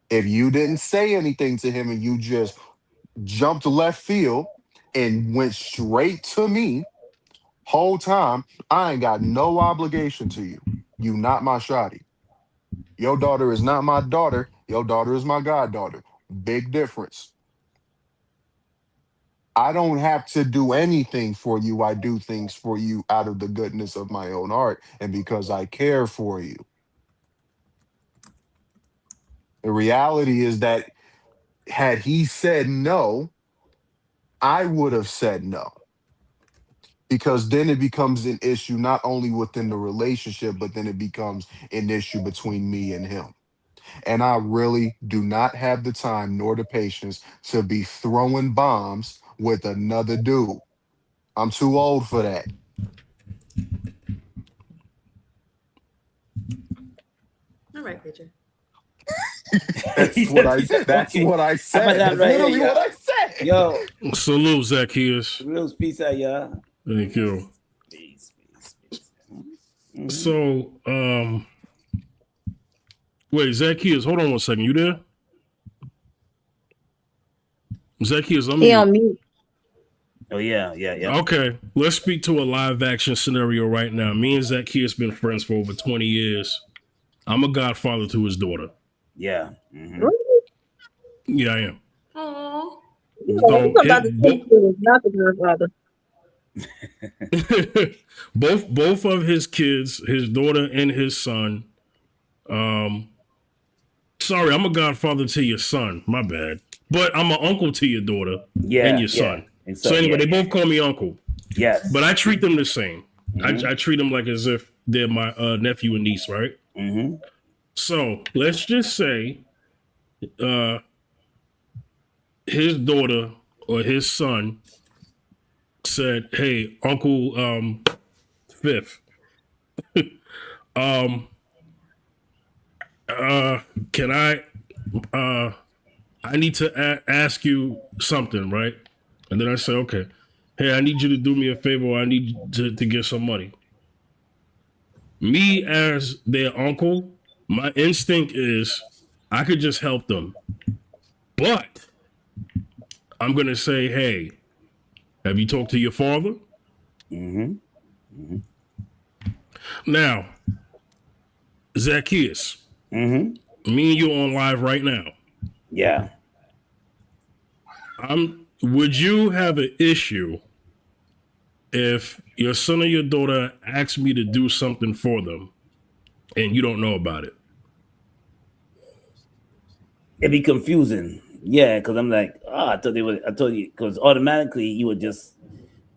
If you didn't say anything to him and you just jumped left field and went straight to me, whole time, I ain't got no obligation to you. You not my shawty. Your daughter is not my daughter. Your daughter is my goddaughter. Big difference. I don't have to do anything for you. I do things for you out of the goodness of my own heart and because I care for you. The reality is that had he said no, I would have said no. Because then it becomes an issue not only within the relationship, but then it becomes an issue between me and him. And I really do not have the time nor the patience to be throwing bombs with another dude. I'm too old for that. All right, Richard. That's what I said. That's what I said. That's literally what I said. Yo. Salute, Zacchaeus. Real peace out, y'all. Thank you. Peace. So, wait, Zacchaeus, hold on 1 second. You there? Zacchaeus, I'm on mute. Oh, yeah. Okay, let's speak to a live action scenario right now. Me and Zacchaeus been friends for over 20 years. I'm a godfather to his daughter. Yeah. Mm-hmm. Yeah, I am. Aww. Not the godfather. both of his kids, his daughter and his son. Sorry, I'm a godfather to your son. My bad. But I'm an uncle to your daughter and your son. And so anyway, they both call me uncle. Yes. But I treat them the same. Mm-hmm. I treat them like as if they're my nephew and niece, right? Mm-hmm. So let's just say his daughter or his son said, hey, Uncle Fifth, can I need to ask you something, right? And then I say, okay, hey, I need you to do me a favor, or I need you to get some money. Me as their uncle, my instinct is I could just help them. But I'm going to say, hey, have you talked to your father? Mm-hmm. Mm-hmm. Now, Zacchaeus, me and you on live right now. Yeah. Would you have an issue if your son or your daughter asked me to do something for them and you don't know about it? It'd be confusing. Yeah, because I'm like, oh, I thought you, because automatically you would just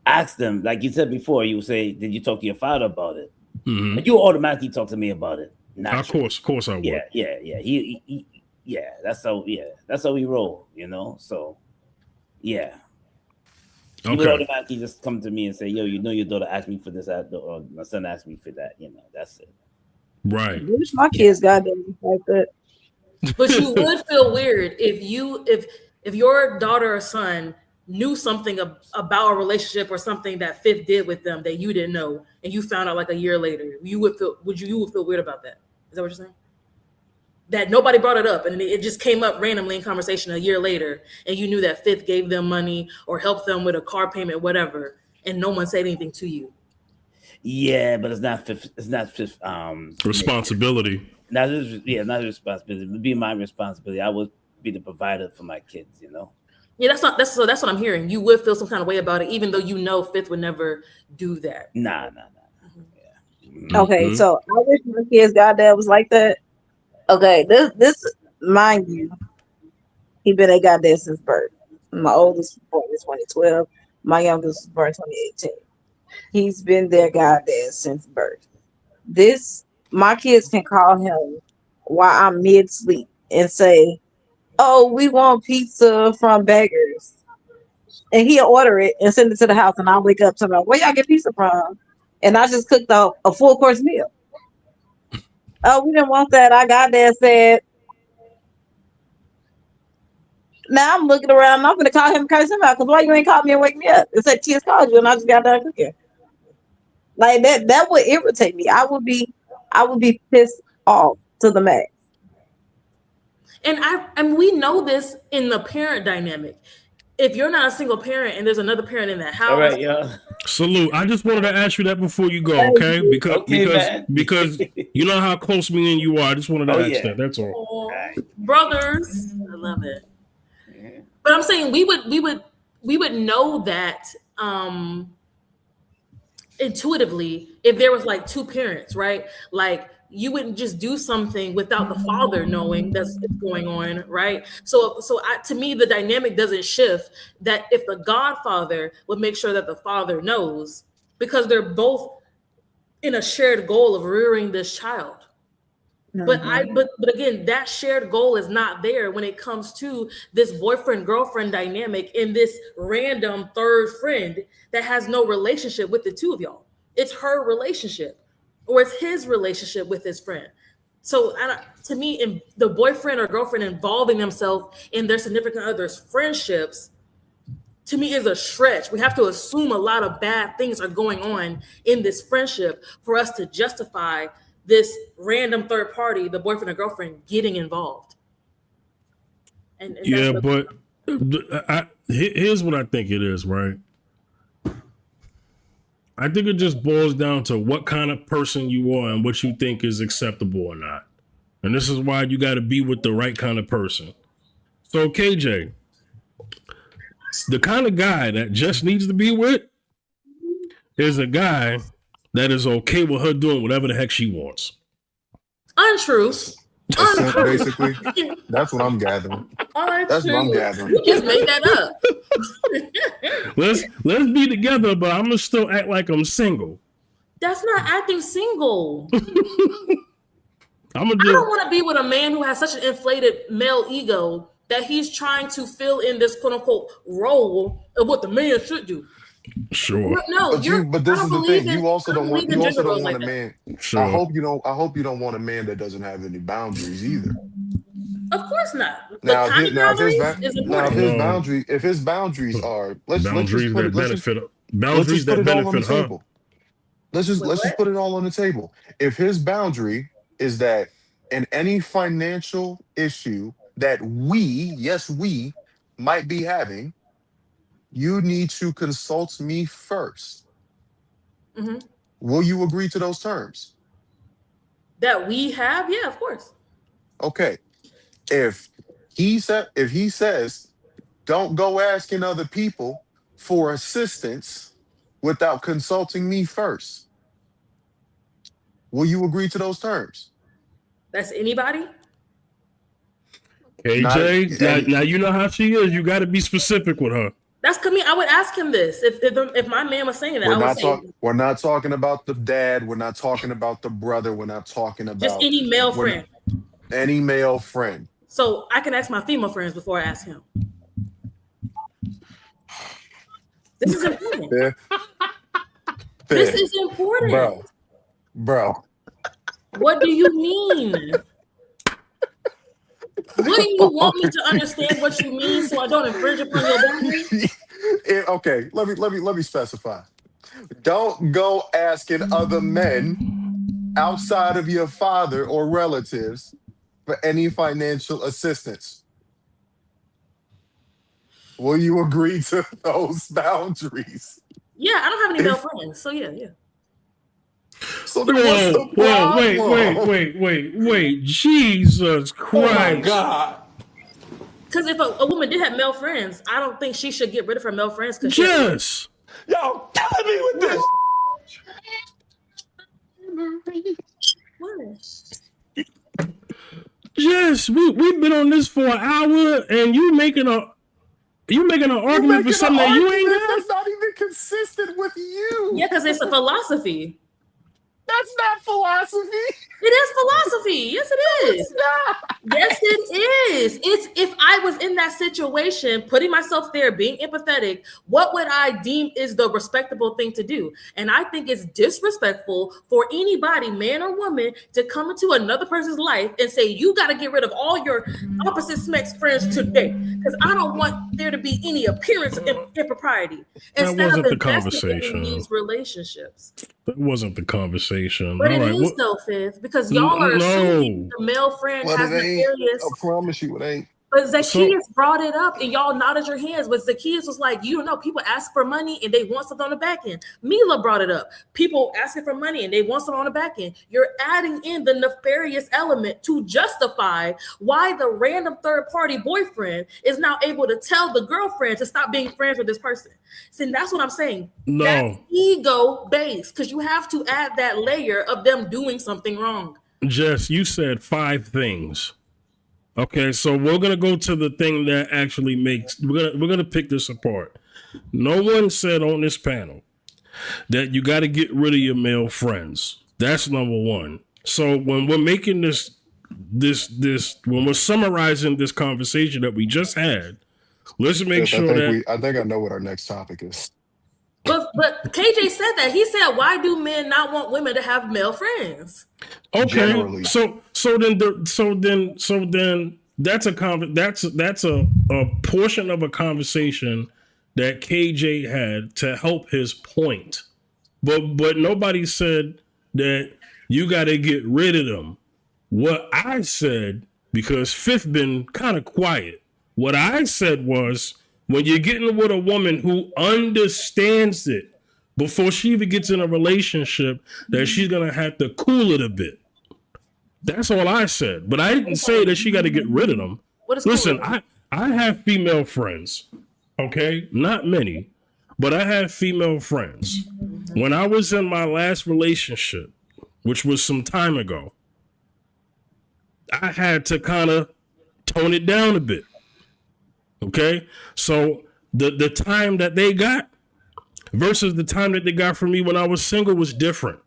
ask them, like you said before, you would say, did you talk to your father about it? Mm-hmm. But you automatically talk to me about it. Of course I would. Yeah. That's how we roll, So, yeah. He would automatically just come to me and say, yo, your daughter asked me for this, or my son asked me for that. That's it. Right. Wish my kids got them like that. But you would feel weird if your daughter or son knew something about a relationship or something that Fifth did with them that you didn't know, and you found out like a year later. You would feel weird about that. Is that what you're saying? That nobody brought it up, and it just came up randomly in conversation a year later, and you knew that Fifth gave them money or helped them with a car payment, whatever, and no one said anything to you. Yeah, but it's not Fifth. It's not Fifth. Responsibility. Not responsibility. It would be my responsibility. I would be the provider for my kids. Yeah, that's what I'm hearing. You would feel some kind of way about it, even though you know Fifth would never do that. Nah. Yeah. Okay, so I wish my kids' goddad was like that. Okay, this mind you, he been a goddad since birth. My oldest was born in 2012. My youngest was born in 2018. He's been their goddad since birth. My kids can call him while I'm mid sleep and say, "Oh, we want pizza from Beggars," and he'll order it and send it to the house, and I'll wake up to where y'all get pizza from, and I just cooked a full course meal. Oh, we didn't want that. Our goddad said. Now I'm looking around and I'm gonna call him and curse him out because why you ain't called me and wake me up? It said kids called you and I just got done cooking. Like that would irritate me. I would be pissed off to the max. And we know this in the parent dynamic. If you're not a single parent and there's another parent in that house, all right, yeah. Salute. I just wanted to ask you that before you go, okay? Because you know how close me and you are. I just wanted to ask that. That's all. Brothers, I love it. Yeah. But I'm saying we would know that intuitively if there was like two parents, right? Like you wouldn't just do something without the father knowing that's going on, right? So to me, the dynamic doesn't shift. That if the godfather would make sure that the father knows, because they're both in a shared goal of rearing this child. Mm-hmm. But again, that shared goal is not there when it comes to this boyfriend-girlfriend dynamic and this random third friend that has no relationship with the two of y'all. It's her relationship. Or it's his relationship with his friend. So to me, the boyfriend or girlfriend involving themselves in their significant other's friendships, to me, is a stretch. We have to assume a lot of bad things are going on in this friendship for us to justify this random third party, the boyfriend or girlfriend, getting involved. And yeah, but here's what I think it is, right? I think it just boils down to what kind of person you are and what you think is acceptable or not. And this is why you got to be with the right kind of person. So, KJ, the kind of guy that just needs to be with is a guy that is okay with her doing whatever the heck she wants. Untrue. Basically, that's what I'm gathering. That's what I'm gathering. You just made that up. Let's be together, but I'm gonna still act like I'm single. That's not acting single. I don't want to be with a man who has such an inflated male ego that he's trying to fill in this quote unquote role of what the man should do. Sure. No, but this is the thing. You also don't want like a man. Sure. I hope you don't want a man that doesn't have any boundaries either. Of course not. If his boundaries are let's just put it all on the table. Let's just put it all on the table. If his boundary is that in any financial issue that we might be having, you need to consult me first. Mm-hmm. Will you agree to those terms? That we have? Yeah, of course. Okay. If he says, don't go asking other people for assistance without consulting me first, will you agree to those terms? That's anybody? AJ, Not- now you know how she is. You got to be specific with her. That's coming. I would ask him this if my man was saying that. We're not talking about the dad. We're not talking about the brother. We're not talking about just any male friend. Any male friend. So I can ask my female friends before I ask him. This is important. This is important. Bro. What do you mean? Wouldn't you want me to understand what you mean so I don't infringe upon your boundaries? Okay, let me specify. Don't go asking other men outside of your father or relatives for any financial assistance. Will you agree to those boundaries? Yeah, I don't have any male friends, so yeah. So then what's the problem? Wait. Jesus Christ. Oh my God. Because if a woman did have male friends, I don't think she should get rid of her male friends. Yes. Y'all killing me with this. What? Yes, we've been on this for an hour, and you making an argument for something that you ain't got. That's not even consistent with you. Yeah, because it's a philosophy. That's not philosophy. It is philosophy. Yes, it is. It's not. Yes, it is. It's if I was in that situation, putting myself there, being empathetic, what would I deem is the respectable thing to do? And I think it's disrespectful for anybody, man or woman, to come into another person's life and say, you got to get rid of all your opposite sex friends today. Because I don't want there to be any appearance of impropriety. That wasn't the conversation. In these relationships. That wasn't the conversation. But All it right, is though, Fifth, because y'all are assuming the male friend has nefarious. I promise you it ain't. But Zacchaeus brought it up and y'all nodded your hands. But Zacchaeus was like, you don't know, people ask for money and they want something on the back end. Mila brought it up. People asking for money and they want something on the back end. You're adding in the nefarious element to justify why the random third party boyfriend is now able to tell the girlfriend to stop being friends with this person. See, that's what I'm saying. No. That's ego based because you have to add that layer of them doing something wrong. Jess, you said 5 things. Okay, so we're gonna go to the thing that actually makes we're gonna pick this apart. No one said on this panel that you got to get rid of your male friends. That's number one. So when we're making this when we're summarizing this conversation that we just had, let's make sure that I think I know what our next topic is. But KJ said that. He said, "Why do men not want women to have male friends?" Okay, generally. so then that's a portion of a conversation that KJ had to help his point, but nobody said that you got to get rid of them. What I said, because Fifth been kind of quiet, what I said was, when you're getting with a woman who understands it before she even gets in a relationship, that she's gonna have to cool it a bit. That's all I said. But I didn't say that she got to get rid of them. Listen, I have female friends, okay? Not many, but I have female friends. When I was in my last relationship, which was some time ago, I had to kind of tone it down a bit. Okay, so the time that they got versus the time that they got from me when I was single was different,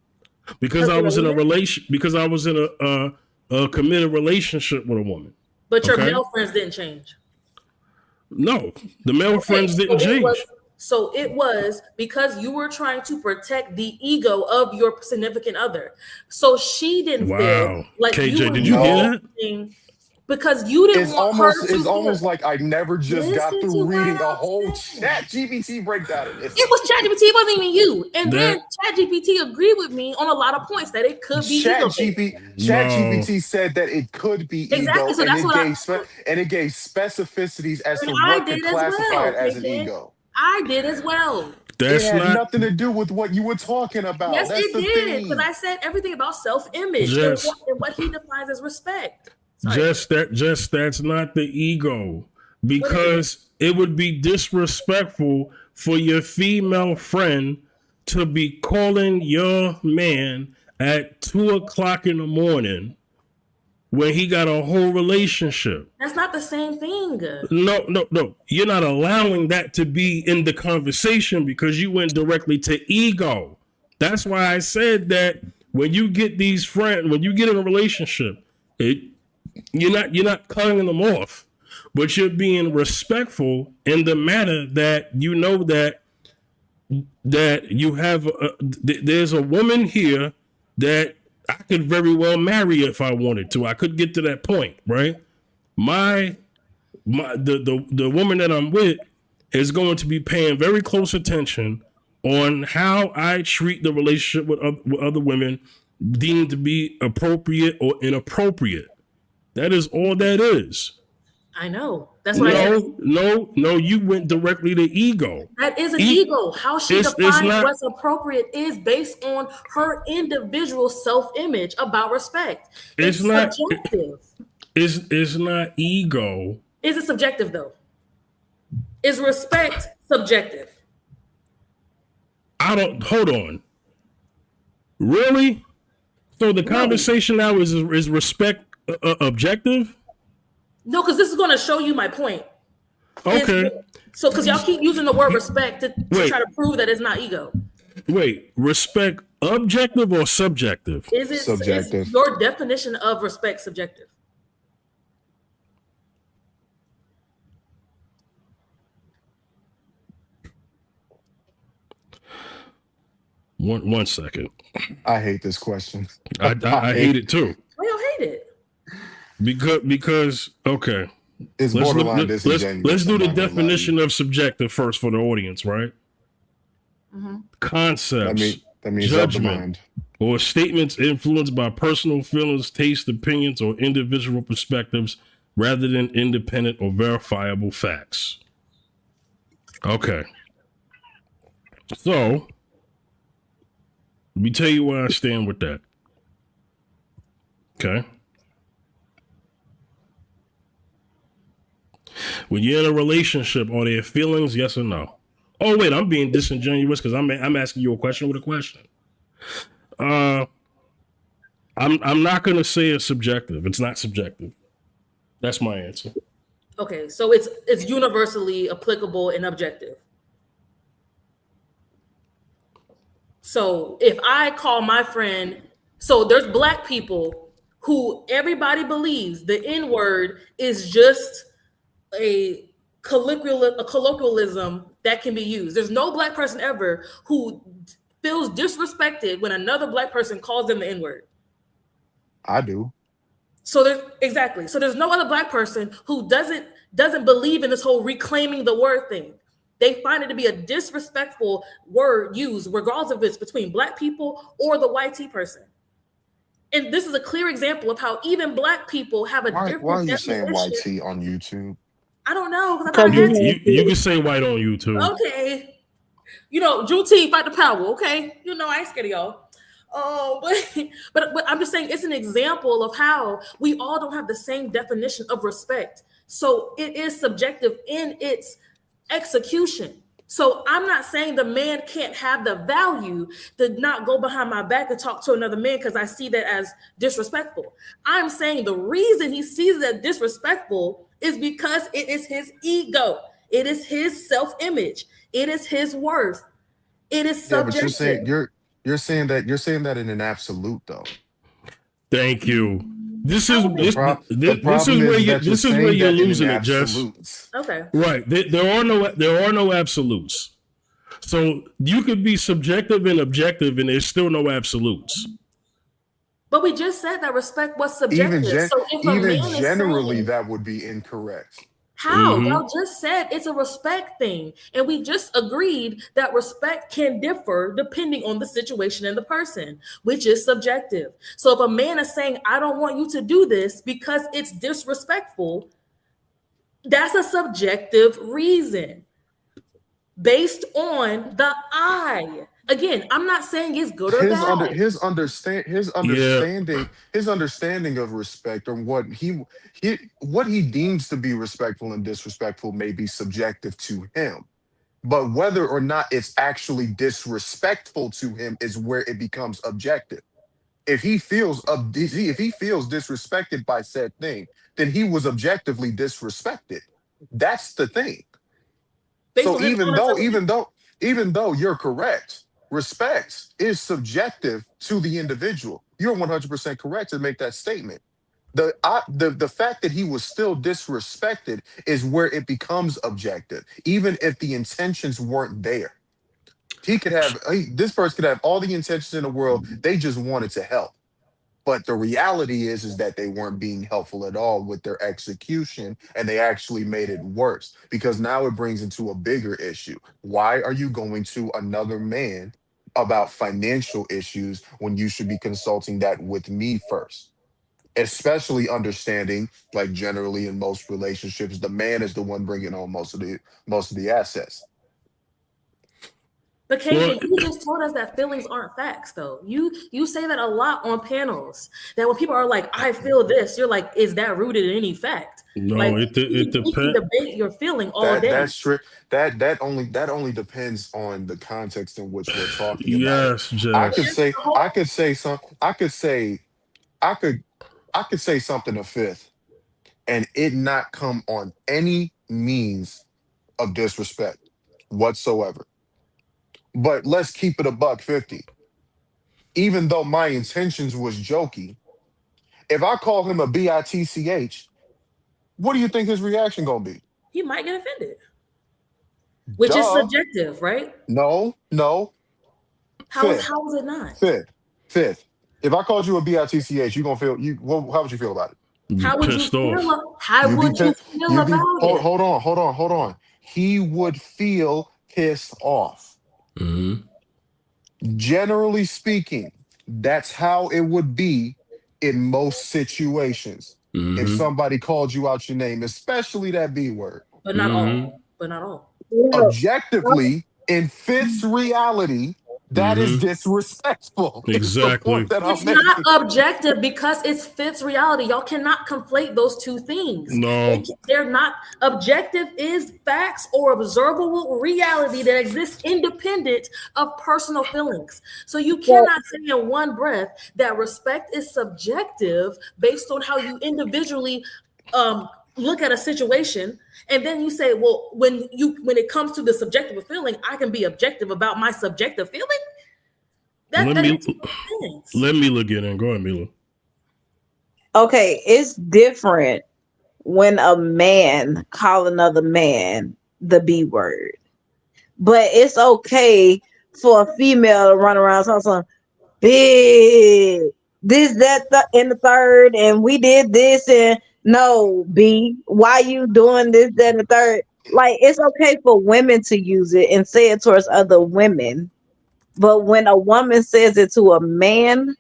because I was in a committed relationship with a woman. But your male friends didn't change. No, the male friends didn't change. So it was because you were trying to protect the ego of your significant other. So she didn't feel like KJ, did you hear that? Because you didn't want her to. It's almost like I never just got through reading a whole ChatGPT breakdown of this. It was ChatGPT, it wasn't even you. And then ChatGPT agreed with me on a lot of points that it could be ChatGPT said that it could be ego, so and it gave specificities as to what to classify it as an ego. I did as well. It had nothing to do with what you were talking about. Yes, That's it did. Because I said everything about self-image and what he defines as respect. That's not the ego, because it would be disrespectful for your female friend to be calling your man at 2:00 in the morning when he got a whole relationship. That's not the same thing. No. You're not allowing that to be in the conversation because you went directly to ego. That's why I said that when you get these friends, when you get in a relationship, you're not cutting them off, but you're being respectful in the manner that you know that you have. There's a woman here that I could very well marry if I wanted to. I could get to that point, right? The woman that I'm with is going to be paying very close attention on how I treat the relationship with other women deemed to be appropriate or inappropriate. That is all that is. I know. That's what I said. No, you went directly to ego. That is an ego. How she defines what's appropriate is based on her individual self-image about respect. It's subjective. It's not ego. Is it subjective though? Is respect subjective? Hold on. Really? So the conversation now is respect objective? No, because this is going to show you my point. Okay. So, because y'all keep using the word respect to try to prove that it's not ego. Wait, respect objective or subjective? Is it subjective? Is your definition of respect subjective? One second. I hate this question. I hate it too. Why y'all hate it? Because okay. It's borderline disingenuous. Let's do the definition of subjective first for the audience, right? Mm-hmm. Concepts, that means judgment, or statements influenced by personal feelings, taste, opinions, or individual perspectives rather than independent or verifiable facts. Okay. So, let me tell you where I stand with that. Okay. When you're in a relationship, are there feelings? Yes or no? Oh wait, I'm being disingenuous because I'm asking you a question with a question. I'm not gonna say it's subjective. It's not subjective. That's my answer. Okay, so it's universally applicable and objective. So if I call my friend, so there's black people who everybody believes the N-word is just a colloquialism that can be used. There's no black person ever who feels disrespected when another black person calls them the N-word. I do. So there's no other black person who doesn't believe in this whole reclaiming the word thing. They find it to be a disrespectful word used, regardless if it's between black people or the white T person. And this is a clear example of how even black people have a different. Why are you saying white T on YouTube? I don't know. You can say white on YouTube. Okay. Juneteenth, fight the power. Okay. I ain't scared of y'all. But I'm just saying it's an example of how we all don't have the same definition of respect. So it is subjective in its execution. So I'm not saying the man can't have the value to not go behind my back and talk to another man because I see that as disrespectful. I'm saying the reason he sees it as disrespectful is because it is his ego. It is his self-image. It is his worth. It is subjective. Yeah, but you're saying that in an absolute though. Thank you. This is where you're losing it, Jess. Okay. Right. There are no absolutes. So you could be subjective and objective, and there's still no absolutes. But we just said that respect was subjective. Even generally, that would be incorrect. How? Y'all just said it's a respect thing. And we just agreed that respect can differ depending on the situation and the person, which is subjective. So if a man is saying, I don't want you to do this because it's disrespectful, that's a subjective reason based on the I. Again, I'm not saying it's good or bad. His understanding of respect, or what he deems to be respectful and disrespectful, may be subjective to him. But whether or not it's actually disrespectful to him is where it becomes objective. If he feels if he feels disrespected by said thing, then he was objectively disrespected. That's the thing. Based So on his honest opinion. even though you're correct, respect is subjective to the individual. You're 100% correct to make that statement. The fact that he was still disrespected is where it becomes objective, even if the intentions weren't there. This person could have all the intentions in the world. They just wanted to help. But the reality is that they weren't being helpful at all with their execution, and they actually made it worse, because now it brings into a bigger issue. Why are you going to another man about financial issues when you should be consulting that with me first? Especially understanding, like generally in most relationships, the man is the one bringing home most of the assets. But Well, KJ, you just told us that feelings aren't facts, though. You say that a lot on panels. That when people are like, "I feel this," you're like, "Is that rooted in any fact?" Like no, it we can depends. debate your feeling all That day. that's true. That only depends on the context in which we're talking about it. Yes, I could Jess. say I could say some I could say I could I could say something a fifth and it not come on any means of disrespect whatsoever. But let's keep it a buck 50. Even though my intentions was jokey, if I call him a bitch, what do you think his reaction gonna be? He might get offended, which is Duh. subjective, right? No. Fifth, How is it not? fifth. If I called you a bitch, you gonna feel you. How would you feel about it? You How would you pissed off. feel? How You be would you pissed. feel You be about hold, it? hold on. He would feel pissed off. Hmm. Generally speaking, that's how it would be in most situations. If Hmm. somebody called you out your name, especially that B word, But not Hmm. all. But not all. Yeah. objectively, in fifth's reality, that is Hmm. disrespectful. Is the point Exactly. that I'm It's not making. objective because it's fifth reality. Y'all cannot conflate those two things. No. They're not objective is facts or observable reality that exists independent of personal feelings. So you cannot say in one breath that respect is subjective based on how you individually look at a situation, and then you say, well, when it comes to the subjective feeling, I can be objective about my subjective feeling. Let That me makes no sense. let Mila get in. Go ahead, Mila. Okay, it's different when a man call another man the B word. But it's okay for a female to run around something big, this, that, and the third, and we did this, and no, B, why you doing this, that, and the third? Like, it's okay for women to use it and say it towards other women. But when a woman says it to a man,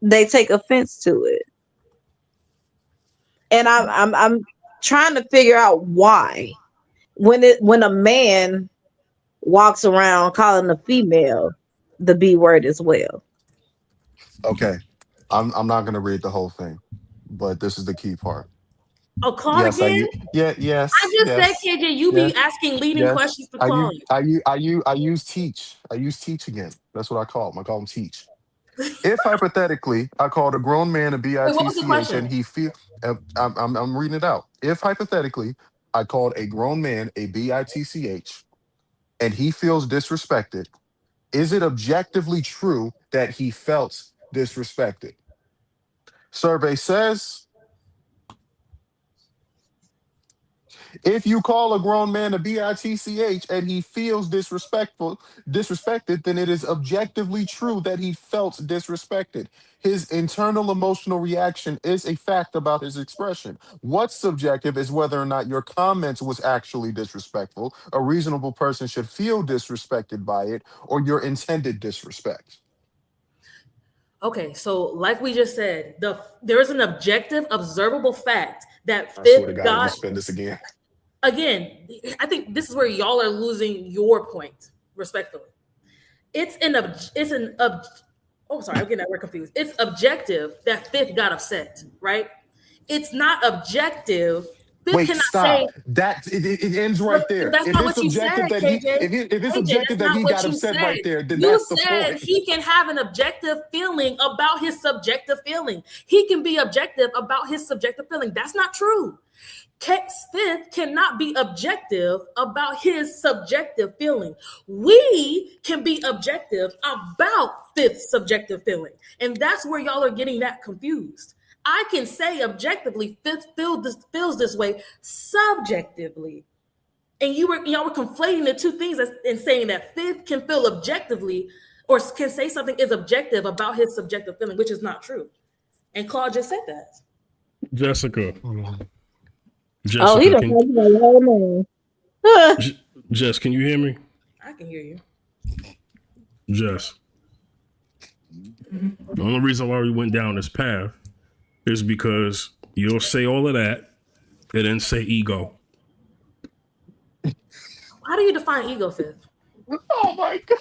they take offense to it. And I'm trying to figure out why. When a man walks around calling a female the B word as well. Okay, I'm not gonna read the whole thing, but this is the key part. Oh, Claude Yes, again? yes, I just said, yes, KJ, you be yes, asking leading yes. questions to Claude. I use teach. I use teach again. That's what I call him. I call him teach. If hypothetically I called a grown man a Wait, what was the bitch and question? he feel, I'm reading it out. If hypothetically I called a grown man a bitch and he feels disrespected, is it objectively true that he felt disrespected? Survey says if you call a grown man a bitch and he feels disrespected, then it is objectively true that he felt disrespected. His internal emotional reaction is a fact about his expression. What's subjective is whether or not your comment was actually disrespectful. A reasonable person should feel disrespected by it, or your intended disrespect. Okay, so like we just said, there is an objective, observable fact that I swear to fifth God, if you God. spin this again. Again, I think this is where y'all are losing your point, respectfully. Oh, sorry, I'm getting that word confused. It's objective that fifth got upset, right? It's not objective Fifth Wait, cannot stop. say. It ends right there. That's if not it's what you said, subjective that KJ. if it's KJ, subjective that's that not he what got you upset said. right there, then You that's the said point. he can have an objective feeling about his subjective feeling. He can be objective about his subjective feeling. That's not true. Fifth cannot be objective about his subjective feeling. We can be objective about Fifth's subjective feeling. And that's where y'all are getting that confused. I can say objectively Fifth feels this way subjectively. And y'all were conflating the two things and saying that Fifth can feel objectively or can say something is objective about his subjective feeling, which is not true. And Claude just said that. Jessica. Oh, he don't know the whole name. Jess, can you hear me? I can hear you. Jess. The only reason why we went down this path is because you'll say all of that and then say ego. How do you define ego, Fifth? Oh my God.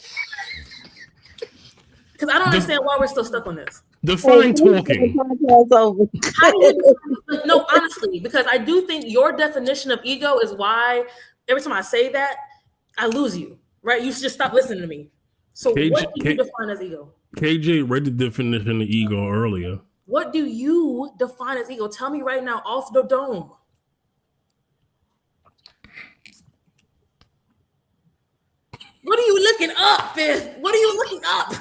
Because I don't understand why we're still stuck on this. Define talking. How do you define, no, honestly, because I do think your definition of ego is why every time I say that, I lose you, right? You should just stop listening to me. So what do you define as ego? KJ read the definition of ego earlier. What do you define as ego? Tell me right now, off the dome. What are you looking up, Fifth? What are you looking up?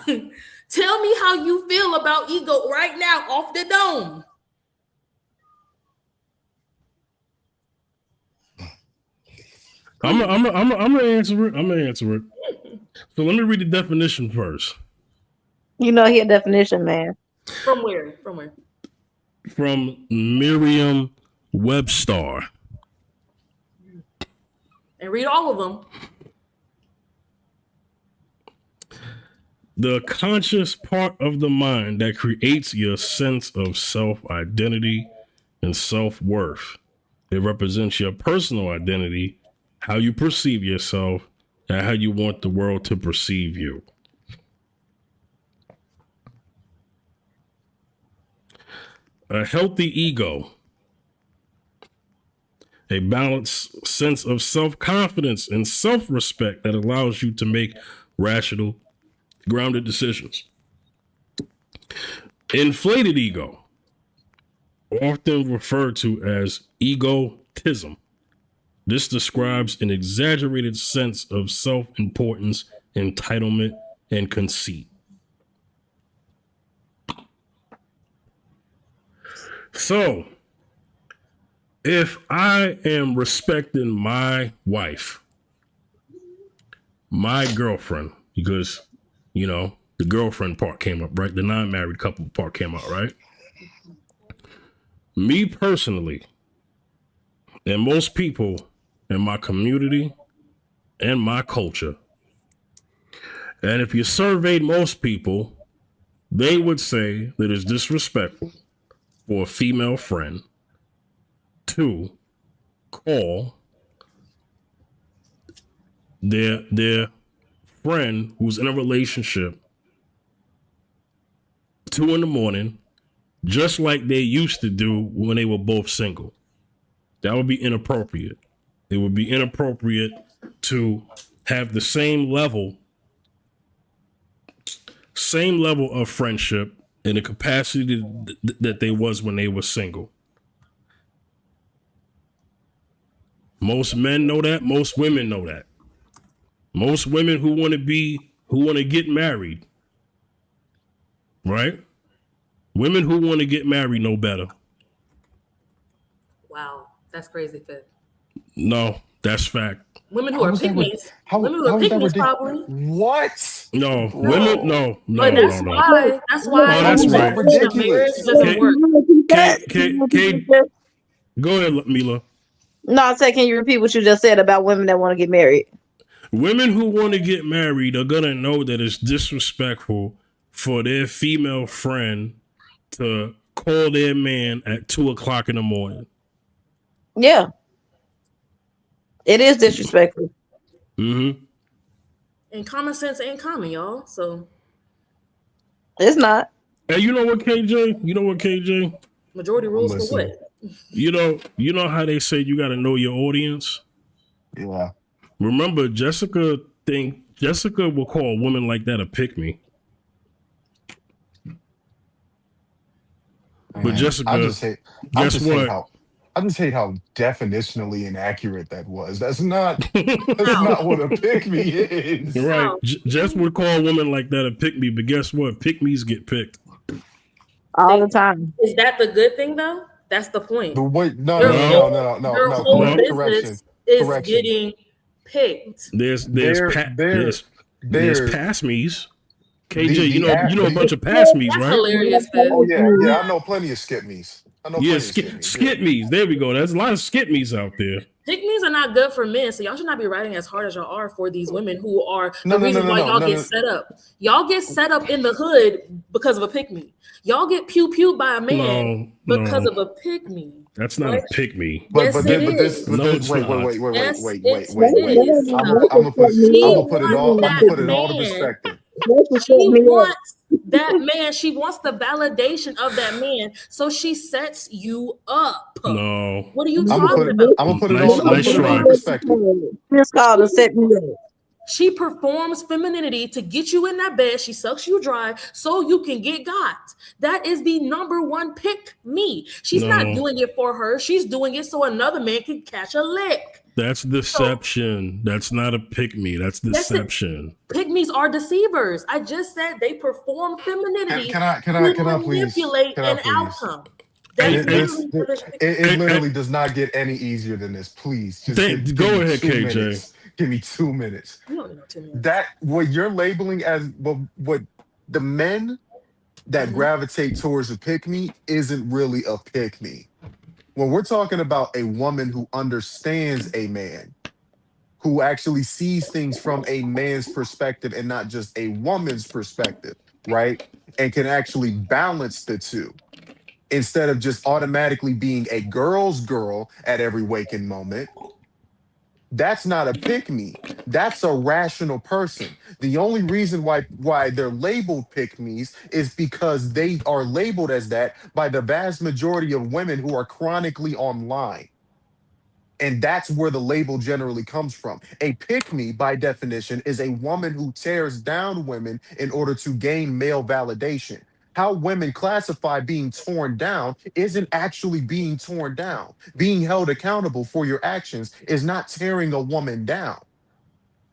Tell me how you feel about ego right now, off the dome. I'm gonna answer it. I'm gonna answer it. So let me read the definition first. You know he a definition man. From where? From where? From Merriam-Webster. And read all of them. The conscious part of the mind that creates your sense of self-identity and self-worth. It represents your personal identity, how you perceive yourself, and how you want the world to perceive you. A healthy ego, a balanced sense of self-confidence and self-respect that allows you to make rational, grounded decisions. Inflated ego, often referred to as egotism. This describes an exaggerated sense of self-importance, entitlement, and conceit. So, if I am respecting my wife, my girlfriend, because, you know, the girlfriend part came up, right? The non-married couple part came out, right? Me personally, and most people in my community and my culture, and if you surveyed most people, they would say that it's disrespectful for a female friend to call their friend who's in a relationship 2 a.m, just like they used to do when they were both single. That would be inappropriate. It would be inappropriate to have the same level of friendship in the capacity that they was when they were single. Most men know that. Most women know that. Most women who want to get married, right? Women who want to get married know better. Wow, that's crazy, Fifth. No, that's fact. Women who are pygmies. Women who are pygmies, probably. What? No, women. No. But that's why. That's why. Oh, that's right. Ridiculous. Doesn't work. Go ahead, Mila. No, I said, can you repeat what you just said about women that want to get married? Women who want to get married are gonna know that it's disrespectful for their female friend to call their man at 2:00 a.m. Yeah. It is disrespectful. Mm-hmm. And common sense ain't common, y'all. So it's not. Hey, you know what, KJ? Majority rules for what? You know how they say you got to know your audience. Yeah. Remember, Jessica will call a woman like that a pick me. But Man, Jessica, I guess just hate what? how I just hate how definitionally inaccurate that was. That's not How? what a pick me is. Right. How? Jess would call a woman like that a pick me, but guess what? Pick me's get picked. all They, the time. is that the good thing though? That's the point. But wait, no, Your no, no, No, no, whole no, no, your no. whole Correction, business is correction. getting picked. there's There, there, there's there. pass me's. KJ, The you know a the bunch of pass me's, That's right? hilarious, Fifth. Oh yeah, I know plenty of skip me's. I know Yeah, plenty of skip me's. skip me's. There we go. There's a lot of skip me's out there. Pick-me's are not good for men, so y'all should not be writing as hard as y'all are for these women who are No, the no, no, reason no, why no, y'all no, get no. set up. Y'all get set up in the hood because of a pick-me. Y'all get pew-pewed by a man because No. of a pick-me. That's not Right? a pick me. Yes, it is. No, it's Wait, not. Yes, wait. it is. I'm gonna put She I'm gonna put it wants all I'm that gonna put it all to man. perspective. She wants that man. She wants the validation of that man. So she sets you up. No. What are you I'm talking gonna about? put it all I'm gonna Nice put it all try. in perspective. It's called to set me up. She performs femininity to get you in that bed. She sucks you dry so you can get got. That is the number one pick me. She's not No. doing it for her. She's doing it so another man can catch a lick. That's deception. That's not a pick me. That's deception. Pygmies are deceivers. I just said they perform femininity Can I to please? manipulate Can I an please? outcome. That's literally what It literally does not get any easier than this. Please, just give go me ahead, 2 KJ. minutes. Give me 2 minutes. You don't know 2 minutes. That what you're labeling as what the men that gravitate towards a pick me isn't really a pick me. When we're talking about a woman who understands a man, who actually sees things from a man's perspective and not just a woman's perspective, right? And can actually balance the two instead of just automatically being a girl's girl at every waking moment. That's not a pick me. That's a rational person. The only reason why they're labeled pick me's is because they are labeled as that by the vast majority of women who are chronically online. And that's where the label generally comes from. A pick me, by definition, is a woman who tears down women in order to gain male validation. How women classify being torn down isn't actually being torn down. Being held accountable for your actions is not tearing a woman down.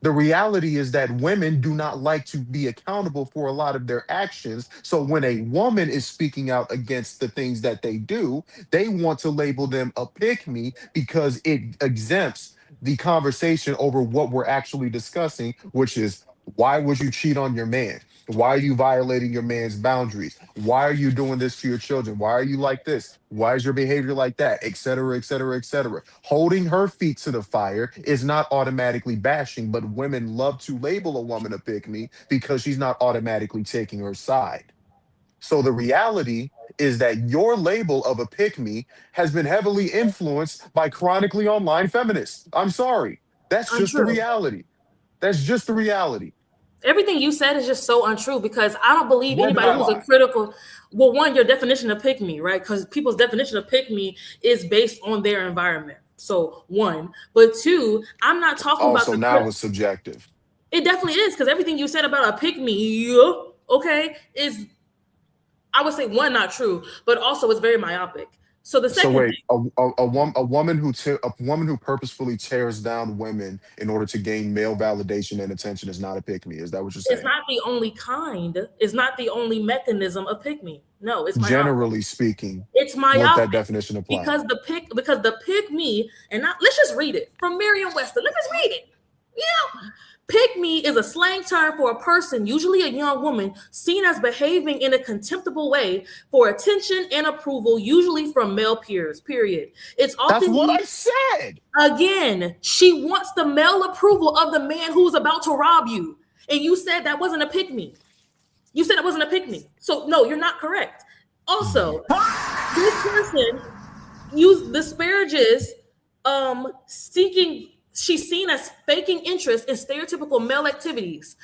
The reality is that women do not like to be accountable for a lot of their actions. So when a woman is speaking out against the things that they do, they want to label them a pick me because it exempts the conversation over what we're actually discussing, which is why would you cheat on your man? Why are you violating your man's boundaries? Why are you doing this to your children? Why are you like this? Why is your behavior like that? Et cetera, et cetera, et cetera. Holding her feet to the fire is not automatically bashing, but women love to label a woman a pick me because she's not automatically taking her side. So the reality is that your label of a pick me has been heavily influenced by chronically online feminists. I'm sorry. That's just the Untrue. reality. That's just the reality. Everything you said is just so untrue because I don't believe Where did anybody I who's a lie? critical. Well, one, your definition of pick me, right? Because people's definition of pick me is based on their environment. So one, but two, I'm not talking about Also, now it's subjective. It definitely is because everything you said about a pick me, okay, is I would say one not true, but also it's very myopic. So the second wait, thing, a woman who purposefully tears down women in order to gain male validation and attention is not a pick me. Is that what you're saying? it's not the only kind. It's not the only mechanism of pick me. No, it's myopic. Generally speaking, It's what myopic that definition applies. because the pick me and not, let's just read it from Merriam-Webster. Let's just read it. Yeah. Pick me is a slang term for a person, usually a young woman, seen as behaving in a contemptible way for attention and approval, usually from male peers, period. It's often That's what I said. Again, she wants the male approval of the man who's about to rob you. And you said that wasn't a pick me. You said it wasn't a pick me. So no, you're not correct. Also, this person disparages she's seen as faking interest in stereotypical male activities,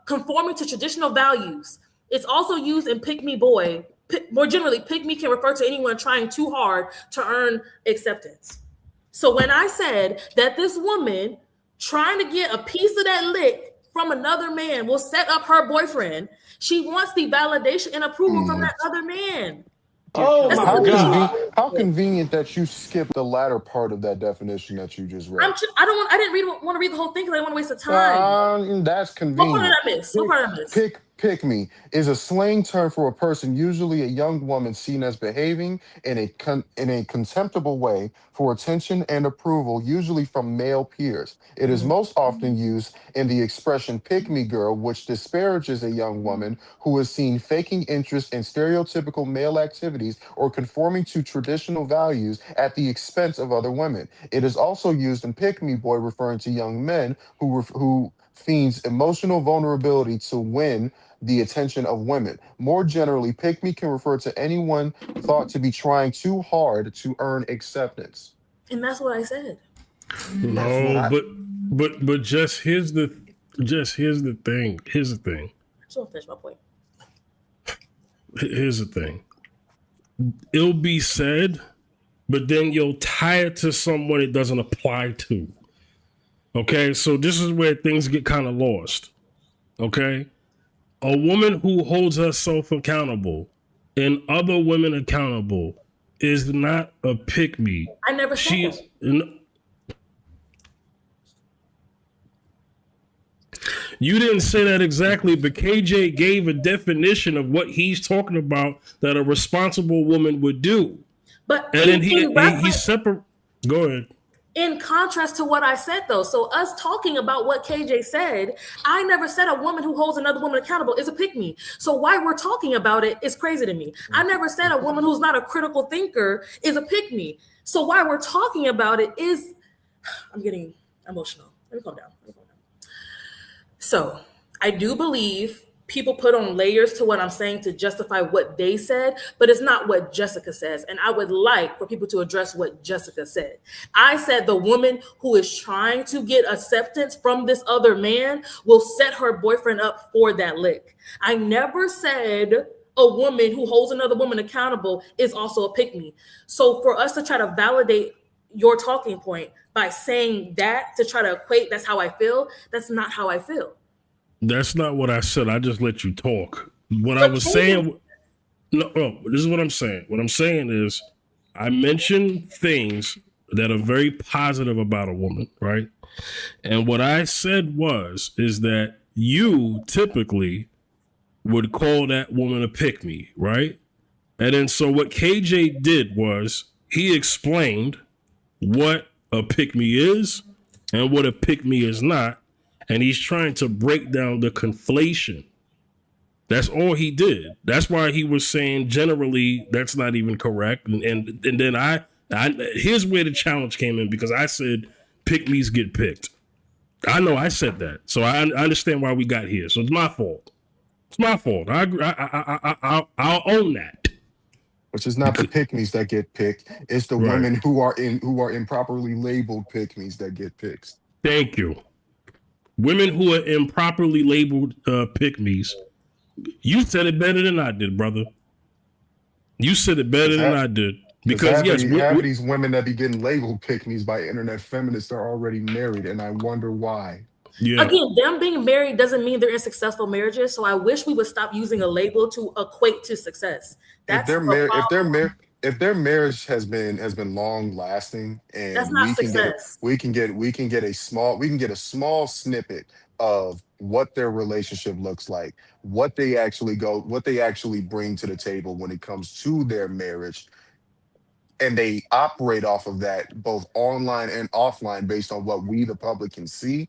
conforming to traditional values. It's also used in pick me boy, more generally, pick me can refer to anyone trying too hard to earn acceptance. So when I said that this woman trying to get a piece of that lick from another man will set up her boyfriend, she wants the validation and approval from that other man. Oh That's my really God. How convenient that you skipped the latter part of that definition that you just read. I didn't want to read the whole thing because I didn't want to waste the time. That's What part did convenient. I miss? What part did I miss? Pick me is a slang term for a person, usually a young woman, seen as behaving in a contemptible way for attention and approval, usually from male peers. It is most often used in the expression "pick me girl," which disparages a young woman who is seen faking interest in stereotypical male activities or conforming to traditional values at the expense of other women. It is also used in "pick me boy," referring to young men who feigns emotional vulnerability to win the attention of women. More generally, pick me can refer to anyone thought to be trying too hard to earn acceptance. And that's what I said. No, but just here's the thing. Here's the thing. I just want to finish my point. Here's the thing. It'll be said, but then you'll tie it to someone it doesn't apply to. Okay, so this is where things get kind of lost. Okay, a woman who holds herself accountable and other women accountable is not a pick me. I never said that. You didn't say that exactly, but KJ gave a definition of what he's talking about that a responsible woman would do. But and then he separate. Go ahead. In contrast to what I said, though, so us talking about what KJ said, I never said a woman who holds another woman accountable is a pick me. So why we're talking about it is crazy to me. I never said a woman who's not a critical thinker is a pick me. So why we're talking about it is, I'm getting emotional. Let me calm down. So I do believe people put on layers to what I'm saying to justify what they said, but it's not what Jessica says. And I would like for people to address what Jessica said. I said the woman who is trying to get acceptance from this other man will set her boyfriend up for that lick. I never said a woman who holds another woman accountable is also a pick me. So for us to try to validate your talking point by saying that to try to equate that's how I feel, that's not how I feel. That's not what I said. I just let you talk. What I was saying, no, this is what I'm saying. What I'm saying is I mentioned things that are very positive about a woman, right? And what I said is that you typically would call that woman a pick me, right? And then so what KJ did was he explained what a pick me is and what a pick me is not. And he's trying to break down the conflation. That's all he did. That's why he was saying generally that's not even correct. And then I here's where the challenge came in, because I said pick me's get picked. I know I said that, so I understand why we got here. So it's my fault. It's my fault. I'll own that. Which is not the pick-me's that get picked. It's the women who are improperly labeled pick-me's that get picked. Thank you. Women who are improperly labeled pick-me's. You said it better than I did, brother. You said it better than I did. Because yes, these women that be getting labeled pick-me's by internet feminists are already married, and I wonder why. Yeah. Again, them being married doesn't mean they're in successful marriages. So I wish we would stop using a label to equate to success. That's if their marriage has been long lasting, and that's not success. We can get a small snippet of what their relationship looks like, what they actually bring to the table when it comes to their marriage, and they operate off of that both online and offline based on what we the public can see,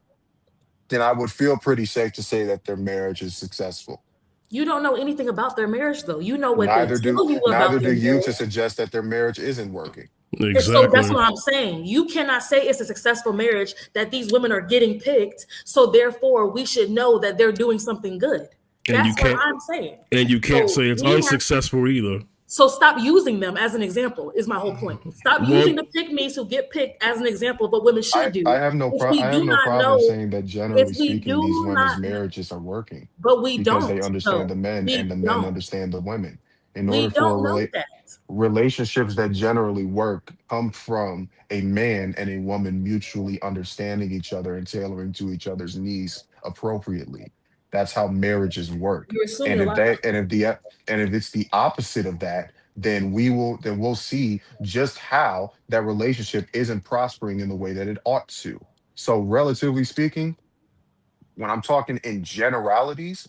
then I would feel pretty safe to say that their marriage is successful. You don't know anything about their marriage, though. You know what neither they tell you about neither do their you marriage. To suggest that their marriage isn't working. Exactly. So that's what I'm saying. You cannot say it's a successful marriage that these women are getting picked. So therefore, we should know that they're doing something good. That's what I'm saying. And you can't say it's unsuccessful either. So stop using them as an example is my whole point. Stop using the pick-me's who get picked as an example of what women should do. I have no problem saying that generally speaking, these women's marriages are working. But we because don't. They understand the men and the men understand the women. In We order for a don't know that. relationships that generally work come from a man and a woman mutually understanding each other and tailoring to each other's needs appropriately. That's how marriages work. You're assuming And a if lot. it's the opposite of that, then we'll see just how that relationship isn't prospering in the way that it ought to. So relatively speaking, when I'm talking in generalities,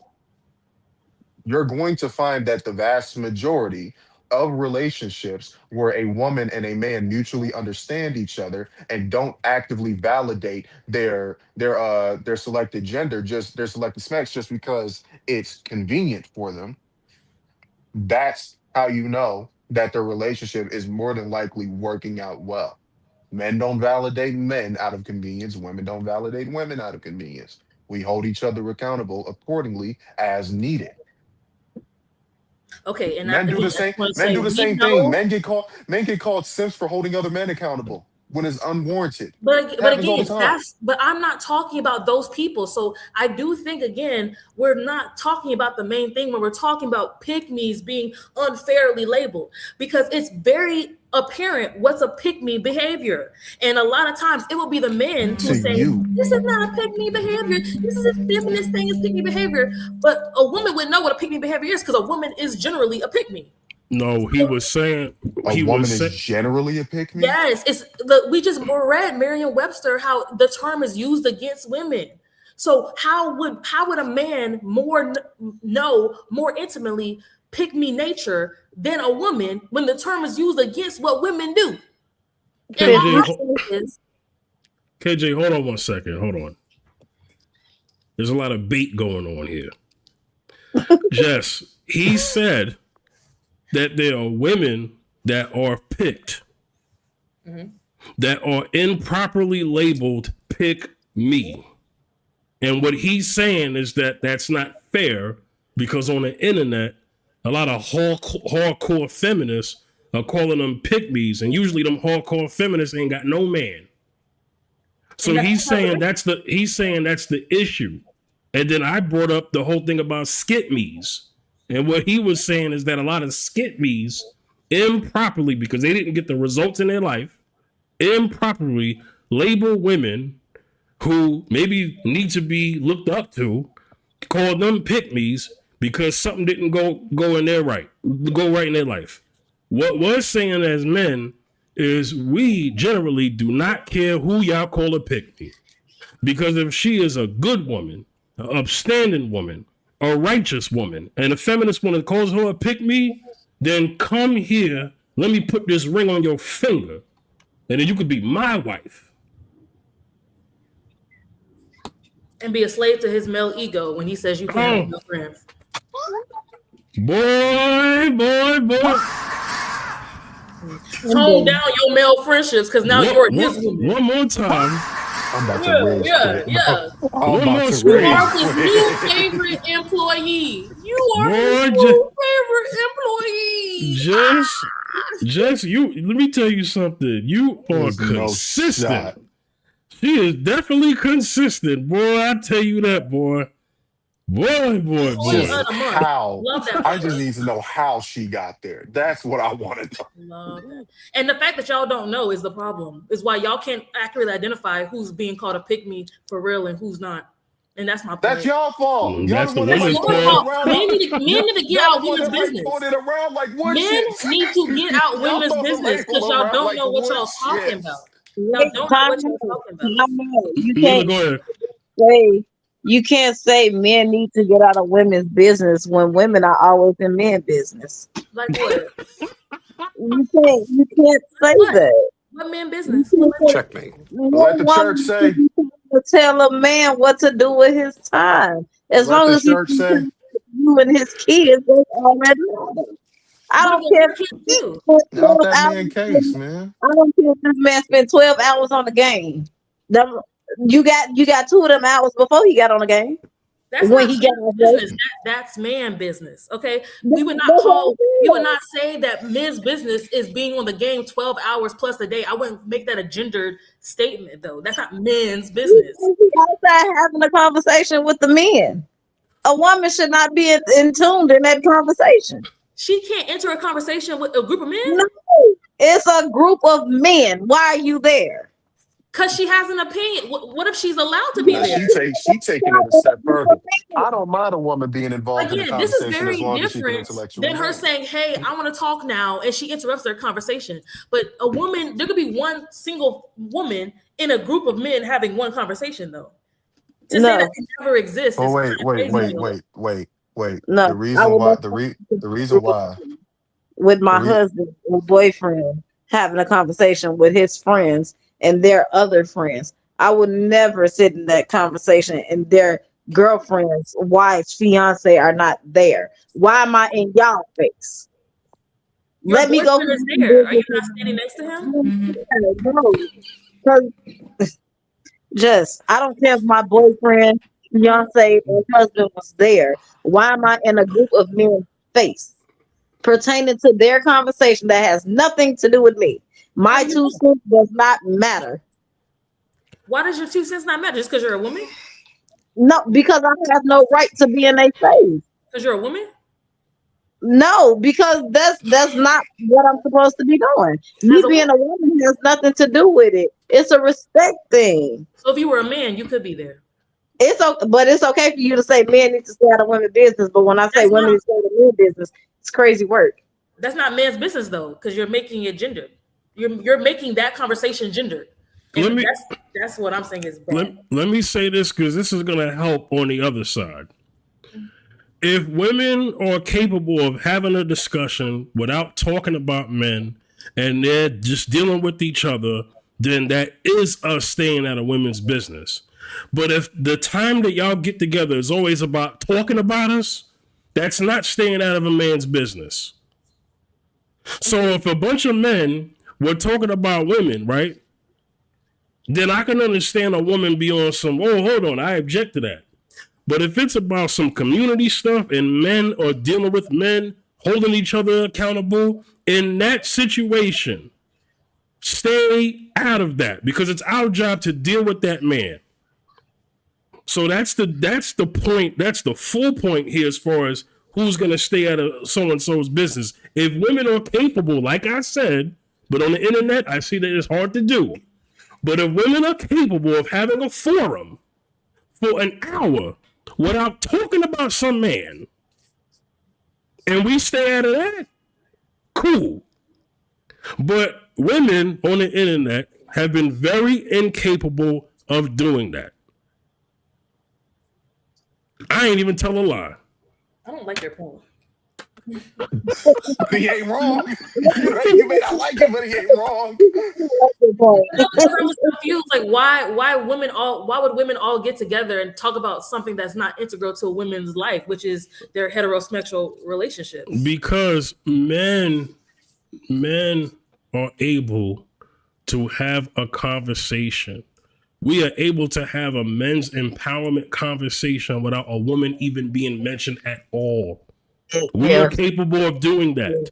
you're going to find that the vast majority of relationships where a woman and a man mutually understand each other and don't actively validate their selected gender, just their selected sex, just because it's convenient for them, that's how you know that the relationship is more than likely working out well. Men don't validate men out of convenience, women don't validate women out of convenience. We hold each other accountable accordingly as needed. Okay, and Men do again, the I just same. want to Men say do the we same thing. know, Men get called simps for holding other men accountable when it's unwarranted. but Happens all the again, time. but I'm not talking about those people. So I do think again, we're not talking about the main thing when we're talking about pick-me's being unfairly labeled, because it's very apparent what's a pick-me behavior. And a lot of times it will be the men who To say, you, this is not a pick-me behavior. This is a feminist thing, is pick-me behavior. But a woman would know what a pick-me behavior is because a woman is generally a pick-me. No, a he was woman is saying generally a pick me. Yes, we just read Merriam-Webster how the term is used against women. So how would a man know more intimately pick me nature than a woman when the term is used against what women do? And all KJ, I'm saying is, KJ, hold on one second. Hold on. There's a lot of bait going on here. Jess, he said that there are women that are picked, that are improperly labeled pick me. And what he's saying is that that's not fair because on the internet, a lot of hardcore feminists are calling them pick me's, and usually them hardcore feminists ain't got no man. So he's saying that's the issue. And then I brought up the whole thing about skit me's. And what he was saying is that a lot of skit me's improperly, because they didn't get the results in their life, improperly label women who maybe need to be looked up to, call them pick-me's because something didn't go right in their life. What we're saying as men is we generally do not care who y'all call a pick-me. Because if she is a good woman, an upstanding woman, a righteous woman, and a feminist woman calls her a pick-me, then come here, let me put this ring on your finger, and then you could be my wife. and be a slave to his male ego when he says you can't have no friends. Boy. Tone down your male friendships because now you're his woman. One more time. I'm about to rage quit. Yeah. I'm about to You rage are his quit. new favorite employee. You are his new favorite employee. Jess, let me tell you something. You are There's no consistent. shot. She is definitely consistent, boy. I tell you that, boy. Boy. Just how? Love that. I just need to know how she got there. That's what I want to know. Love that. And the fact that y'all don't know is the problem. Is why y'all can't accurately identify who's being called a pick me for real and who's not. And that's my point. That's y'all fault. Y'all That's the one the that women's like throwing it fault. around. Men need to get out women's business. Throwing it around like wood Men chips. need to get out women's Y'all business because label y'all around don't like know what wood y'all talking chips. about. Y'all don't know what y'all talking about. You Mila, can't go ahead. say you can't say men need to get out of women's business when women are always in men's business. Like what? You can't say What? that. What men business? Checkmate. Let the church say. To tell a man what to do with his time, as Let long the as he church say. you and his kids, that's already matter. I don't care. Not that man case, man. I don't care if this man spent 12 hours on the game. You got 2 of them hours before he got on the game. That's when not he got on business. That's man business. Okay, we would not say that men's business is being on the game 12 hours plus a day. I wouldn't make that a gendered statement, though. That's not men's business. Outside having a conversation with the men. A woman should not be in tuned in that conversation. She can't enter a conversation with a group of men? No, it's a group of men. Why are you there? Because she has an opinion. What if she's allowed to be Now there? she taking it a step further. I don't mind a woman being involved in a Again, this is conversation very as long as she can different intellectually than her engage. saying, "Hey, I want to talk now," and she interrupts their conversation. But a woman, there could be one single woman in a group of men having one conversation, though. To say that can never exist. Oh is wait. No, The reason why the reason why with the my re- husband or boyfriend having a conversation with his friends and their other friends. I would never sit in that conversation and their girlfriends, wives, fiance are not there. Why am I in y'all face? Your Let me go. boyfriend is there. Are you not standing next to him? No, just I don't care if my boyfriend, fiance, or husband was there. Why am I in a group of men's face pertaining to their conversation that has nothing to do with me? My 2 cents does not matter. Why does your 2 cents not matter? Just because you're a woman? No, because I have no right to be in their face. Because you're a woman? No, because that's not what I'm supposed to be doing. Me being a woman has nothing to do with it. It's a respect thing. So if you were a man, you could be there. It's okay, but it's okay for you to say men need to stay out of women's business. But when I say women need to stay out of men's business, it's crazy work. That's not man's business though, because you're making it gendered. You're making that conversation gendered. And that's what I'm saying is bad. Let me say this because this is going to help on the other side. If women are capable of having a discussion without talking about men and they're just dealing with each other, then that is us staying out of women's business. But if the time that y'all get together is always about talking about us, that's not staying out of a man's business. So if a bunch of men were talking about women, right, then I can understand a woman be on some, oh, hold on, I object to that. But if it's about some community stuff and men are dealing with men, holding each other accountable, in that situation, stay out of that because it's our job to deal with that man. So that's the point. That's the full point here as far as who's going to stay out of so-and-so's business. If women are capable, like I said, but on the internet, I see that it's hard to do. But if women are capable of having a forum for an hour without talking about some man, and we stay out of that, cool. But women on the internet have been very incapable of doing that. I ain't even tell a lie. I don't like your point. He ain't wrong. You may not like it, but he ain't wrong. I'm just confused. Like, why would women all get together and talk about something that's not integral to a women's life, which is their heterosexual relationships? Because men are able to have a conversation. We are able to have a men's empowerment conversation without a woman even being mentioned at all. We are capable of doing that,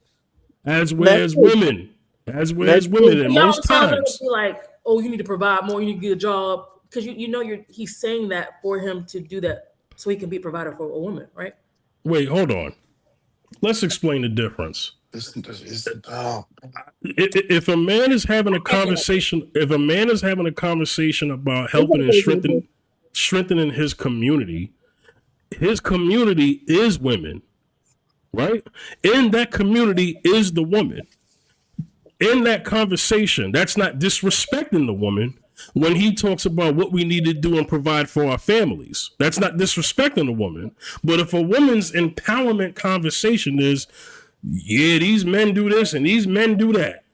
as well as women, and most times. Be like, oh, you need to provide more, you need to get a job, because he's saying that for him to do that so he can be a provider for a woman, right? Wait, hold on. Let's explain the difference. If a man is having a conversation, about helping and strengthening his community is women. Right? In that community is the woman. In that conversation, that's not disrespecting the woman when he talks about what we need to do and provide for our families. That's not disrespecting the woman. But if a woman's empowerment conversation is, yeah, these men do this and these men do that,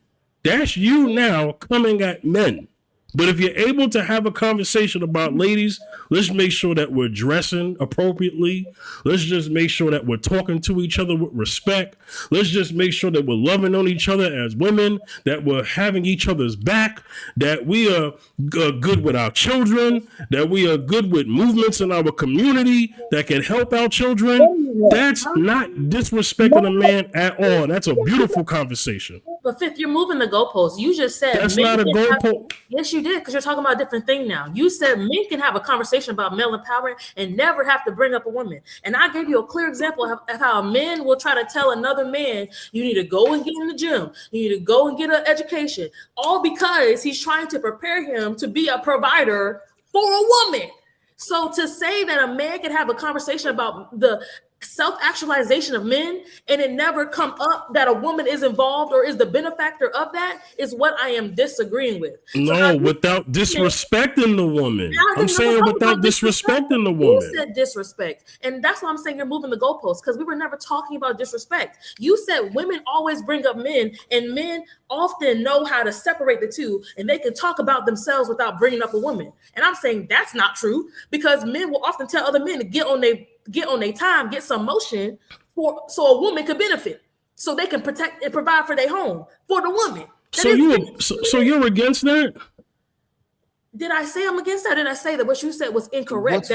that's you now coming at men. But if you're able to have a conversation about ladies, let's make sure that we're dressing appropriately. Let's just make sure that we're talking to each other with respect. Let's just make sure that we're loving on each other as women, that we're having each other's back, that we are good with our children, that we are good with movements in our community that can help our children. That's not disrespecting a man at all. That's a beautiful conversation. But Fifth, you're moving the goalposts. You just said That's men not a can have- goalpost. Yes, you did, because you're talking about a different thing now. You said men can have a conversation about male empowerment and never have to bring up a woman. And I gave you a clear example of how a man will try to tell another man, you need to go and get in the gym. You need to go and get an education. All because he's trying to prepare him to be a provider for a woman. So to say that a man can have a conversation about the self-actualization of men and it never come up that a woman is involved or is the benefactor of that is what I am disagreeing with. No, without disrespecting the woman. I'm saying without disrespecting the woman. You said disrespect. And that's why I'm saying you're moving the goalposts, because we were never talking about disrespect. You said women always bring up men and men often know how to separate the two and they can talk about themselves without bringing up a woman. And I'm saying that's not true, because men will often tell other men to get on their time, get some motion so a woman could benefit, so they can protect and provide for their home for the woman. So you're against that? Did I say I'm against that? Did I say that what you said was incorrect?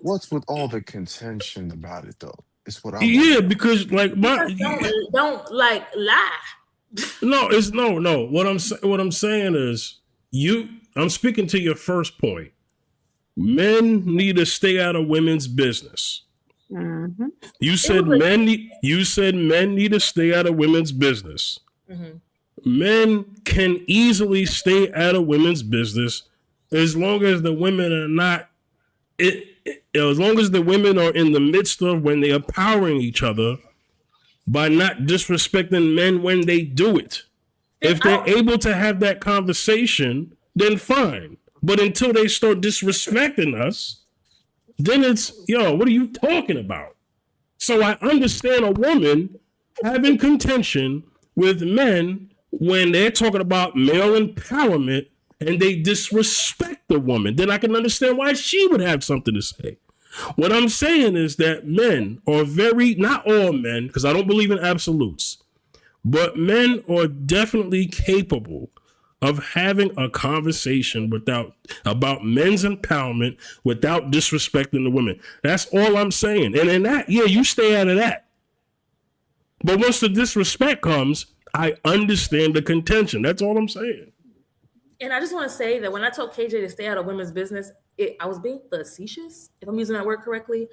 What's with all the contention about it though? It's what I'm because like don't like lie. No, it's no. What I'm saying is I'm speaking to your first point. Men need to stay out of women's business. Mm-hmm. You said men need to stay out of women's business. Mm-hmm. Men can easily stay out of women's business as long as the women are not. As long as the women are in the midst of when they are empowering each other by not disrespecting men when they do it. If they're able to have that conversation, then fine. But until they start disrespecting us, then it's, what are you talking about? So I understand a woman having contention with men when they're talking about male empowerment and they disrespect the woman. Then I can understand why she would have something to say. What I'm saying is that men are not all men, because I don't believe in absolutes, but men are definitely capable of having a conversation about men's empowerment without disrespecting the women. That's all I'm saying. And in that, you stay out of that. But once the disrespect comes, I understand the contention. That's all I'm saying. And I just want to say that when I told KJ to stay out of women's business, I was being facetious, if I'm using that word correctly.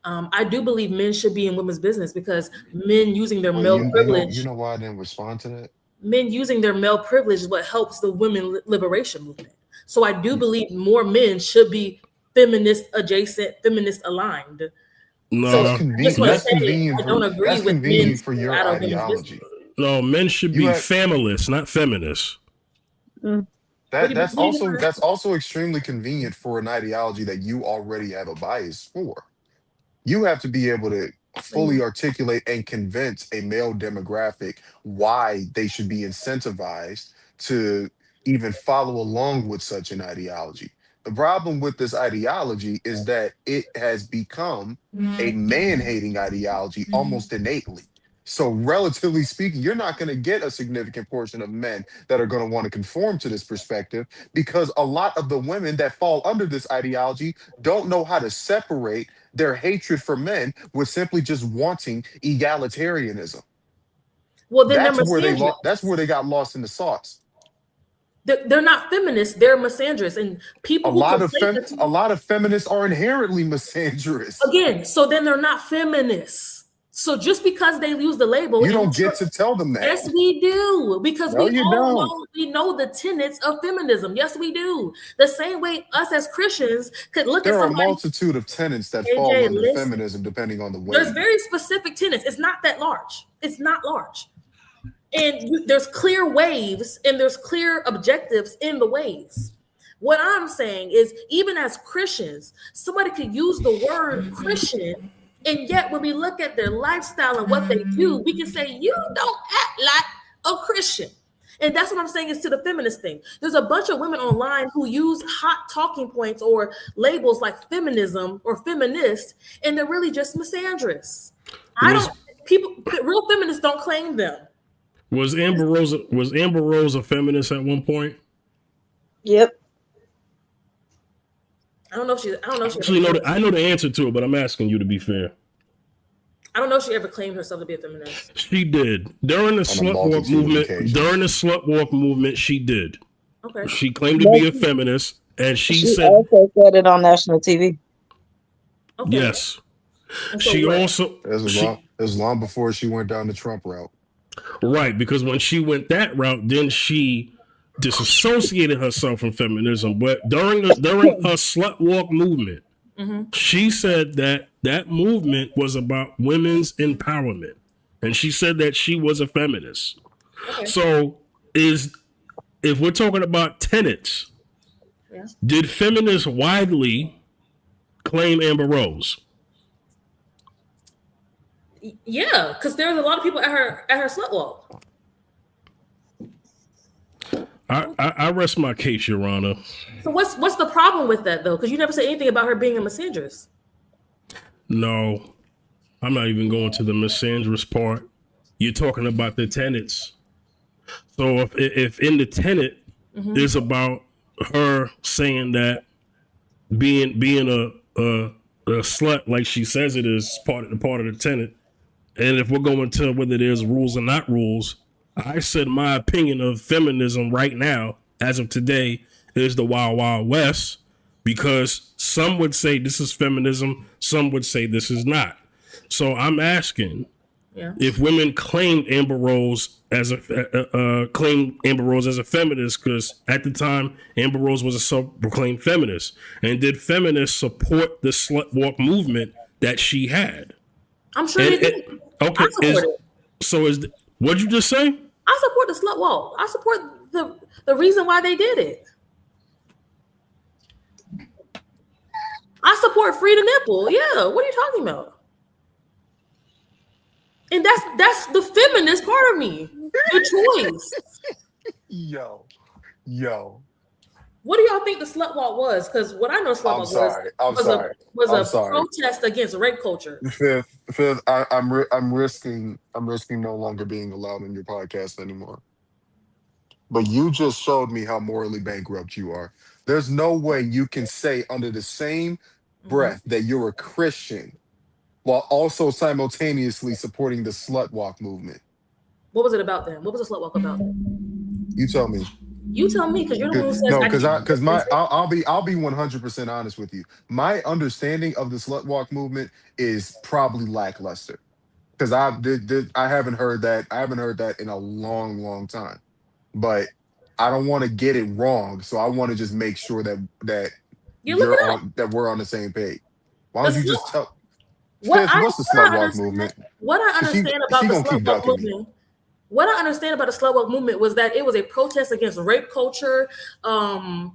I do believe men should be in women's business, because men using their male privilege. You know why I didn't respond to that? Men using their male privilege is what helps the women liberation movement. So I do believe more men should be feminist adjacent, feminist aligned. No, so that's convenient. I don't agree with men for your ideology. No, men should be feminists, not feminists. That's also extremely convenient for an ideology that you already have a bias for. You have to be able to fully articulate and convince a male demographic why they should be incentivized to even follow along with such an ideology. The problem with this ideology is that it has become a man-hating ideology almost innately. So relatively speaking, you're not going to get a significant portion of men that are going to want to conform to this perspective, because a lot of the women that fall under this ideology don't know how to separate their hatred for men with simply just wanting egalitarianism. Well, then that's where they got lost in the sauce. They're not feminists; they're misandrous, and people. A lot of feminists are inherently misandrous. Again, so then they're not feminists. So just because they use the label, you don't get to tell them that. Yes, we do, because we know the tenets of feminism. Yes, we do. The same way us as Christians could look at somebody. There are a multitude of tenets that fall under feminism, depending on the way. There's very specific tenets. It's not that large. It's not large. And there's clear waves and there's clear objectives in the waves. What I'm saying is, even as Christians, somebody could use the word Christian, and yet when we look at their lifestyle and what they do, we can say, you don't act like a Christian. And that's what I'm saying is to the feminist thing. There's a bunch of women online who use hot talking points or labels like feminism or feminist, and they're really just misandrous. Real feminists don't claim them. Was Amber Rose a feminist at one point? Yep. I don't know if she actually know. I know the answer to it, but I'm asking you to be fair. I don't know if she ever claimed herself to be a feminist. She did during the On a slut walk multitude of movement. occasions. During the slut walk movement, she did. Okay. She claimed to be a feminist, and she said, also said it on national TV. Okay. yes. And so She what? also It was long before she went down the Trump route. right, because when she went that route, then she disassociated herself from feminism. But during her slut walk movement, she said that movement was about women's empowerment, and she said that she was a feminist. Okay. So, if we're talking about tenets, Yeah. did feminists widely claim Amber Rose? Yeah, because there's a lot of people at her slut walk. I rest my case, Your Honor. So what's the problem with that though? Because you never said anything about her being a misandrist. No, I'm not even going to the misandrous part. You're talking about the tenets. So if in the tenet is about her saying that being a slut like she says it is part of the tenet, and if we're going to whether there's rules or not rules, I said my opinion of feminism right now, as of today, is the Wild Wild West, because some would say this is feminism, some would say this is not. So I'm asking if women claimed Amber Rose as a feminist, because at the time Amber Rose was a self-proclaimed feminist, and did feminists support the slut walk movement that she had? I'm sure they did. Okay, what'd you just say? I support the slut walk. I support the reason why they did it. I support free to nipple. Yeah, what are you talking about? And that's the feminist part of me. The choice. Yo. What do y'all think the slut walk was? Because what I know slut walk was a protest against rape culture. Fifth, I'm risking no longer being allowed in your podcast anymore. But you just showed me how morally bankrupt you are. There's no way you can say under the same breath that you're a Christian while also simultaneously supporting the slut walk movement. What was it about then? What was the slut walk about? You tell me. You tell me, because you're the one who says. No, I'll be 100% honest with you. My understanding of the slut walk movement is probably lackluster, because I haven't heard that. I haven't heard that in a long time. But I don't want to get it wrong, so I want to just make sure that we're on the same page. Why don't you just tell? What's the slut walk movement? What I understand about the slut walk movement. What I understand about the slut walk movement was that it was a protest against rape culture, the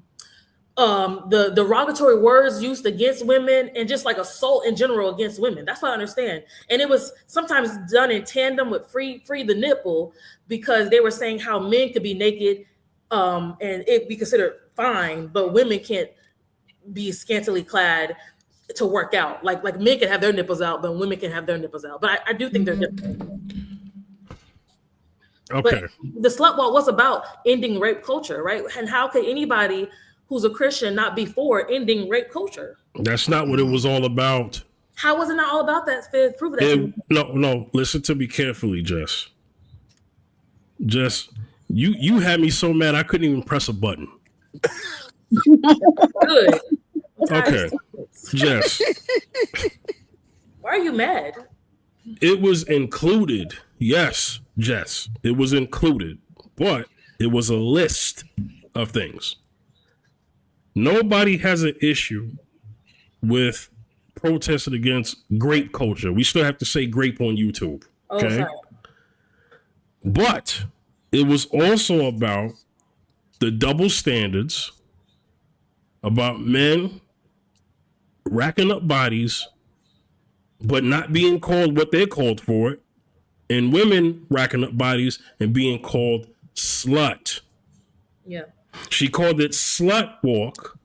derogatory words used against women, and just like assault in general against women. That's what I understand. And it was sometimes done in tandem with free the nipple, because they were saying how men could be naked and it be considered fine, but women can't be scantily clad to work out. Like men can have their nipples out, but women can have their nipples out. But I do think they're different. Okay. But the slut walk was about ending rape culture, right? And how could anybody who's a Christian not be for ending rape culture? That's not what it was all about. How was it not all about that? Prove that to me. No. Listen to me carefully, Jess. Jess, you had me so mad I couldn't even press a button. Good. Okay, Jess. Why are you mad? It was included. Yes, Jess, it was included, but it was a list of things. Nobody has an issue with protesting against grape culture. We still have to say grape on YouTube. Okay. But it was also about the double standards, about men racking up bodies, but not being called what they're called for it, and women racking up bodies and being called slut. Yeah. She called it slut walk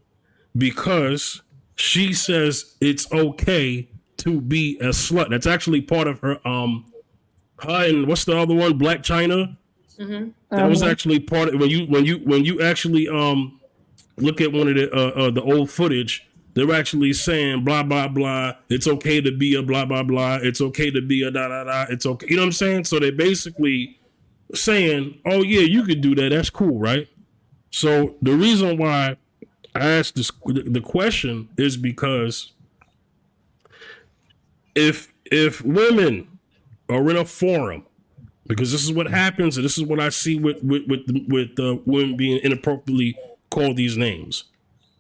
because she says it's okay to be a slut. That's actually part of her and what's the other one? Black China. That was actually part of when you actually look at one of the old footage. They're actually saying blah blah blah. It's okay to be a blah blah blah. It's okay to be a da da da. It's okay. You know what I'm saying? So they're basically saying, "Oh yeah, you could do that. That's cool, right?" So the reason why I asked the question is because if women are in a forum, because this is what happens, and this is what I see with women being inappropriately called these names.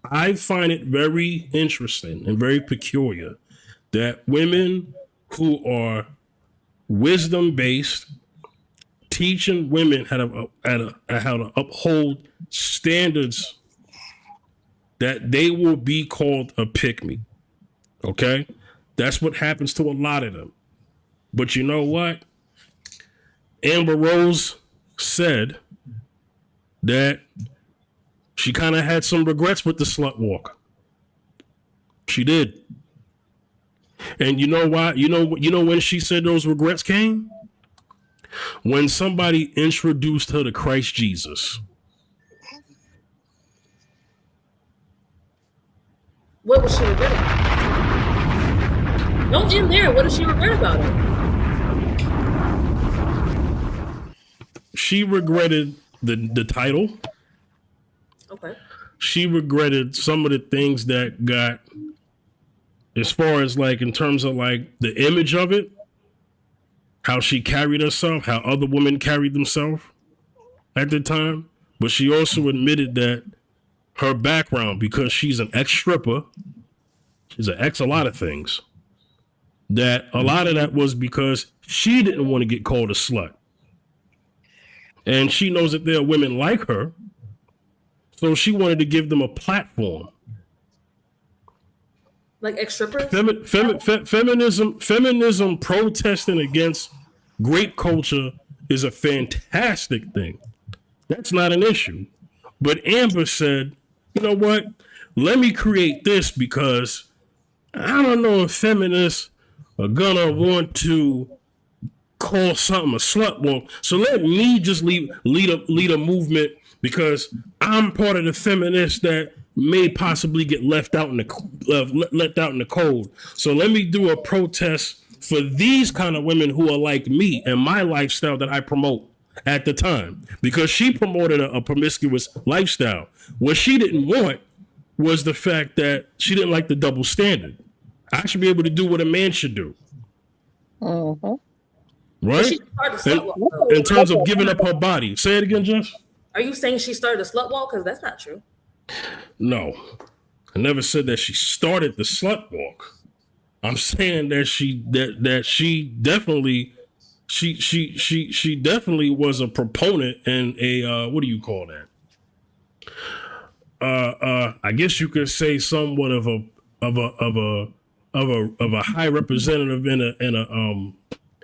I find it very interesting and very peculiar that women who are wisdom based, teaching women how to uphold standards, that they will be called a pick-me. Okay? That's what happens to a lot of them. But you know what? Amber Rose said that she kind of had some regrets with the slut walk. She did. And you know why? You know when she said those regrets came? When somebody introduced her to Christ Jesus. What was she regret about? Don't end there. What did she regret about it? She regretted the title. Okay. She regretted some of the things that got, as far as like in terms of like the image of it, how she carried herself, how other women carried themselves at the time. But she also admitted that her background, because she's an ex-stripper, she's an ex a lot of things, that a lot of that was because she didn't want to get called a slut. And she knows that there are women like her, so she wanted to give them a platform. Like ex-strippers? Feminism protesting against grape culture is a fantastic thing. That's not an issue. But Amber said, you know what? Let me create this because I don't know if feminists are gonna want to call something a slut walk. So let me just lead a movement, because I'm part of the feminists that may possibly get left out in the cold. So let me do a protest for these kind of women who are like me and my lifestyle that I promote at the time, because she promoted a promiscuous lifestyle. What she didn't want was the fact that she didn't like the double standard. I should be able to do what a man should do. Mm-hmm. Right? She started to slut walk, though. In terms of giving up her body. Say it again, Jess. Are you saying she started a slut walk? Because that's not true. No. I never said that she started the slut walk. I'm saying that she definitely was a proponent and a what do you call that? I guess you could say somewhat of a high representative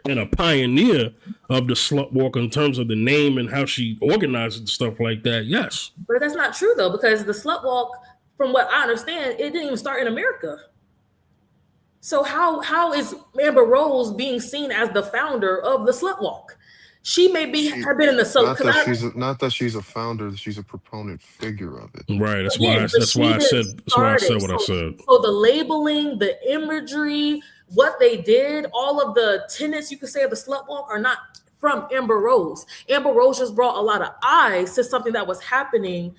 and a pioneer of the slut walk in terms of the name and how she organized and stuff like that. Yes. But that's not true though, because the slut walk, from what I understand, it didn't even start in America. So how is Amber Rose being seen as the founder of the slut walk? She may have been in the not that she's a founder, she's a proponent figure of it. Right. That's why I said what I said. So the labeling, the imagery, what they did, all of the tenets you could say of the slut walk are not from Amber Rose. Amber Rose just brought a lot of eyes to something that was happening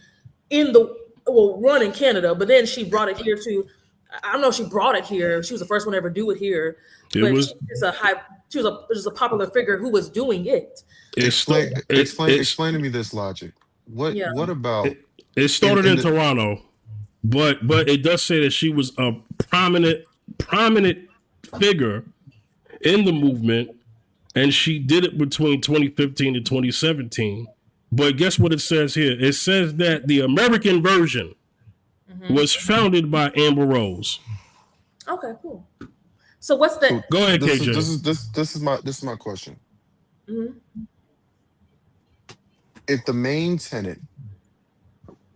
run in Canada, but then she brought it here to. I don't know if she brought it here. She was the first one to ever do it here. She was a popular figure who was doing it. Explain to me this logic. What about it started in Toronto, but it does say that she was a prominent figure in the movement, and she did it between 2015 and 2017. But guess what it says here? It says that the American version was founded by Amber Rose. Okay, cool. So what's the? Go ahead, KJ. This is my question. Mm-hmm. If the main tenet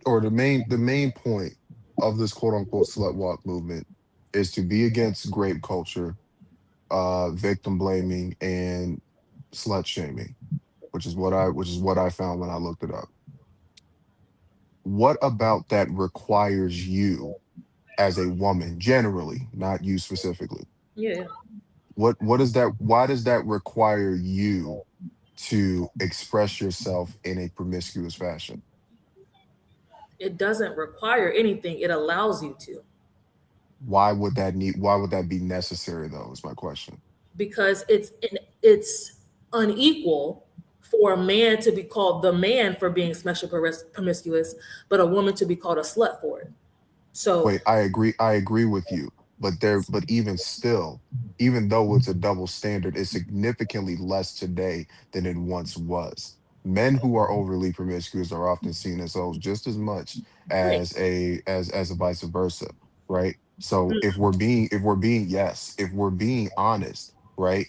or the main point of this quote unquote slut walk movement is to be against grape culture, victim blaming, and slut shaming, which is what I found when I looked it up. What about that requires you as a woman, generally, not you specifically, Yeah. what is that? Why does that require you to express yourself in a promiscuous fashion? It doesn't require anything. It allows you to, Why would that be necessary though? Is my question. because it's unequal for a man to be called the man for being sexually promiscuous, but a woman to be called a slut for it. So Wait, I agree with you, but even still, even though it's a double standard, it's significantly less today than it once was. Men who are overly promiscuous are often seen as hoes just as much right. as a vice versa, right? So Mm. if we're being honest, right?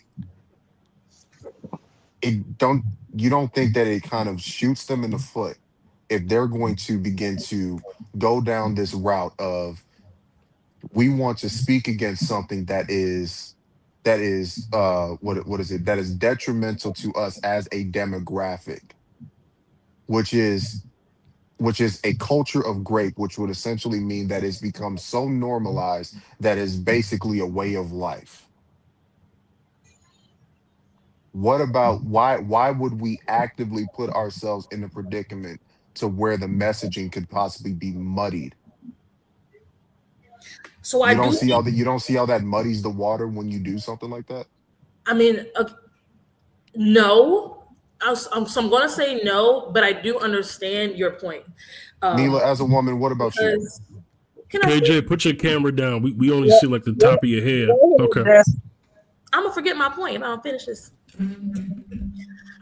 It don't You don't think that it kind of shoots them in the foot if they're going to begin to go down this route of, we want to speak against something what is it, that is detrimental to us as a demographic, which is a culture of grape, which would essentially mean that it's become so normalized that it's basically a way of life. What about, why would we actively put ourselves in a predicament to where the messaging could possibly be muddied? So I do think, You don't see how that muddies the water when you do something like that? I mean, no. So I'm going to say no, but I do understand your point. Mila, Um, as a woman, what about you? because can I speak? KJ, put your camera down. We only see like the top of your head. Okay. I'm gonna forget my point if I don't finish this.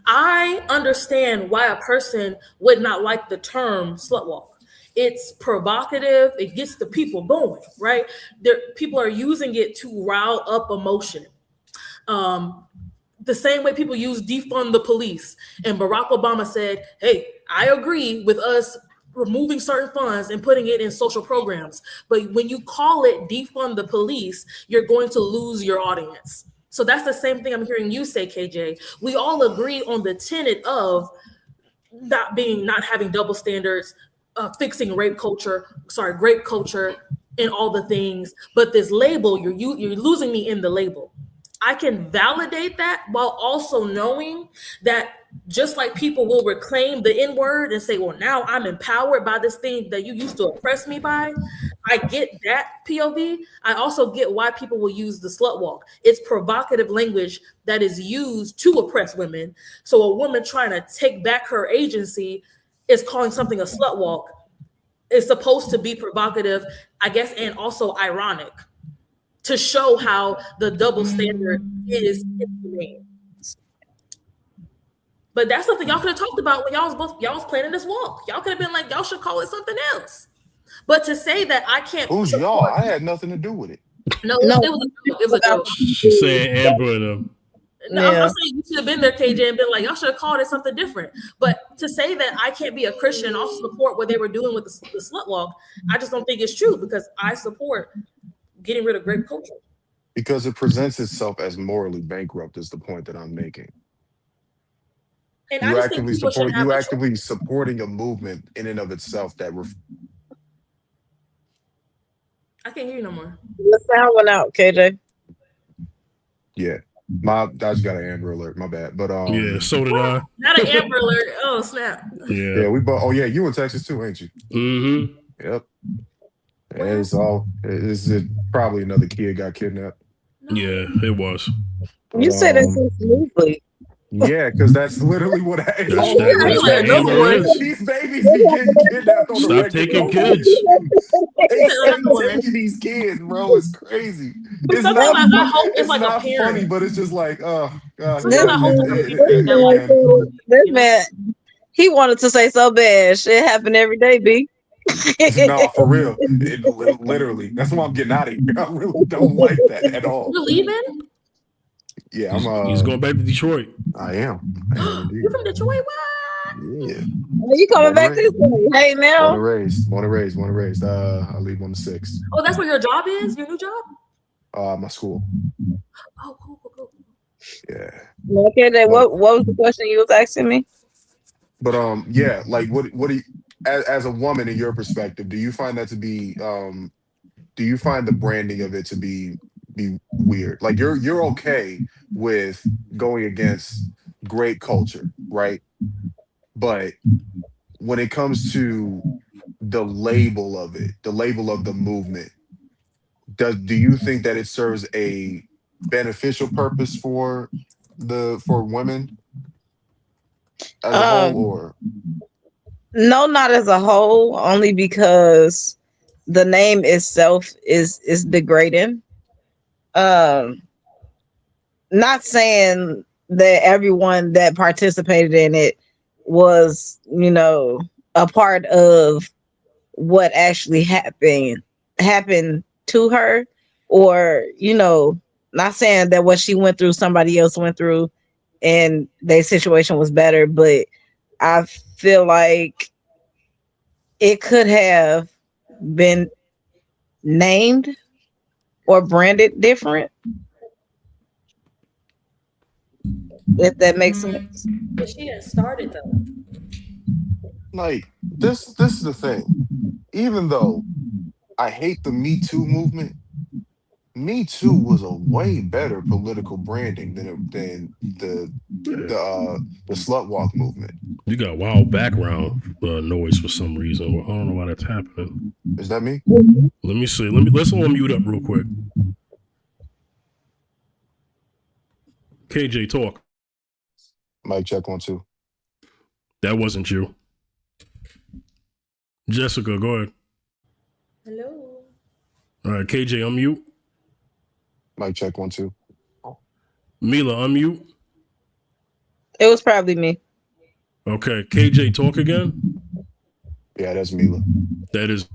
I understand why a person would not like the term slut walk. It's provocative. It gets the people going, right? People are using it to rile up emotion. Um, the same way people use defund the police. And Barack Obama said, hey, I agree with us removing certain funds and putting it in social programs. But when you call it defund the police, you're going to lose your audience. So that's the same thing I'm hearing you say, KJ. We all agree on the tenet of not having double standards, fixing grape culture, and all the things. But this label, you're losing me in the label. I can validate that while also knowing that just like people will reclaim the N word and say, well, now I'm empowered by this thing that you used to oppress me by. I get that POV. I also get why people will use the slut walk. It's provocative language that is used to oppress women. So a woman trying to take back her agency is calling something a slut walk. It's supposed to be provocative, I guess, and also ironic, to show how the double standard is inhumane. But that's something y'all could have talked about when y'all was planning this walk. Y'all could have been like, y'all should call it something else. But to say that I can't Who's support, y'all? I had nothing to do with it. no, it was a joke. She's saying Amber and them. No, I'm saying you should have been there, KJ, and been like, y'all should have called it something different. But to say that I can't be a Christian and also support what they were doing with the slut walk, I just don't think it's true, because I support getting rid of grape culture. Because it presents itself as morally bankrupt is the point that I'm making. And You actively supporting a movement in and of itself that I can't hear you no more. The sound went out, KJ. yeah. I just got an Amber alert. My bad. But Yeah, so did I. Not an Amber alert. Oh snap. Yeah, we both. Oh yeah, you in Texas too, ain't you? Mm-hmm. Yep. It's probably another kid got kidnapped. Yeah, it was. You said it so smoothly. Yeah, because that's literally what happened. These babies be getting kidnapped on the regular. Stop taking kids. They taking these kids, bro. It's crazy. It's not funny, but it's just like, oh god. This man, he wanted to say so bad. Shit happen every day, B. No, for real. Literally. That's why I'm getting out of here. I really don't like that at all. You're leaving? Yeah, he's going back to Detroit. I am You're from Detroit? What? Yeah. You coming back this way? Hey now. Want to raise. I'll leave on the 6th. Oh, that's where your job is? Your new job? My school. Oh, cool. Yeah. Okay, then what was the question you was asking me? But yeah, like what do you, as a woman, in your perspective, do you find that to be the branding of it to be weird? Like you're okay with going against great culture, right? But when it comes to the label of it, the label of the movement, do you think that it serves a beneficial purpose for for women as a whole, Um, or no, not as a whole, only because the name itself is degrading. Um, Not saying that everyone that participated in it was, a part of what actually happened to her, or not saying that what she went through somebody else went through and their situation was better, but I feel like it could have been named or branded different, if that makes sense. But she didn't start it though. like this is the thing. Even though I hate the Me Too movement, Me Too was a way better political branding than Yeah. the slut walk movement. You got wild background noise for some reason. Well, I don't know why that's happening. Is that me? Let me see. Let's all mute up real quick. KJ, talk. Mic check 1 2. That wasn't you. Jessica, go ahead. Hello. All right, KJ, unmute. Mic check 1 2. Mila, unmute. It was probably me. Okay, KJ, talk again. Yeah, that's Mila. That is.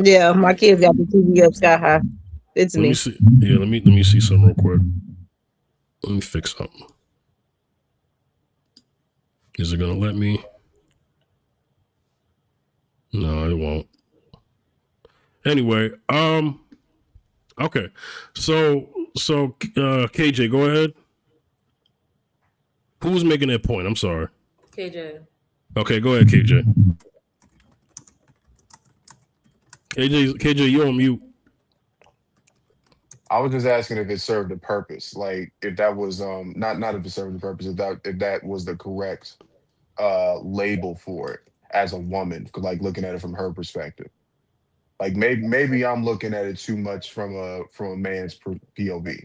Yeah, my kids got the TV up sky high. It's Let me me. see. Yeah, let me see something real quick. Let me fix something. Is it gonna let me? No, it won't. Anyway, okay. So KJ, go ahead. Who's making that point? I'm sorry. KJ. Okay, go ahead, KJ. KJ, you're on mute. I was just asking if it served a purpose, like if that was not if it served a purpose, if that was the correct label for it as a woman, like looking at it from her perspective. Like maybe I'm looking at it too much from a man's POV.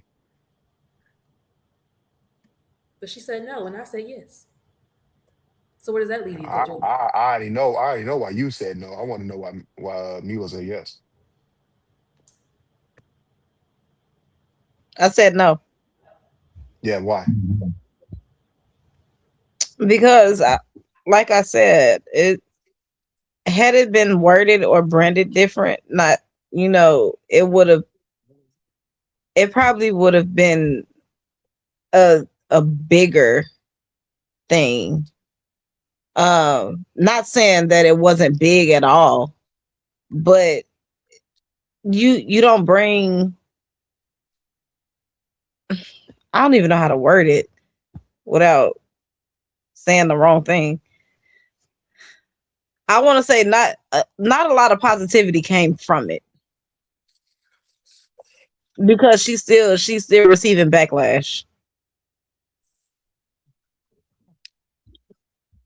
But she said no, and I said yes. So where does that leave you, I, KJ? I I already know why you said no. I want to know why Mila said yes. I said no Yeah, why? because, like I said, it had it been worded or branded different, not it would have. It probably would have been a bigger thing. Not saying that it wasn't big at all, but you don't bring. I don't even know how to word it without saying the wrong thing. I want to say not a lot of positivity came from it because she's still receiving backlash.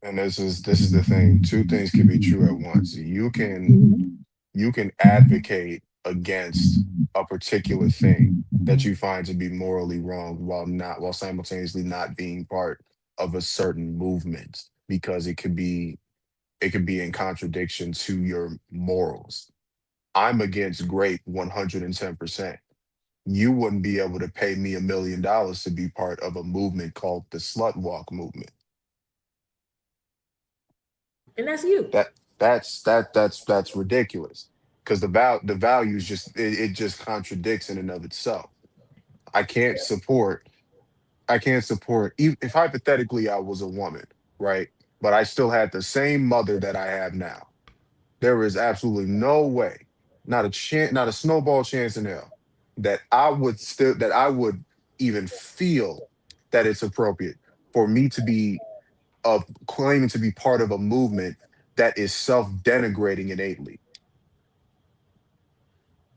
And this is the thing. Two things can be true at once. You can advocate against a particular thing that you find to be morally wrong while simultaneously not being part of a certain movement because it could be in contradiction to your morals. I'm against grape 110%. You wouldn't be able to pay me $1 million to be part of a movement called the slut walk movement. And that's you. That's ridiculous because the values it just contradicts in and of itself. I can't support I can't support if hypothetically I was a woman, right? But I still had the same mother that I have now. There is absolutely no way, not a chance, not a snowball chance in hell, that I would even feel that it's appropriate for me to be of claiming to be part of a movement that is self-denigrating innately.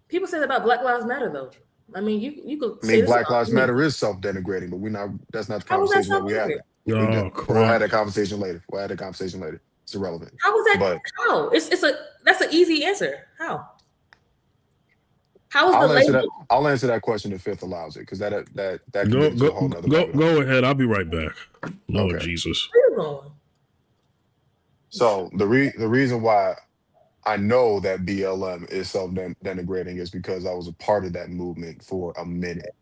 People say that about Black Lives Matter, though. I mean, you could I say mean, this Black about Lives me. Matter is self-denigrating, but we're not. That's not the How was that conversation that we're self-denigrating? having. Oh We'll have crap! that conversation later. We'll have that conversation later. It's irrelevant. How was that? But How? That's an easy answer. How? How is the I'll answer that. label? I'll answer that question if fifth allows it, because that can Go get into go a whole nother go rabbit hole. go ahead. I'll be right back. Lord Okay. Jesus. Where you going? So the reason why I know that BLM is self-denigrating is because I was a part of that movement for a minute,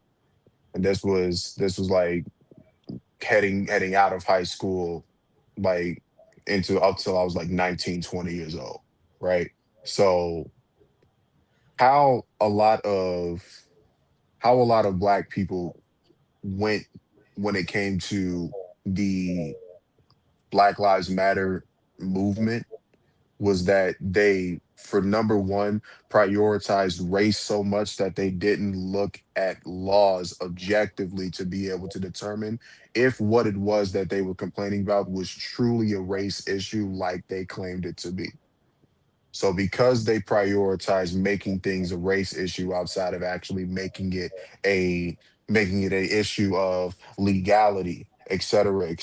and this was like heading out of high school, like into up till I was like 19, 20 years old, right? So how a lot of how a lot of black people went when it came to the Black Lives Matter movement was that they, for number one, prioritized race so much that they didn't look at laws objectively to be able to determine if what it was that they were complaining about was truly a race issue like they claimed it to be. So because they prioritize making things a race issue outside of actually a making it a issue of legality, et cetera,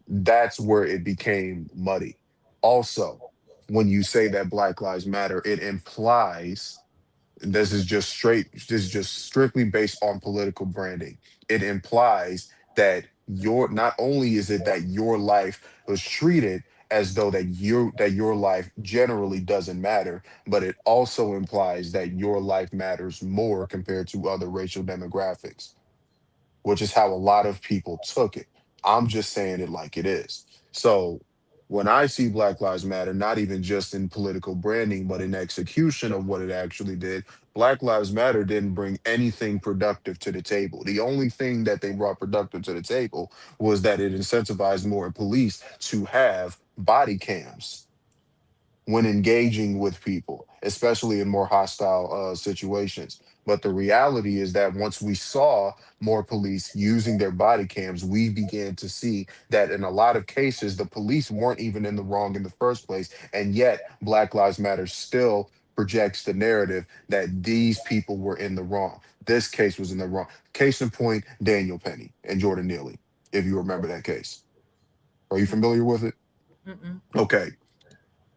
that's where it became muddy. Also, when you say that Black Lives Matter, it implies this is just strictly based on political branding. It implies that your not only is it that your life was treated as though that your life generally doesn't matter, but it also implies that your life matters more compared to other racial demographics, which is how a lot of people took it. I'm just saying it like it is. So when I see Black Lives Matter, not even just in political branding, but in execution of what it actually did, Black Lives Matter didn't bring anything productive to the table. The only thing that they brought productive to the table was that it incentivized more police to have body cams when engaging with people, especially in more hostile situations. But the reality is that once we saw more police using their body cams, we began to see that in a lot of cases, the police weren't even in the wrong in the first place. And yet, Black Lives Matter still projects the narrative that these people were in the wrong. This case was in the wrong. Case in point, Daniel Penny and Jordan Neely, if you remember that case. Are you familiar with it? Mm-mm. Okay.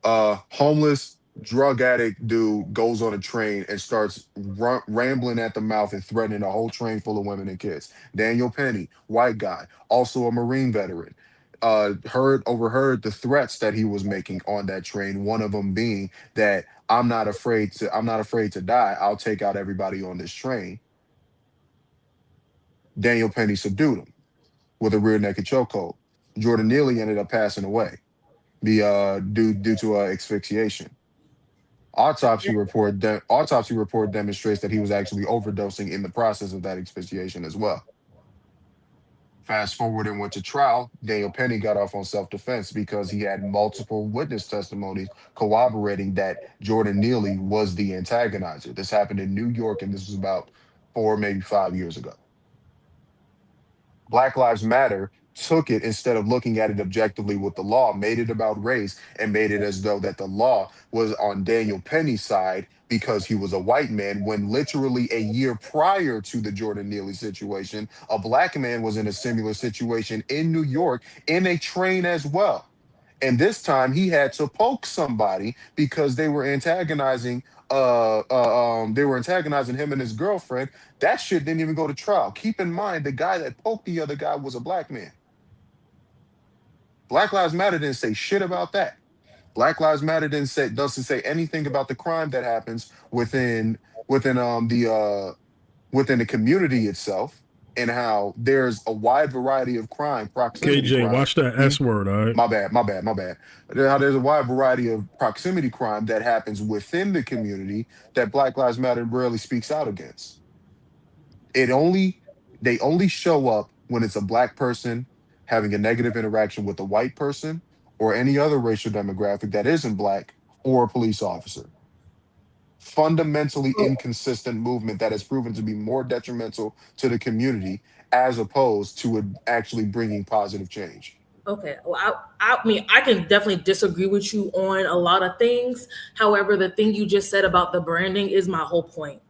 Homeless drug addict dude goes on a train and starts rambling at the mouth and threatening a whole train full of women and kids. Daniel Penny, white guy, also a Marine veteran, overheard the threats that he was making on that train. One of them being that I'm not afraid to die. I'll take out everybody on this train. Daniel Penny subdued him with a rear naked chokehold. Jordan Neely ended up passing away. Due to asphyxiation. Autopsy report demonstrates that he was actually overdosing in the process of that asphyxiation as well. Fast forward and went to trial. Daniel Penny got off on self-defense because he had multiple witness testimonies corroborating that Jordan Neely was the antagonizer. This happened in New York, and this was about 4, maybe 5 years ago. Black Lives Matter took it, instead of looking at it objectively with the law, made it about race and made it as though that the law was on Daniel Penny's side because he was a white man, when literally a year prior to the Jordan Neely situation, a black man was in a similar situation in New York in a train as well. And this time he had to poke somebody because they were antagonizing him and his girlfriend. That shit didn't even go to trial. Keep in mind, the guy that poked the other guy was a black man. Black Lives Matter didn't say shit about that. Black Lives Matter doesn't say anything about the crime that happens within within the community itself, and how there's a wide variety of crime, proximity KJ, crime. watch that S word, all right? My bad. How there's a wide variety of proximity crime that happens within the community that Black Lives Matter rarely speaks out against. It only They only show up when it's a black person having a negative interaction with a white person or any other racial demographic that isn't black, or a police officer. Fundamentally inconsistent movement that has proven to be more detrimental to the community as opposed to it actually bringing positive change. Okay. Well, I mean, I can definitely disagree with you on a lot of things. However, the thing you just said about the branding is my whole point.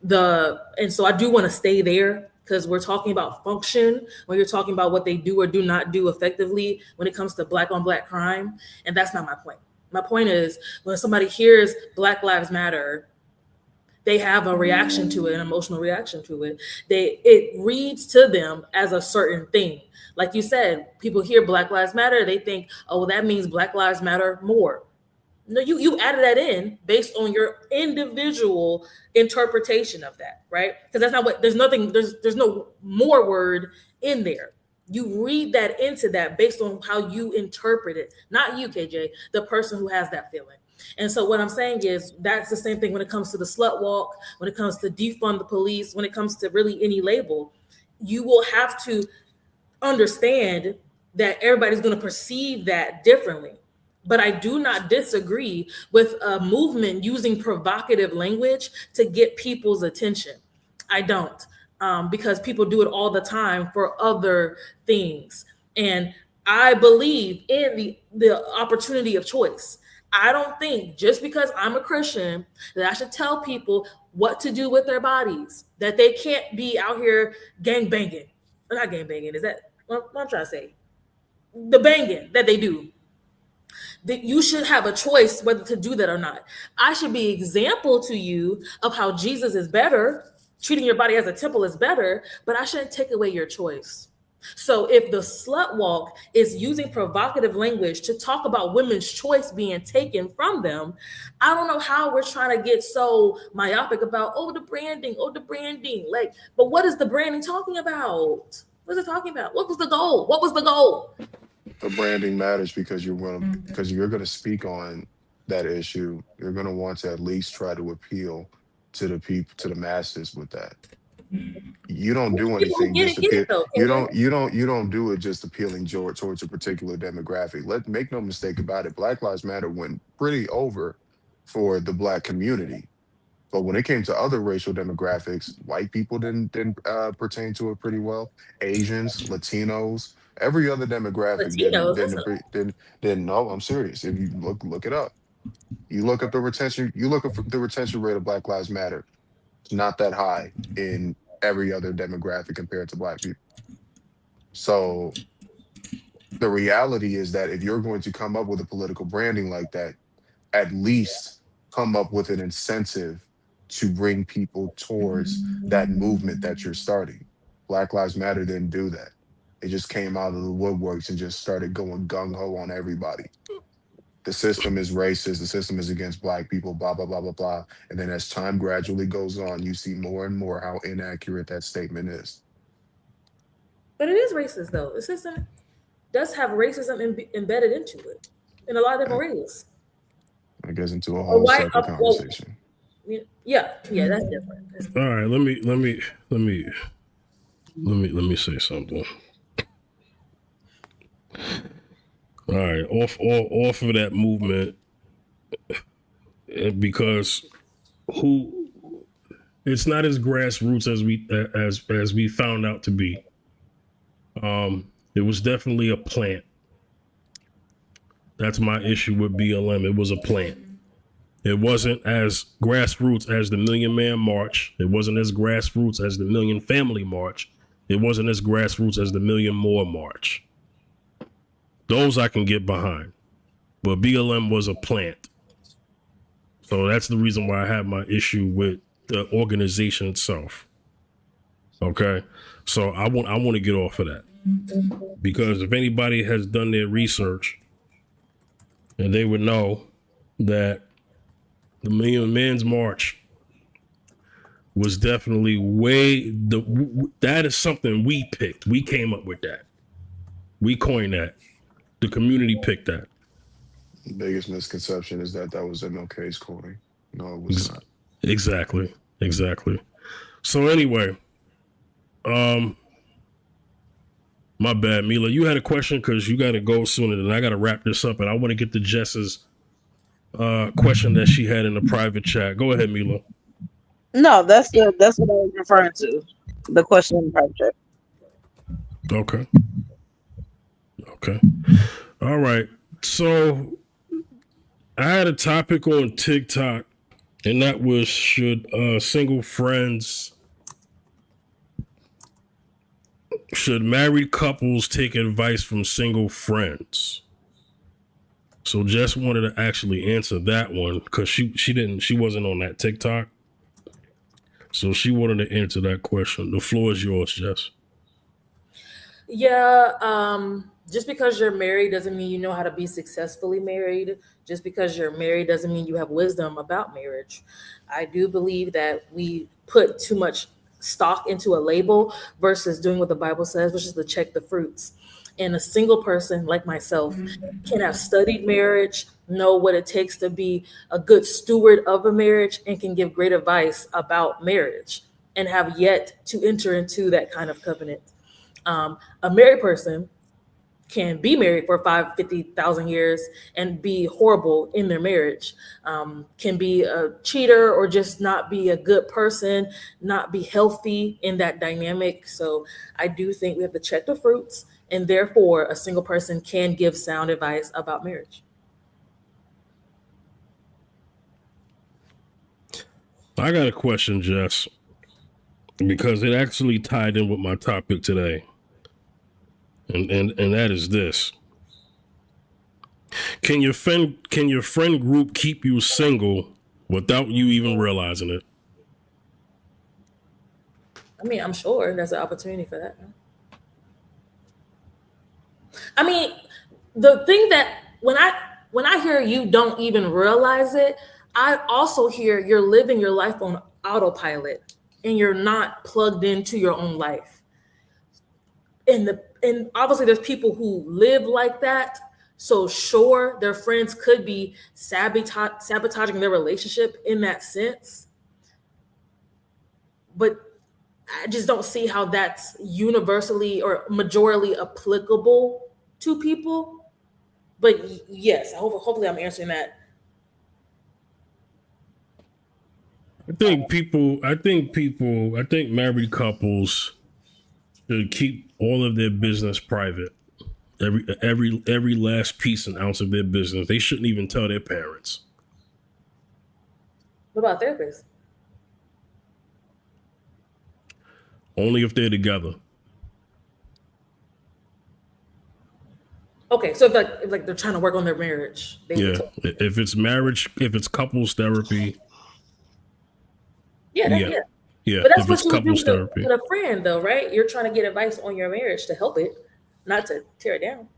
And so I do want to stay there because we're talking about function when you're talking about what they do or do not do effectively when it comes to black on black crime. And that's not my point. My point is when somebody hears Black Lives Matter, they have a reaction to it, an emotional reaction to it. It reads to them as a certain thing. Like you said, people hear Black Lives Matter, they think, oh, well, that means Black Lives Matter more. No, you added that in based on your individual interpretation of that, right? Because that's not what there's no more word in there. You read that into that based on how you interpret it, not you, KJ, the person who has that feeling. And so what I'm saying is that's the same thing when it comes to the slut walk, when it comes to defund the police, when it comes to really any label. You will have to understand that everybody's going to perceive that differently. But I do not disagree with a movement using provocative language to get people's attention. I don't, because people do it all the time for other things. And I believe in the opportunity of choice. I don't think just because I'm a Christian that I should tell people what to do with their bodies, that they can't be out here gang banging. Not gang banging, is that what I'm trying to say? The banging that they do. That you should have a choice whether to do that or not. I should be example to you of how Jesus is better, treating your body as a temple is better, but I shouldn't take away your choice. So if the slut walk is using provocative language to talk about women's choice being taken from them, I don't know how we're trying to get so myopic about, the branding. Like, but what is the branding talking about? What is it talking about? What was the goal? The branding matters because you're gonna speak on that issue. You're gonna want to at least try to appeal to the people, to the masses with that. You don't do anything just appeal. You don't do it just appealing towards a particular demographic. Make no mistake about it. Black Lives Matter went pretty over for the Black community, but when it came to other racial demographics, white people didn't pertain to it pretty well. Asians, Latinos, every other demographic didn't. No, I'm serious. If you look it up, you look up the retention. You look up the retention rate of Black Lives Matter. It's not that high in every other demographic compared to Black people. So the reality is that if you're going to come up with a political branding like that, at least come up with an incentive to bring people towards that movement that you're starting. Black Lives Matter didn't do that. It just came out of the woodworks and just started going gung-ho on everybody. The system is racist, the system is against Black people, blah, blah, blah, blah, blah. And then as time gradually goes on, you see more and more how inaccurate that statement is. But it is racist, though. The system does have racism embedded into it in a lot of different ways. It gets into a whole separate conversation. Yeah, that's different. All right, let me say something. All right, off of that movement, because it's not as grassroots as we found out to be. It was definitely a plant. That's my issue with BLM. It was a plant. It wasn't as grassroots as the Million Man March. It wasn't as grassroots as the Million Family March. It wasn't as grassroots as the Million More March. Those I can get behind. But BLM was a plant. So that's the reason why I have my issue with the organization itself. Okay? So I want to get off of that. Because if anybody has done their research, and they would know that the Million Men's March was definitely that is something we picked. We came up with that. We coined that. The community picked that. The biggest misconception is that was MLK's coin. No, it was not. Exactly. So anyway, my bad, Mila. You had a question because you got to go soon, and I got to wrap this up, and I want to get to Jess's question that she had in the private chat. Go ahead, Mila. No, that's what I was referring to. The question in the private chat. Okay. Okay. All right. So I had a topic on TikTok, and that was should married couples take advice from single friends? So Jess wanted to actually answer that one because she wasn't on that TikTok. So she wanted to answer that question. The floor is yours, Jess. Yeah, just because you're married doesn't mean you know how to be successfully married. Just because you're married doesn't mean you have wisdom about marriage. I do believe that we put too much stock into a label versus doing what the Bible says, which is to check the fruits. And a single person like myself can have studied marriage, know what it takes to be a good steward of a marriage, and can give great advice about marriage and have yet to enter into that kind of covenant. A married person can be married for 50,000 years and be horrible in their marriage, can be a cheater or just not be a good person, not be healthy in that dynamic. So I do think we have to check the fruits, and therefore a single person can give sound advice about marriage. I got a question, Jess, because it actually tied in with my topic today. And that is this. Can your friend group keep you single without you even realizing it? I mean, I'm sure there's an opportunity for that. I mean, the thing that when I hear you don't even realize it, I also hear you're living your life on autopilot and you're not plugged into your own life. And obviously there's people who live like that. So sure, their friends could be sabotaging their relationship in that sense. But I just don't see how that's universally or majorly applicable to people. But yes, hopefully I'm answering that. I think married couples should keep all of their business private. Every last piece and ounce of their business. They shouldn't even tell their parents. What about therapists? Only if they're together. Okay, so if they're trying to work on their marriage. Yeah, if it's marriage, if it's couples therapy. Yeah. Yeah, But that's if what it's you would do couples therapy. with a friend, though, right? You're trying to get advice on your marriage to help it, not to tear it down.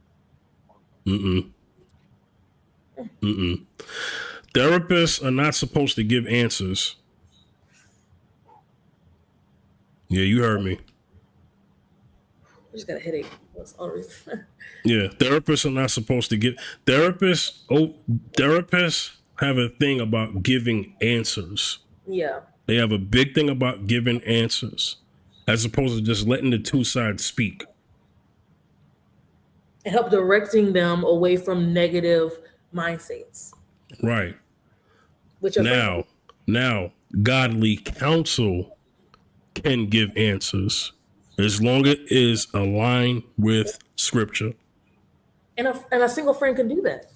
Therapists are not supposed to give answers. Yeah, you heard me. I just got a headache. Yeah, therapists are not supposed to give. Therapists have a thing about giving answers. Yeah. They have a big thing about giving answers, as opposed to just letting the two sides speak. And help directing them away from negative mindsets. Right. Which now, godly counsel can give answers as long as it is aligned with scripture. And a single friend can do that.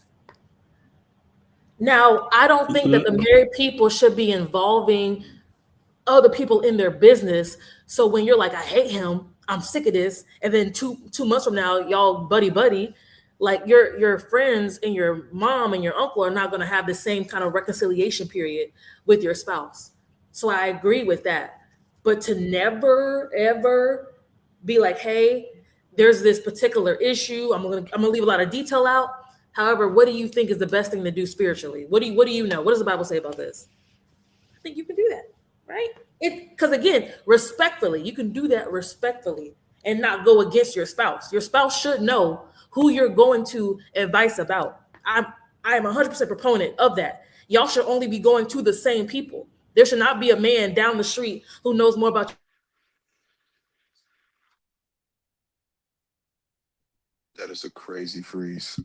Now, I don't think that the married people should be involving other people in their business. So when you're like, I hate him, I'm sick of this, and then two months from now, y'all buddy, like your friends and your mom and your uncle are not going to have the same kind of reconciliation period with your spouse. So I agree with that. But to never ever be like, hey, there's this particular issue. I'm gonna leave a lot of detail out. However, what do you think is the best thing to do spiritually? What do you know? What does the Bible say about this? I think you can do that, right? Because again, respectfully, you can do that respectfully and not go against your spouse. Your spouse should know who you're going to advice about. I am 100% proponent of that. Y'all should only be going to the same people. There should not be a man down the street who knows more about you. That is a crazy freeze.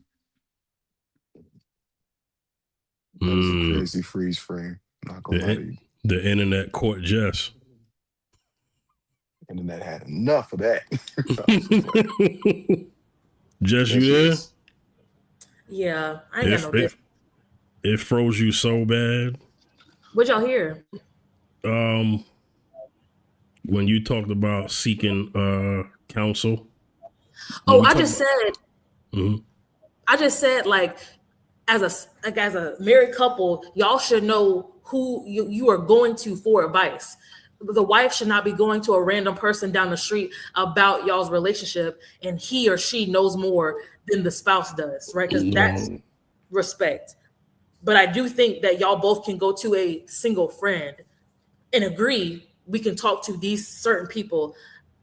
That is a crazy freeze frame. Not gonna lie to you. The internet caught Jess. Internet had enough of that. Just Yes, you there? yes. Yeah, I ain't got no dick. It froze you so bad. What'd y'all hear? When you talked about seeking counsel. Oh, I just said. Mhm. I just said, like as a married couple, y'all should know who you are going to for advice. The wife should not be going to a random person down the street about y'all's relationship, and he or she knows more than the spouse does, right? Because that's respect. But I do think that y'all both can go to a single friend and agree we can talk to these certain people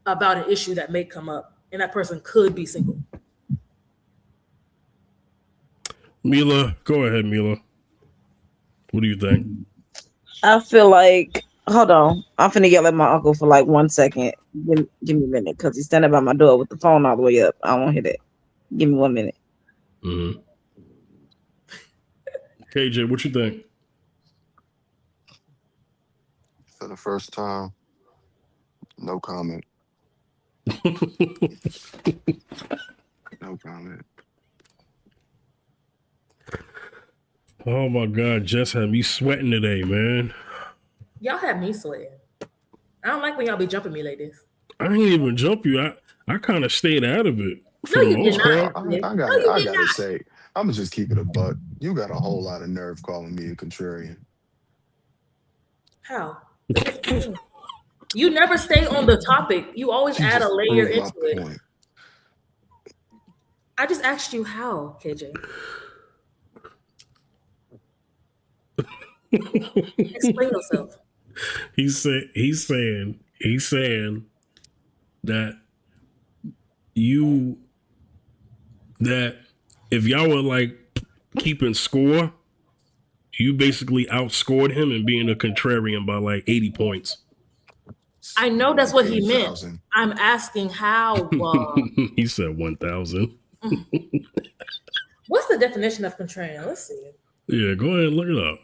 about an issue that may come up, and that person could be single. Mila, go ahead, Mila. What do you think? I feel like, hold on, I'm finna yell at my uncle for like 1 second. Give me a minute, because he's standing by my door with the phone all the way up. I don't want to hear that. Give me 1 minute. Mm-hmm. KJ, what you think? For the first time, no comment. No comment. Oh my God, Jess had me sweating today, man. Y'all have me sweating. I don't like when y'all be jumping me like this. I didn't even jump you. I kind of stayed out of it for No, the you did most not. part. I No, you did gotta not. say, I'm gonna just keep it a buck. You got a whole lot of nerve calling me a contrarian. How? You never stay on the topic. You always You add a just layer proved my into it. point. I just asked you how, KJ. Explain yourself. He's saying that that if y'all were like keeping score, you basically outscored him and being a contrarian by like 80 points. I know More that's like what he meant. 80,000. I'm asking how. He said 1,000. What's the definition of contrarian? Let's see. Yeah, go ahead and look it up.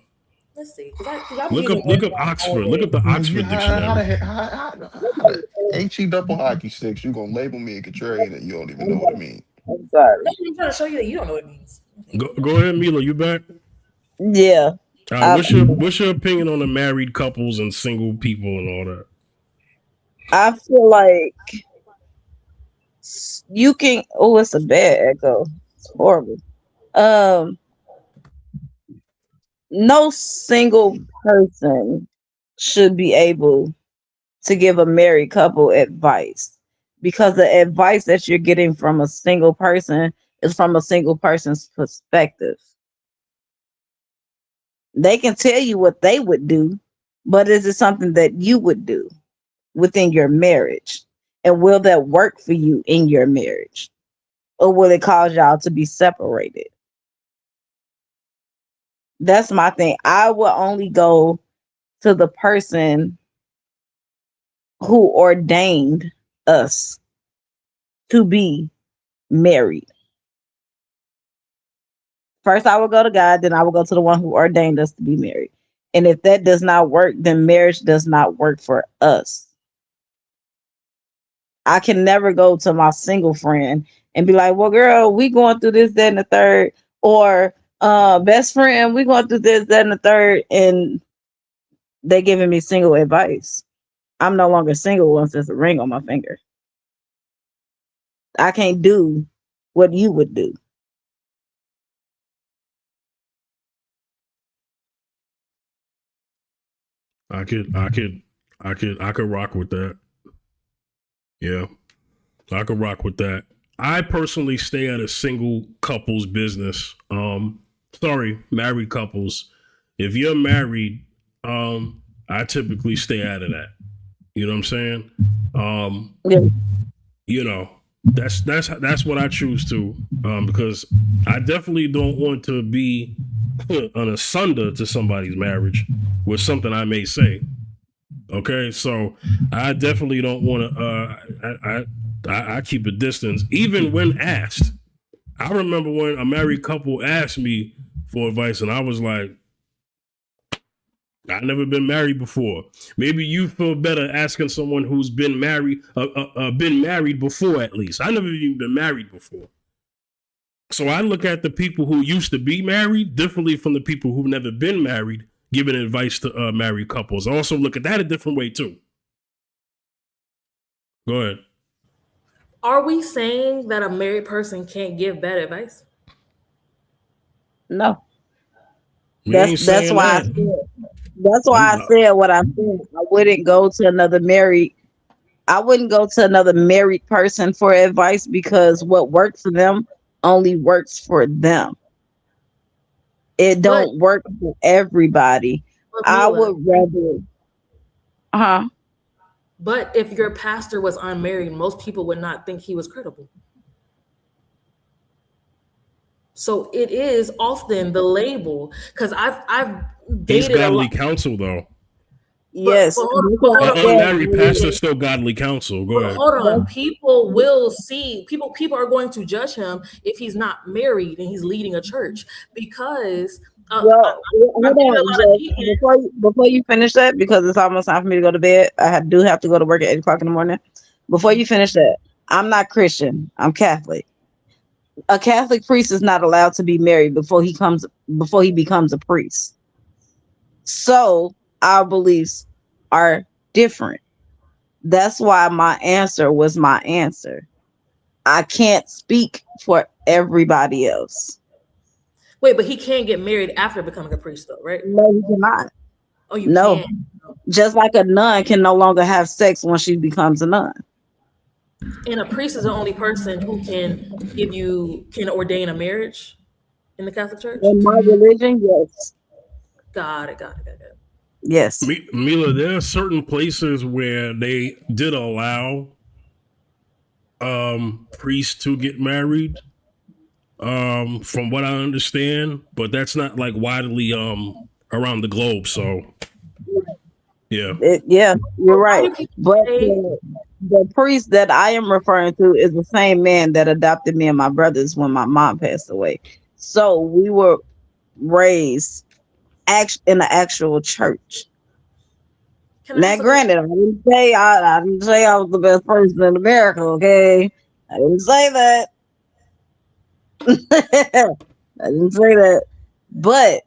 Let's see. Because Look up Oxford. Look up the Oxford dictionary. How the HE double hockey sticks, you gonna label me a contrarian and you don't even know what it means. I'm sorry. I'm trying to show you that you don't know what it means. Go ahead, Mila. You back? Yeah. What's your opinion on the married couples and single people and all that? I feel like you can. Oh, it's a bad echo. It's horrible. No single person should be able to give a married couple advice, because the advice that you're getting from a single person is from a single person's perspective. They can tell you what they would do, but is it something that you would do within your marriage? And will that work for you in your marriage? Or will it cause y'all to be separated? That's my thing. I will only go to the person who ordained us to be married. First, I will go to God, then I will go to the one who ordained us to be married. And if that does not work, then marriage does not work for us. I can never go to my single friend and be like, well, girl, we going through this, that, and the third. Or best friend, we going through this, that, and the third. And they giving me single advice. I'm no longer single once there's a ring on my finger. I can't do what you would do. I could rock with that. Yeah, I could rock with that. I personally stay out of single couples business. Married couples. If you're married, I typically stay out of that. You know what I'm saying? Yeah. You know, that's what I choose to, because I definitely don't want to be an asunder to somebody's marriage with something I may say. Okay, so I definitely don't want to. I keep a distance, even when asked. I remember when a married couple asked me for advice, and I was like, I've never been married before. Maybe you feel better asking someone who's been married before, at least. I never even been married before. So I look at the people who used to be married differently from the people who've never been married, giving advice to married couples. I also look at that a different way too. Go ahead. Are we saying that a married person can't give bad advice? No. We ain't That's saying why that. that's why I said what I said. I wouldn't go to another married person for advice because what works for them only works for them. It But, don't work for everybody. I Mila, would rather but if your pastor was unmarried, most people would not think he was credible. So it is often the label, because I've He's dated a godly lot. counsel though. yes. An unmarried pastor still godly counsel. Go ahead. Hold on. People will see people are going to judge him if he's not married and he's leading a church because Well, hold on, Jay. Before you finish that, because it's almost time for me to go to bed. Do have to go to work at 8 o'clock in the morning. Before you finish that, I'm not Christian. I'm Catholic. A Catholic priest is not allowed to be married before he becomes a priest. So our beliefs are different. That's why my answer was my answer. I can't speak for everybody else. Wait, but he can't get married after becoming a priest, though, right? No, he cannot. Oh, you No. can't. Just like a nun can no longer have sex when she becomes a nun. And a priest is the only person who can ordain a marriage in the Catholic Church. In my religion, yes. Got it. Yes. Mila, there are certain places where they did allow priests to get married, from what I understand, but that's not like widely around the globe. So yeah. You're right. But the priest that I am referring to is the same man that adopted me and my brothers when my mom passed away. So we were raised in the actual church. Now, granted, I didn't say I was the best person in America. Okay, I didn't say that. I didn't say that, but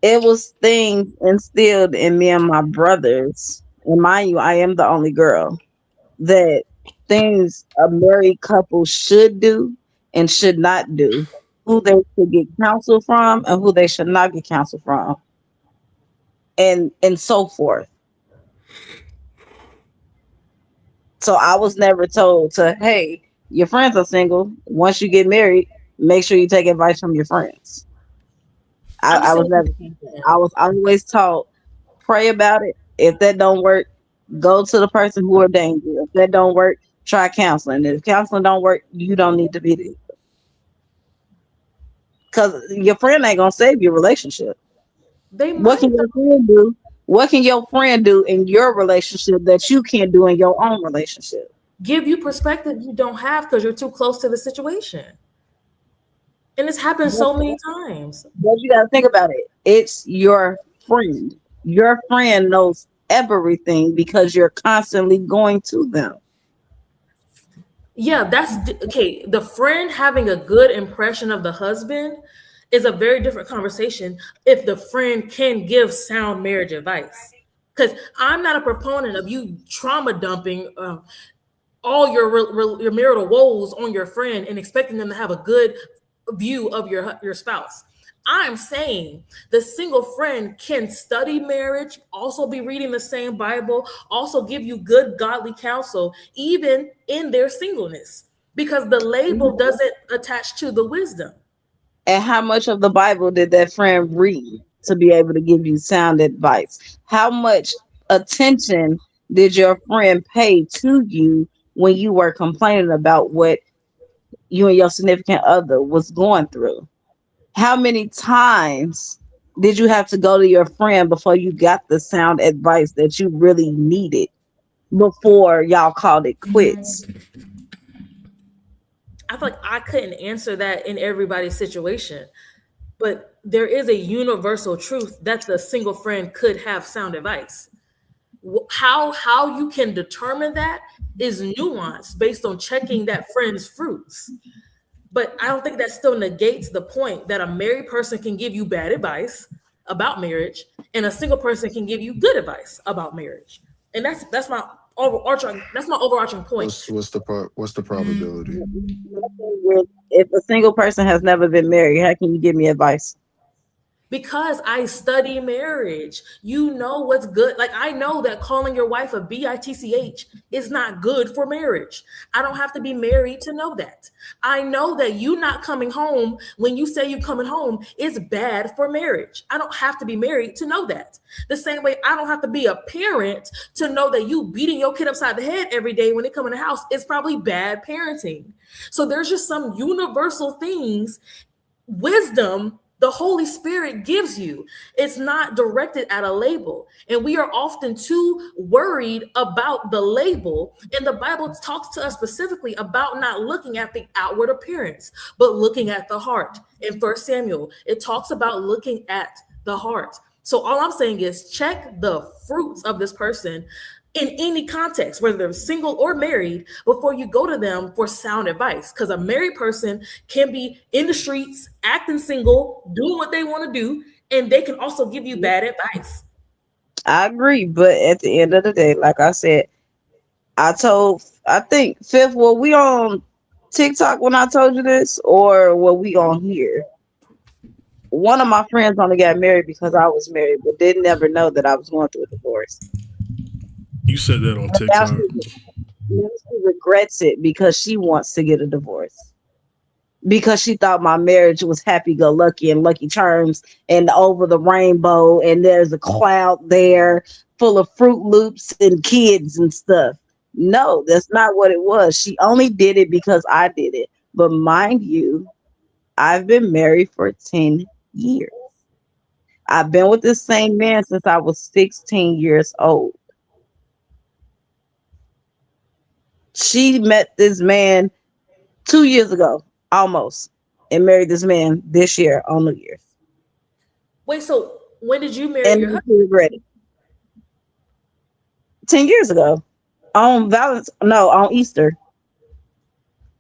it was things instilled in me and my brothers. And mind you, I am the only girl. That things a married couple should do and should not do, who they should get counsel from and who they should not get counsel from, and so forth. So I was never told to, hey, your friends are single. Once you get married, make sure you take advice from your friends. I was always taught, pray about it. If that don't work, go to the person who ordained you. If that don't work, try counseling. If counseling don't work, you don't need to be there. Because your friend ain't gonna save your relationship. What can your friend do? What can your friend do in your relationship that you can't do in your own relationship? Give you perspective you don't have because you're too close to the situation. And it's happened so many times. But you gotta think about it. It's your friend. Your friend knows everything because you're constantly going to them. Yeah, that's okay. The friend having a good impression of the husband is a very different conversation if the friend can give sound marriage advice. Because I'm not a proponent of you trauma dumping all your marital woes on your friend and expecting them to have a good view of your spouse. I'm saying the single friend can study marriage, also be reading the same Bible, also give you good godly counsel, even in their singleness, because the label doesn't attach to the wisdom. And how much of the Bible did that friend read to be able to give you sound advice? How much attention did your friend pay to you when you were complaining about what you and your significant other was going through? How many times did you have to go to your friend before you got the sound advice that you really needed before y'all called it quits? I feel like I couldn't answer that in everybody's situation, but there is a universal truth that the single friend could have sound advice. How you can determine that is nuanced based on checking that friend's fruits. But I don't think that still negates the point that a married person can give you bad advice about marriage and a single person can give you good advice about marriage. And that's my overarching point. What's the probability? If a single person has never been married, how can you give me advice? Because I study marriage. You know what's good. Like, I know that calling your wife a bitch is not good for marriage. I don't have to be married to know that. I know that you not coming home when you say you coming home is bad for marriage. I don't have to be married to know that. The same way I don't have to be a parent to know that you beating your kid upside the head every day when they come in the house is probably bad parenting. So there's just some universal things, wisdom the Holy Spirit gives you. It's not directed at a label. And we are often too worried about the label. And the Bible talks to us specifically about not looking at the outward appearance, but looking at the heart. In 1 Samuel, it talks about looking at the heart. So all I'm saying is check the fruits of this person in any context, whether they're single or married, before you go to them for sound advice. Because a married person can be in the streets, acting single, doing what they want to do, and they can also give you bad advice. I agree, but at the end of the day, like I said, I think Fifth, were we on TikTok when I told you this, or were we on here? One of my friends only got married because I was married, but didn't ever know that I was going through a divorce. You said that on Now TikTok. she regrets it because she wants to get a divorce. Because she thought my marriage was happy-go-lucky and lucky charms and over the rainbow, and there's a cloud there full of Fruit Loops and kids and stuff. No, that's not what it was. She only did it because I did it. But mind you, I've been married for 10 years. I've been with this same man since I was 16 years old. She met this man 2 years ago, almost, and married this man this year on New Year's. Wait, so when did you marry And your she husband? regretted. 10 years ago. On Easter.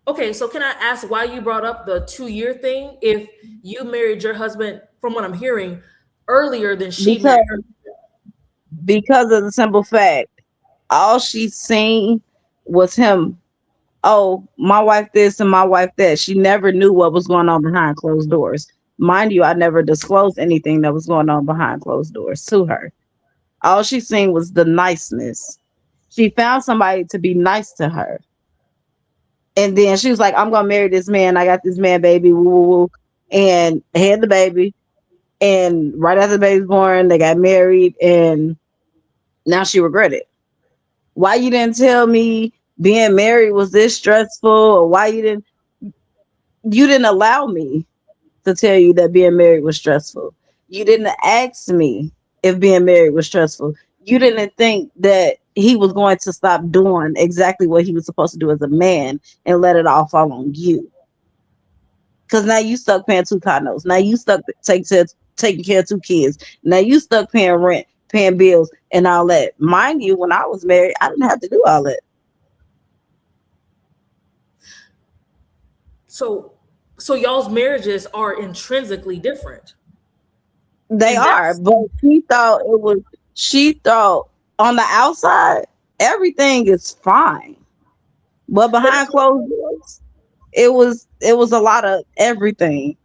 Okay, so can I ask why you brought up the 2-year thing if you married your husband, from what I'm hearing, earlier than she married? Because of the simple fact, all she seen was him. Oh, my wife this and my wife that. She never knew what was going on behind closed doors. Mind you, I never disclosed anything that was going on behind closed doors to her. All she seen was the niceness. She found somebody to be nice to her. And then she was like, I'm going to marry this man. I got this man, baby. Woo, woo, woo. And had the baby. And right after the baby's born, they got married. And now she regretted. Why you didn't tell me being married was this stressful? Or why you didn't allow me to tell you that being married was stressful. You didn't ask me if being married was stressful. You didn't think that he was going to stop doing exactly what he was supposed to do as a man and let it all fall on you. Because now you stuck paying 2 condos. Now you stuck taking care of 2 kids. Now you stuck paying rent, paying bills, and all that. Mind you, when I was married, I didn't have to do all that. So y'all's marriages are intrinsically different. They are, but she thought on the outside, everything is fine. But behind closed doors, it was a lot of everything.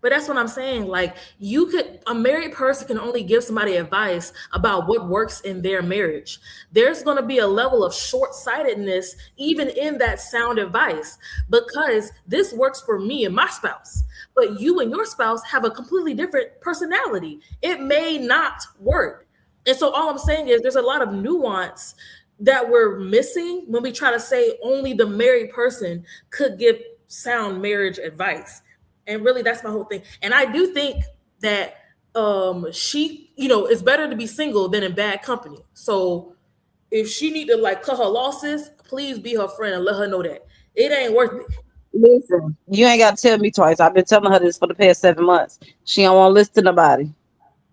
But that's what I'm saying. Like, a married person can only give somebody advice about what works in their marriage. There's going to be a level of short-sightedness even in that sound advice, because this works for me and my spouse, but you and your spouse have a completely different personality. It may not work. And so all I'm saying is there's a lot of nuance that we're missing when we try to say only the married person could give sound marriage advice. And really, that's my whole thing. And I do think that it's better to be single than in bad company. So if she need to cut her losses, please be her friend and let her know that it ain't worth it. Listen, you ain't got to tell me twice. I've been telling her this for the past 7 months. She don't want to listen to nobody.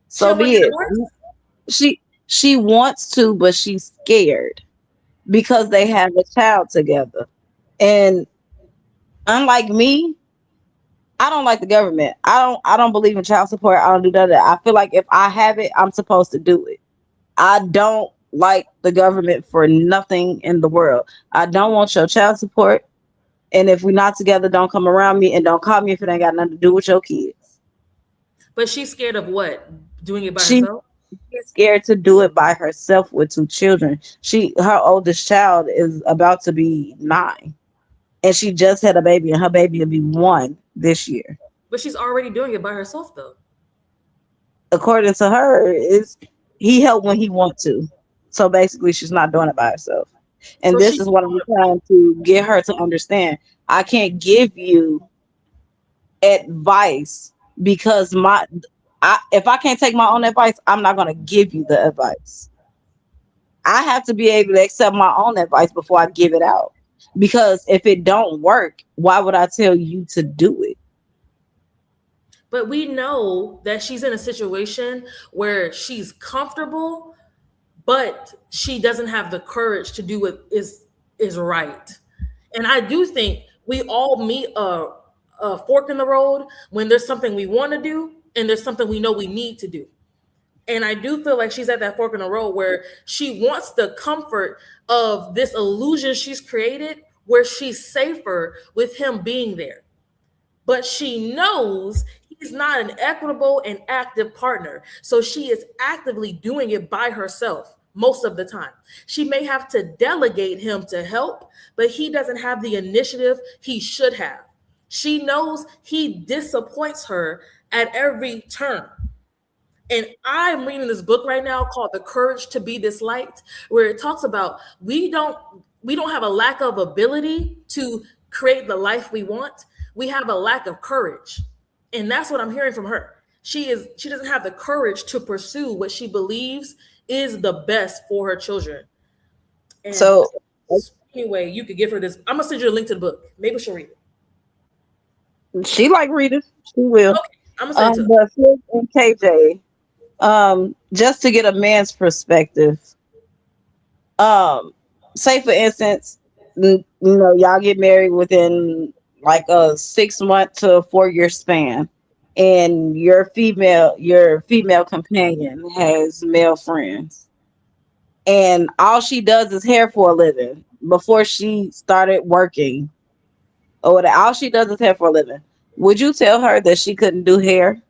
So be it. She wants to, but she's scared because they have a child together. And unlike me, I don't like the government. I don't believe in child support. I don't do none of that. I feel like if I have it, I'm supposed to do it. I don't like the government for nothing in the world. I don't want your child support. And if we're not together, don't come around me and don't call me if it ain't got nothing to do with your kids. But she's scared of what? Doing it by She's herself? scared to do it by herself with 2 children. Her oldest child is about to be 9. And she just had a baby, and her baby will be 1 this year. But she's already doing it by herself, though. According to her, he helped when he wants to. So basically, she's not doing it by herself. And So this she, is what I'm trying to get her to understand. I can't give you advice because if I can't take my own advice, I'm not going to give you the advice. I have to be able to accept my own advice before I give it out. Because if it don't work, why would I tell you to do it? but we know that she's in a situation where she's comfortable, but she doesn't have the courage to do what is right. And I do think we all meet a fork in the road when there's something we want to do and there's something we know we need to do. And I do feel like she's at that fork in the road where she wants the comfort of this illusion she's created where she's safer with him being there. But she knows he's not an equitable and active partner. So she is actively doing it by herself most of the time. She may have to delegate him to help, but he doesn't have the initiative he should have. She knows he disappoints her at every turn. And I'm reading this book right now called The Courage to Be This Light, where it talks about we don't have a lack of ability to create the life we want. We have a lack of courage. And that's what I'm hearing from her. She doesn't have the courage to pursue what she believes is the best for her children. And So anyway, you could give her this. I'm gonna send you a link to the book. Maybe she'll read it. she like reading. She will. Okay, I'm gonna send it to her. But Flip and KJ, just to get a man's perspective, say for instance, y'all get married within like a 6-month to a 4-year span, and your female companion has male friends, and all she does is hair for a living before she started working, or whatever. All she does is hair for a living. Would you tell her that she couldn't do hair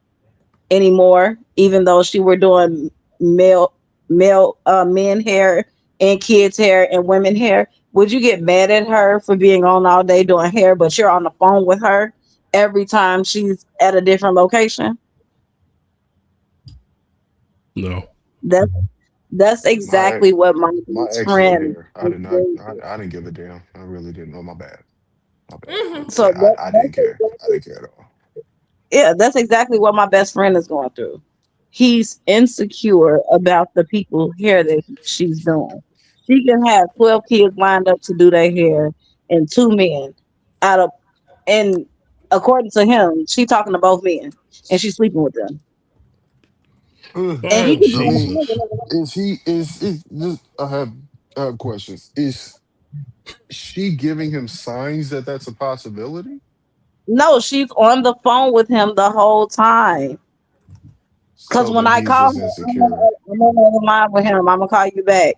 anymore, even though she were doing male men hair and kids hair and women hair? Would you get mad at her for being on all day doing hair, but you're on the phone with her every time she's at a different location? No. That's exactly what my My best ex did friend hair. I is did not. doing. I didn't give a damn. I really didn't. Oh, my bad. My bad. Mhm. So Yeah, I didn't care. I didn't care at all. yeah, that's exactly what my best friend is going through. He's insecure about the people hair that she's doing. She can have 12 kids lined up to do their hair and 2 men out of, and according to him, she talking to both men and she's sleeping with them. And Oh he could I be mean, Jesus. is just I have questions. Is she giving him signs that that's a possibility? no, she's on the phone with him the whole time. Cause So when then I he's call just her, insecure. I'm on the line with him. I'm gonna call you back.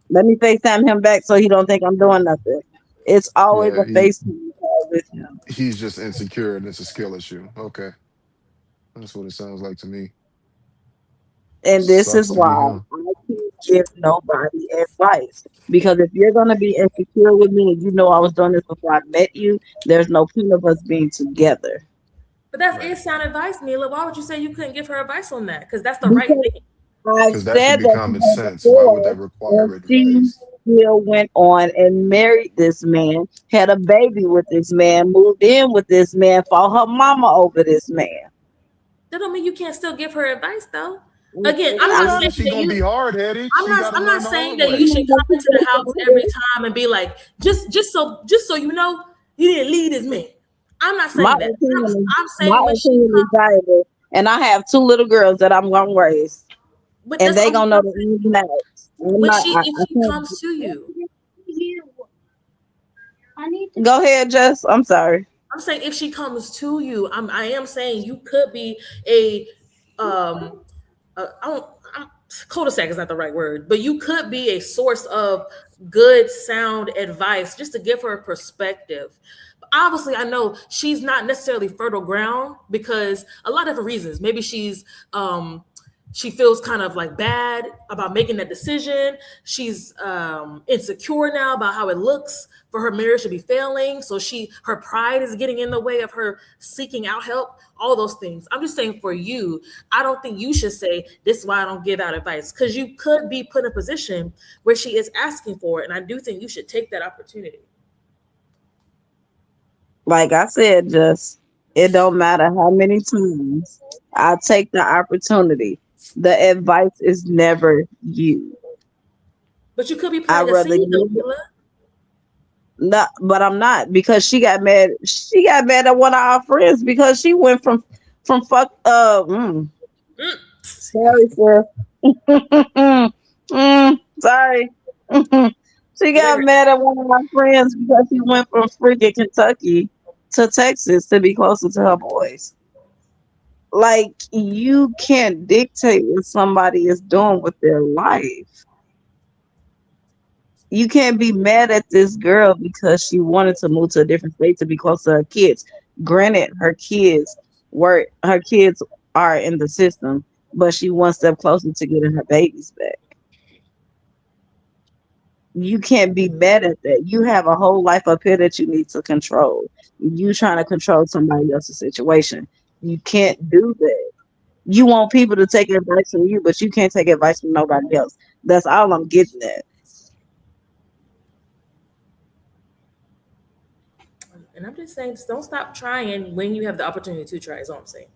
Let me FaceTime him back so he don't think I'm doing nothing. It's always Yeah, a FaceTime call with him. he's just insecure and it's a skill issue. Okay, that's what it sounds like to me. And this is Sucks to be why him. I can't give nobody advice. Because if you're gonna be insecure with me and you know I was doing this before I met you, there's no point of us being together. But that's Right. sound advice, Mila. Why would you say you couldn't give her advice on that? Because that's the right Because thing. I've Because that should said be that to common her sense. Why would that before, and require she advice? still went on and married this man, had a baby with this man, moved in with this man, fought her mama over this man. That don't mean you can't still give her advice, though. Again, I'm It not does. saying She that gonna you. be hard headed. She got to I'm not learn the saying hard that you way. should come into the house every time and be like, just so you know, you didn't lead this man. I'm not My saying that. I'm my saying when she opinion is comes, valuable, and I have 2 little girls that I'm gonna raise, but and that's they all gonna know I'm the ins saying. and outs. I'm When not. she if I she can't. comes to you, Go ahead, Jess. I'm sorry. I'm saying if she comes to you, I am saying you could be a I don't I'm, cul-de-sac is not the right word, but you could be a source of good sound advice just to give her a perspective. Obviously, I know she's not necessarily fertile ground because a lot of different reasons. Maybe she feels kind of like bad about making that decision. She's insecure now about how it looks for her marriage to be failing. So her pride is getting in the way of her seeking out help, all those things. I'm just saying for you, I don't think you should say this is why I don't give out advice, because you could be put in a position where she is asking for it. And I do think you should take that opportunity. Like I said, just it don't matter how many times I take the opportunity. The advice is never you. But you could be I planting a rather seed though, give Mila. no, but I'm not, because she got mad. She got mad at one of our friends because she went from fuck sorry sir. Sorry. She got mad at one of my friends because she went from freaking Kentucky to Texas to be closer to her boys. Like, you can't dictate what somebody is doing with their life. You can't be mad at this girl because she wanted to move to a different state to be close to her kids. Granted, her kids are in the system, but she one step closer to getting her babies back. You can't be mad at that. You have a whole life up here that you need to control. You trying to control somebody else's situation. You can't do that. You want people to take advice from you, but you can't take advice from nobody else. That's all I'm getting at. And I'm just saying, just don't stop trying when you have the opportunity to try, is all I'm saying.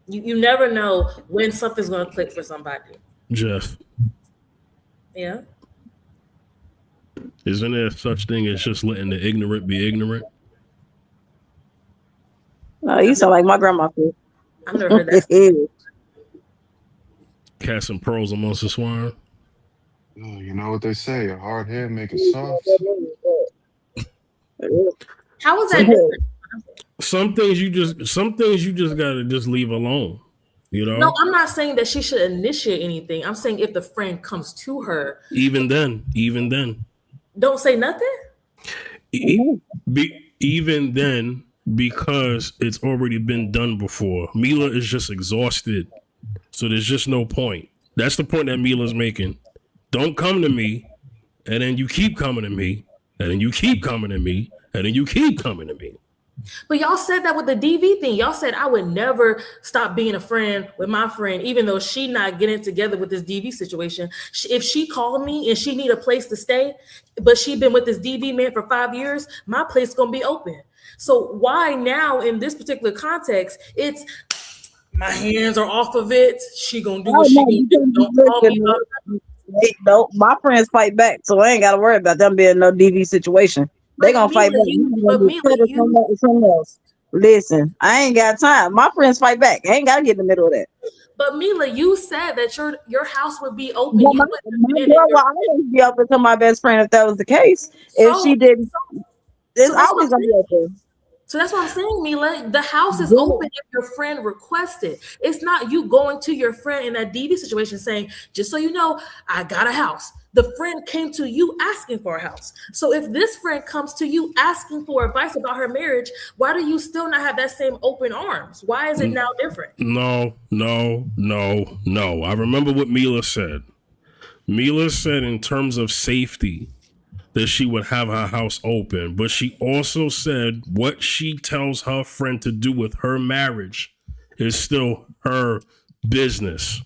You never know when something's going to click for somebody. Jeff, Yeah. isn't there such thing as just letting the ignorant be ignorant? No, you sound like my grandma. I've never heard that. Cats and pearls amongst the swine. Oh, you know what they say, a hard head make it soft. How is that different? Some things you just gotta just leave alone. You know? No, I'm not saying that she should initiate anything. I'm saying if the friend comes to her. Even then. Don't say nothing? Even then, because it's already been done before. Mila is just exhausted. So there's just no point. That's the point that Mila's making. Don't come to me, and then you keep coming to me, and then you keep coming to me, and then you keep coming to me. But y'all said that with the DV thing. Y'all said I would never stop being a friend with my friend, even though she not getting together with this DV situation. If she called me and she need a place to stay, but she been with this DV man for 5 years, my place gonna be open. So why now in this particular context, it's my hands are off of it. She gonna do what she gonna do. Don't call me about it. No, my friends fight back, so I ain't got to worry about them being no DV situation. They gonna fight back. Something else. Listen, I ain't got time. My friends fight back. I ain't gotta get in the middle of that. But Mila, you said that your house would be open. Well, my girl will always be open to my best friend if that was the case. If she didn't, it's always gonna be open. So that's what I'm saying, Mila. The house is open if your friend requests it. It's not you going to your friend in that DV situation saying, just so you know, I got a house. The friend came to you asking for a house. So if this friend comes to you asking for advice about her marriage, why do you still not have that same open arms? Why is it now different? No. I remember what Mila said. Mila said in terms of safety that she would have her house open, but she also said what she tells her friend to do with her marriage is still her business.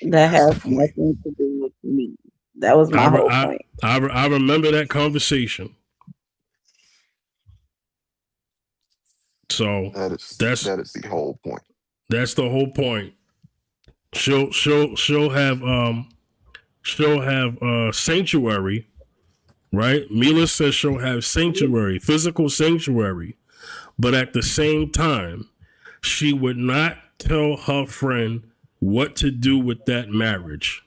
That has nothing to do with me. That was my whole point. I remember that conversation. So that is the whole point. That's the whole point. She'll have sanctuary, right? Mila says she'll have sanctuary, physical sanctuary, but at the same time, she would not tell her friend what to do with that marriage.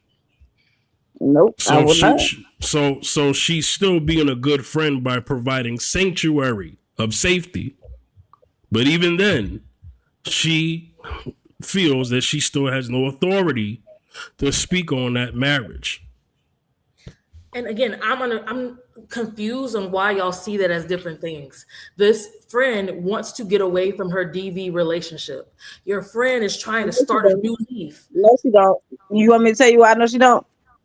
Nope, I So would not. so she's still being a good friend by providing sanctuary of safety. But even then, she feels that she still has no authority to speak on that marriage. And again, I'm confused on why y'all see that as different things. This friend wants to get away from her DV relationship. Your friend is trying to start a new leaf. No, she don't. You want me to tell you why? I know she don't.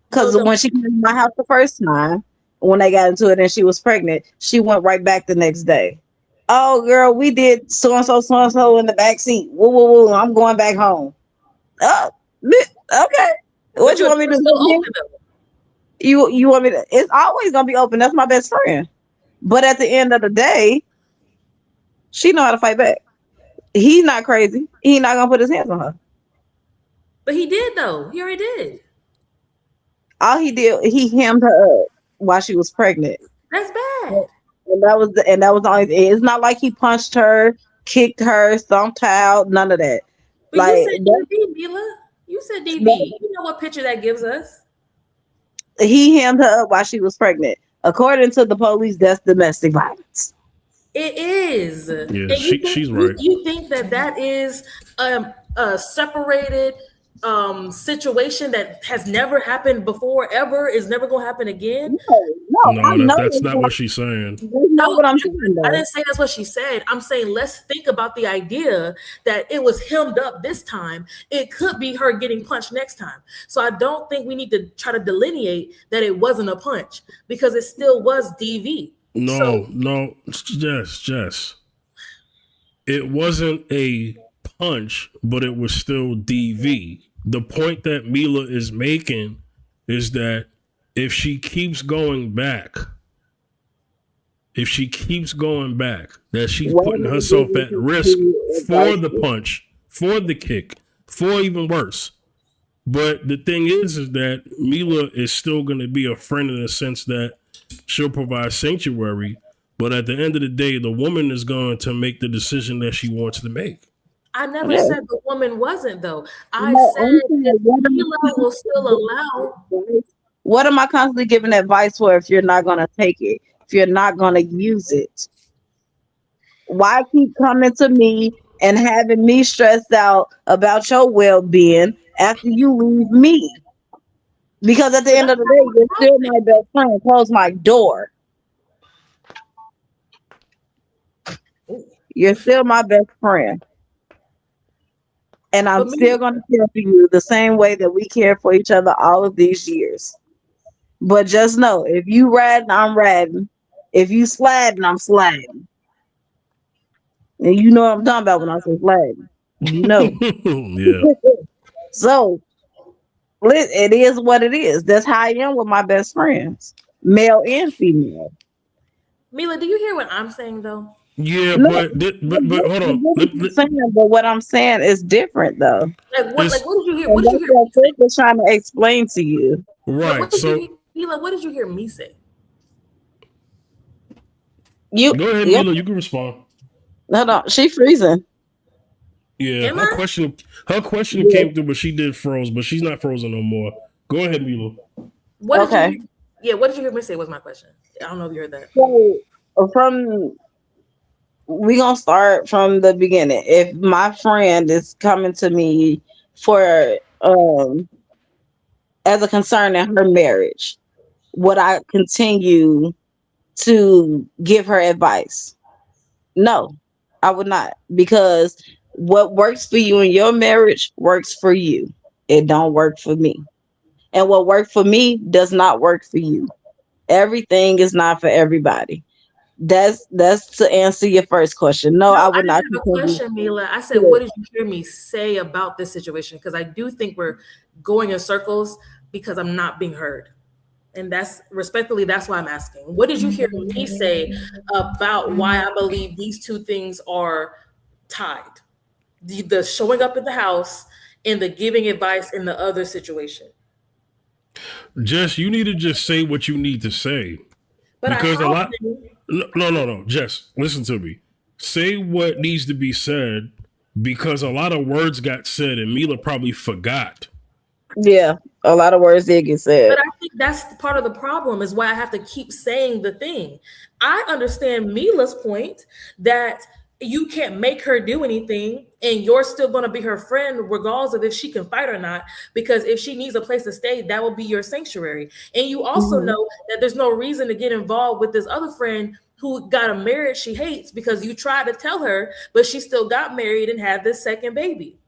Because No, when she came to my house the first time, when they got into it and she was pregnant, she went right back the next day. Oh, girl, we did so and so in the back seat. Woo, woo, woo. I'm going back home. Oh, okay. What but you your want me to door's still do? open though. You want me to? It's always gonna be open. That's my best friend. But at the end of the day, she know how to fight back. He's not crazy. He's not gonna put his hands on her. But he did though. He already did. All he did, he hemmed her up while she was pregnant. That's bad. And that was the only. It's not like he punched her, kicked her, stomped her out, none of that. But Like you said DV, Mila. You said DV. You know what picture that gives us? he hemmed her up while she was pregnant. According to the police, that's domestic violence. It is. Yeah, she's right. You think that is a separated situation that has never happened before, ever, is never going to happen again? No, that's not what she's saying. That's not what I'm saying. I didn't say that's what she said. I'm saying let's think about the idea that it was hemmed up this time. It could be her getting punched next time. So I don't think we need to try to delineate that it wasn't a punch because it still was DV. No, Jess. It wasn't a punch, but it was still DV. The point that Mila is making is that if she keeps going back, that she's putting herself at risk for the punch, for the kick, for even worse. But the thing is that Mila is still going to be a friend in the sense that she'll provide sanctuary. But at the end of the day, the woman is going to make the decision that she wants to make. I never said the woman wasn't, though. I said Mila will still allow. What am I constantly giving advice for if you're not going to take it? If you're not going to use it? Why keep coming to me and having me stressed out about your well-being after you leave me? Because at the end of the day, you're still my best friend. Close my door. You're still my best friend. And I'm still going to care for you the same way that we care for each other all of these years. But just know, if you riding, I'm riding. If you sliding, I'm sliding. And you know what I'm talking about when I say sliding. You know. Yeah. So, it is what it is. That's how I am with my best friends, male and female. Mila, do you hear what I'm saying, though? Yeah, No, but hold on. But what I'm saying is different, though. What did you hear? What did you hear? What I was trying to explain to you. Right. Mila, what did you hear me say? Go ahead, Mila. You can respond. No, she freezing. Yeah, her question came through, but she did froze, but she's not frozen no more. Go ahead, Mila. What did you hear me say was my question. I don't know if you heard that. So we gonna start from the beginning. If my friend is coming to me for as a concern in her marriage, would I continue to give her advice? No, I would not, because what works for you in your marriage works for you. It don't work for me. And what worked for me does not work for you. Everything is not for everybody. That's to answer your first question. No, I would not. Have a question, Mila. I said, what did you hear me say about this situation? Because I do think we're going in circles because I'm not being heard. And that's respectfully, that's why I'm asking. What did you hear me say about why I believe these two things are tied? The showing up at the house and the giving advice in the other situation. Jess, you need to just say what you need to say. But because No, Jess, listen to me. Say what needs to be said, because a lot of words got said and Mila probably forgot. Yeah, a lot of words did get said. But I think that's part of the problem, is why I have to keep saying the thing. I understand Mila's point that you can't make her do anything and you're still going to be her friend regardless of if she can fight or not, because if she needs a place to stay, that will be your sanctuary. And you also know that there's no reason to get involved with this other friend who got a marriage she hates because you tried to tell her, but she still got married and had this second baby.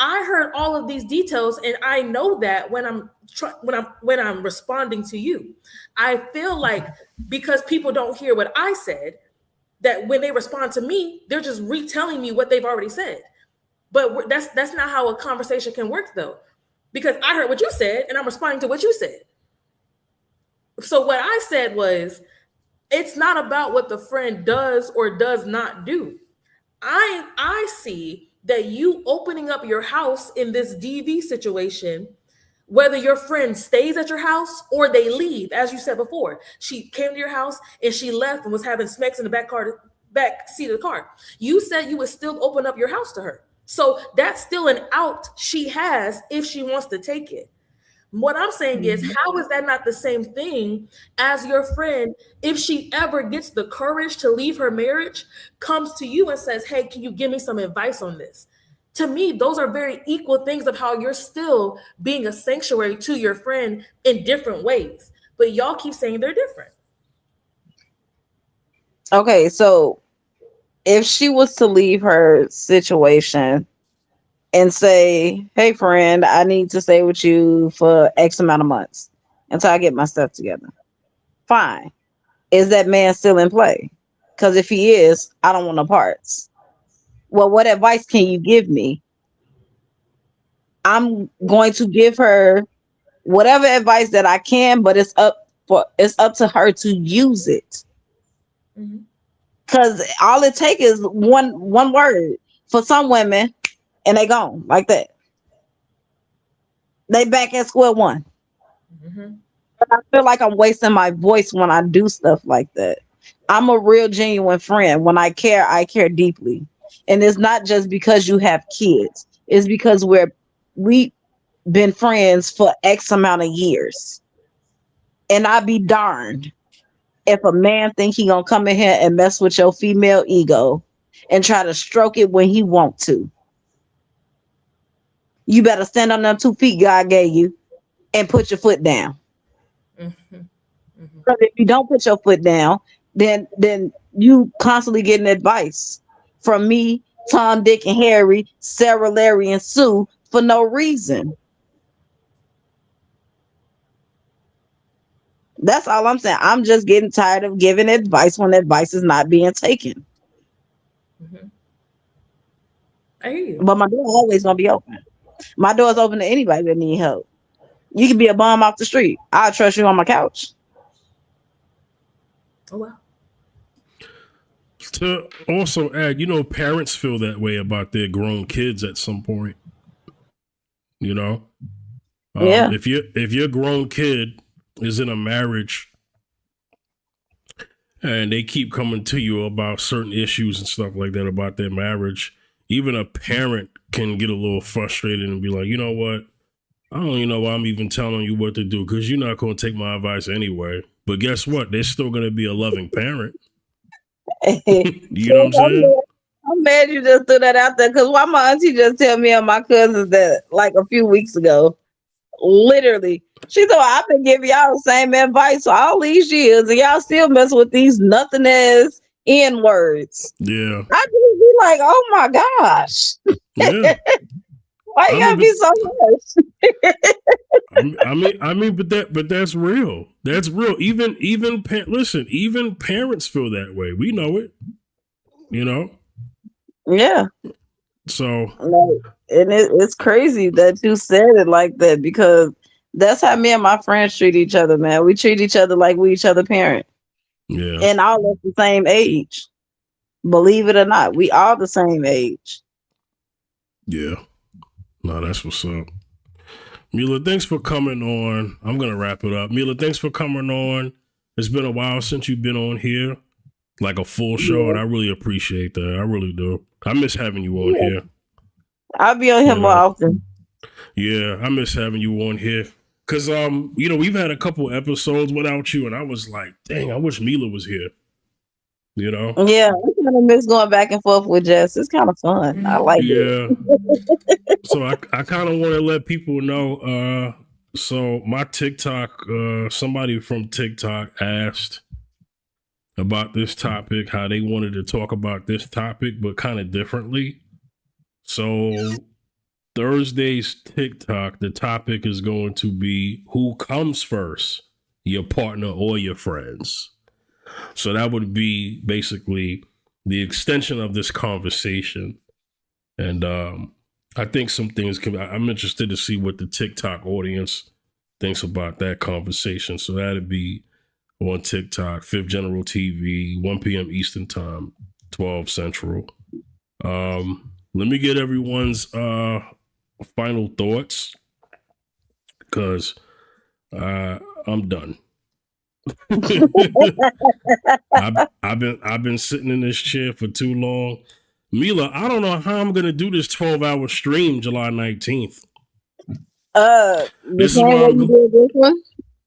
I heard all of these details, and I know that when I'm responding to you, I feel like because people don't hear what I said, that when they respond to me, they're just retelling me what they've already said. But that's not how a conversation can work, though, because I heard what you said, and I'm responding to what you said. So what I said was, it's not about what the friend does or does not do. I see that you opening up your house in this DV situation, whether your friend stays at your house or they leave, as you said before, she came to your house and she left and was having smacks in the back seat of the car. You said you would still open up your house to her. So that's still an out she has if she wants to take it. What I'm saying is, how is that not the same thing as your friend, if she ever gets the courage to leave her marriage, comes to you and says, hey, can you give me some advice on this? To me, those are very equal things of how you're still being a sanctuary to your friend in different ways. But y'all keep saying they're different. Okay, so if she was to leave her situation and say, hey, friend, I need to stay with you for X amount of months until I get my stuff together. Fine. Is that man still in play? Because if he is, I don't want no parts. Well, what advice can you give me? I'm going to give her whatever advice that I can, but it's up to her to use it. Because all it takes is one word for some women, and they gone like that. They back at square one. But I feel like I'm wasting my voice when I do stuff like that. I'm a real genuine friend. When I care deeply. And it's not just because you have kids. It's because we been friends for X amount of years. And I be darned if a man think he gonna come in here and mess with your female ego and try to stroke it when he want to. You better stand on them 2 feet God gave you and put your foot down. Because if you don't put your foot down, then you constantly getting advice from me, Tom, Dick, and Harry, Sarah, Larry, and Sue for no reason. That's all I'm saying. I'm just getting tired of giving advice when advice is not being taken. I hear you. But my door always gonna be open. My door's open to anybody that need help. You can be a bum off the street. I'll trust you on my couch. Oh wow. To also add, parents feel that way about their grown kids at some point. Yeah. If your grown kid is in a marriage and they keep coming to you about certain issues and stuff like that about their marriage, even a parent can get a little frustrated and be like, you know what? I don't even know why I'm even telling you what to do, because you're not going to take my advice anyway. But guess what? They're still going to be a loving parent. You know what I'm saying? I'm mad you just threw that out there, because why my auntie just tell me and my cousins that like a few weeks ago, literally, she said, I've been giving y'all the same advice for all these years and y'all still mess with these nothing as N words. Yeah. I just be like, oh my gosh. Yeah. Why you gotta be so much? But that's real. That's real. Even parents feel that way. We know it. Yeah. So, and it's crazy that you said it like that, because that's how me and my friends treat each other, man. We treat each other like we each other parent. Yeah. And all at the same age. Believe it or not, we all the same age. Yeah. No, that's what's up. Mila, thanks for coming on. I'm going to wrap it up. Mila, thanks for coming on. It's been a while since you've been on here, like a full show, and I really appreciate that. I really do. I miss having you on here. I'll be on here more often. Yeah, I miss having you on here. Cause we've had a couple episodes without you, and I was like, dang, I wish Mila was here. You know? Yeah, I kind of miss going back and forth with Jess. It's kind of fun. I like it. Yeah. So I kind of want to let people know. So my TikTok, somebody from TikTok asked about this topic, how they wanted to talk about this topic, but kind of differently. So Thursday's TikTok, the topic is going to be who comes first, your partner or your friends. So that would be basically the extension of this conversation. And I think some things I'm interested to see what the TikTok audience thinks about that conversation. So that'd be on TikTok, Fifth General TV, 1 p.m. Eastern Time, 12 Central. Let me get everyone's final thoughts, because I'm done. I've been sitting in this chair for too long. Mila, I don't know how I'm gonna do this 12-hour stream July 19th. This is why I'm this one.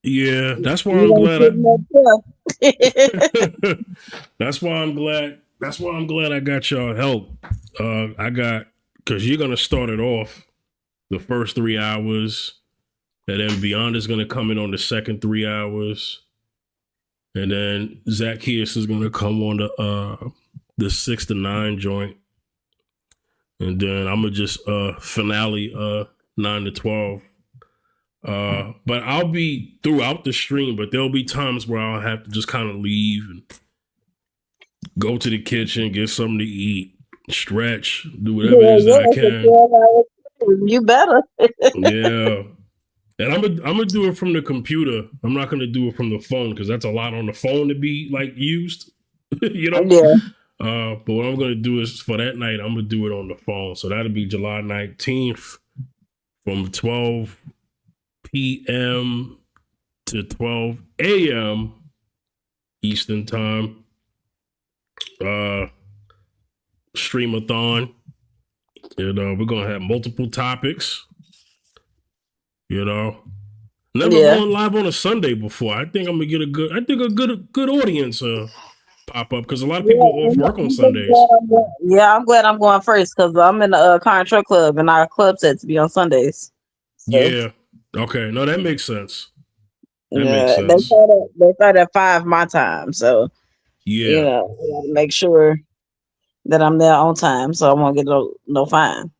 Yeah, that's why You I'm don't glad. sit in that That's why I'm glad. That's why I'm glad I got y'all help. Because you're gonna start it off the first 3 hours, and then Beyond is gonna come in on the second 3 hours, and then Zacchaeus is gonna come on the 6 to 9 joint, and then I'm gonna just finale 9 to 12. But I'll be throughout the stream, but there'll be times where I'll have to just kind of leave and go to the kitchen, get something to eat, stretch, do whatever it is that I can. You better. Yeah. And I'm gonna do it from the computer. I'm not gonna do it from the phone, because that's a lot on the phone to be like used. You know? Yeah. But what I'm gonna do is, for that night, I'm gonna do it on the phone. So that'll be July 19th from 12 p.m. to 12 a.m. Eastern Time. Streamathon. We're gonna have multiple topics. Never going live on a Sunday before. I think I'm gonna get a good audience pop up, because a lot of people are off work on Sundays. I'm glad I'm going first, because I'm in the car and truck club, and our club set to be on Sundays. So. Yeah. Okay. No, that makes sense. Makes sense. They start at 5 my time, so I gotta make sure that I'm there on time, so I won't get no fine.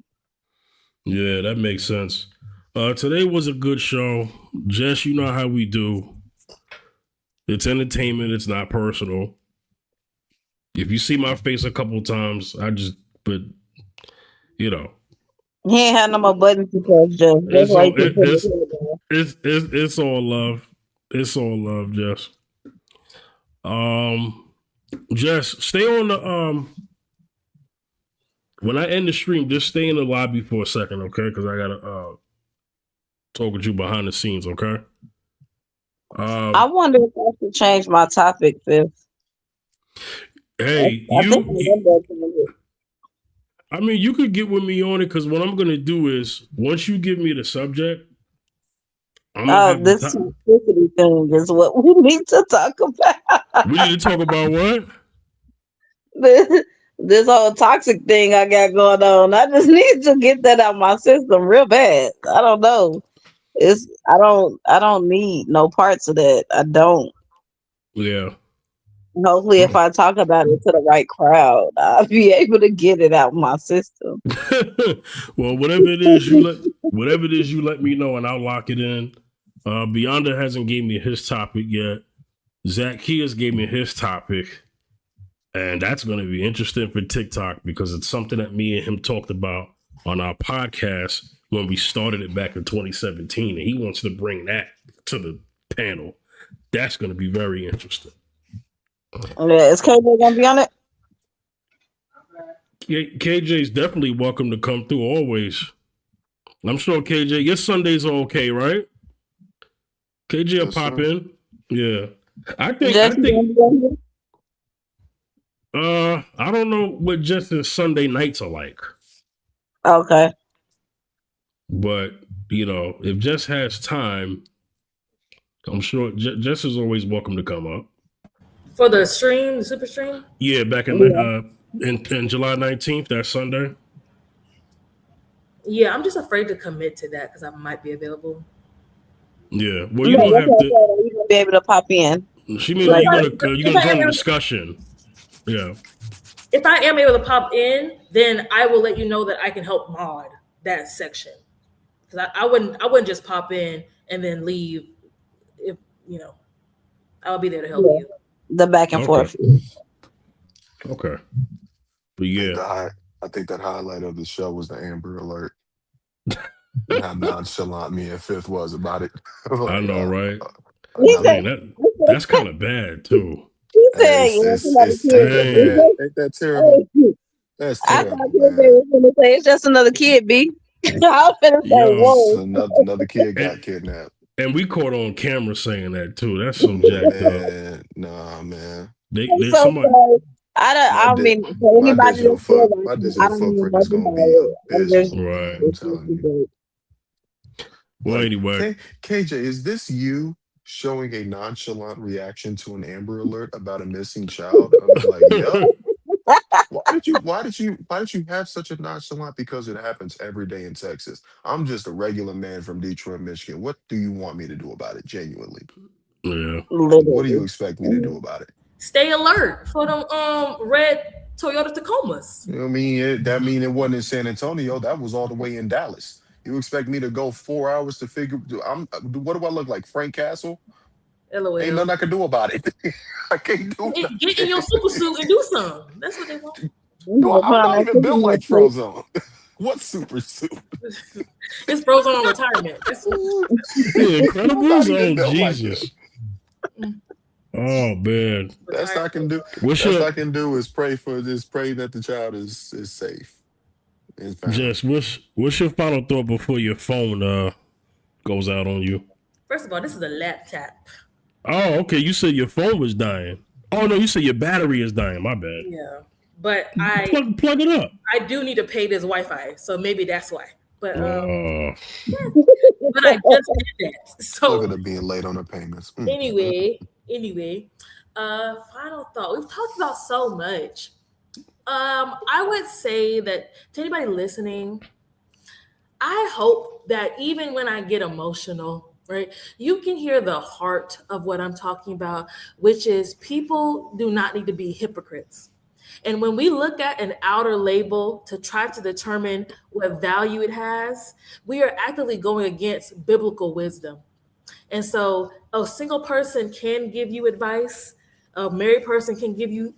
Yeah, that makes sense. Today was a good show. Jess, you know how we do. It's entertainment. It's not personal. If you see my face a couple times, He ain't had no more buttons to press, Jess. That's why it's all love. It's all love, Jess. Jess, stay on the when I end the stream, just stay in the lobby for a second, okay? Because I gotta talk with you behind the scenes, okay? I wonder if I should change my topic, Fifth. Hey, I mean, you could get with me on it, because what I'm gonna do is, once you give me the subject, this toxicity thing is what we need to talk about. We need to talk about what? This whole toxic thing I got going on. I just need to get that out of my system real bad. I don't know. I don't need no parts of that. I don't. Yeah. Hopefully, if I talk about it to the right crowd, I'll be able to get it out of my system. Well, whatever it is, you let me know, and I'll lock it in. Beyonda hasn't gave me his topic yet. Zacchaeus gave me his topic, and that's going to be interesting for TikTok, because it's something that me and him talked about on our podcast when we started it back in 2017, and he wants to bring that to the panel. That's going to be very interesting. Yeah, is KJ gonna be on it? KJ's definitely welcome to come through always. I'm sure KJ, your Sundays are okay, right? KJ will pop in. Yeah. I think I don't know what Justin's Sunday nights are like. Okay. But if Jess has time, I'm sure Jess is always welcome to come up. For the stream, the super stream? Yeah, back Yeah. in July 19th, that Sunday. Yeah, I'm just afraid to commit to that because I might be available. Yeah, well, you No, don't that's have what I to. said. Are you gonna be able to pop in? She means Like, you're gonna join the discussion. Yeah. If I am able to pop in, then I will let you know that I can help mod that section. Because I wouldn't just pop in and then leave. If I'll be there to help yeah, you. the back and Okay. forth. Okay. But I think yeah, I think that highlight of the show was the Amber Alert and how nonchalant me and Fifth was about it. I Like, know, right? He another. Dang, that's kind of bad too. He said, It's "Yeah, it's somebody it's kid." ain't that Dang. bad? Ain't that terrible? Hey, That's I thought terrible, Kid man. was gonna say it's just another kid, B. I was gonna say, Yo, It's whoa. another kid got and, kidnapped. and we caught on camera saying that too. That's so jacked up. Man, nah, man. I'm They so somebody. sorry. I My don't di- mean for anybody that's still my watching. I digital don't mean footprint is nothing gonna about be it. I'm just, abysmal, man. Right. I'm it's just telling a you. joke. Well, Like, anyway, KJ, is this you showing a nonchalant reaction to an Amber Alert about a missing child? I'm like, yep. Why did you have such a nonchalant? Because it happens every day in Texas. I'm just a regular man from Detroit, Michigan. What do you want me to do about it? Genuinely. yeah. What do you Literally. expect me to do about it? Stay alert for them red Toyota Tacomas. You know what I mean? That mean it wasn't in San Antonio. That was all the way in Dallas. You expect me to go 4 hours to figure? What do I look like, Frank Castle? Ain't LOL. nothing I can do about it. I can't do Get in your nothing. super suit and do something. That's what they want. You No, better put I'm on not that even built Superman like suit. Frozone. What super suit? It's frozen on retirement. That's what. The I'm not Incredibles. even Oh built like him. Jesus. Oh man. Best I can do. What's Best your I can do is pray that the child is safe and found. Jess? What's your final thought before your phone goes out on you? First of all, this is a laptop. Oh, okay. You said your phone was dying. Oh no, you said your battery is dying. My bad. Yeah, but I Plug it up. do need to pay this Wi-Fi, so maybe that's why. But Oh, I just did that. Look at So her being late on her payments. anyway, final thought. We've talked about so much. I would say that to anybody listening, I hope that even when I get emotional, right, you can hear the heart of what I'm talking about, which is people do not need to be hypocrites. And when we look at an outer label to try to determine what value it has, we are actively going against biblical wisdom. And so a single person can give you advice, a married person can give you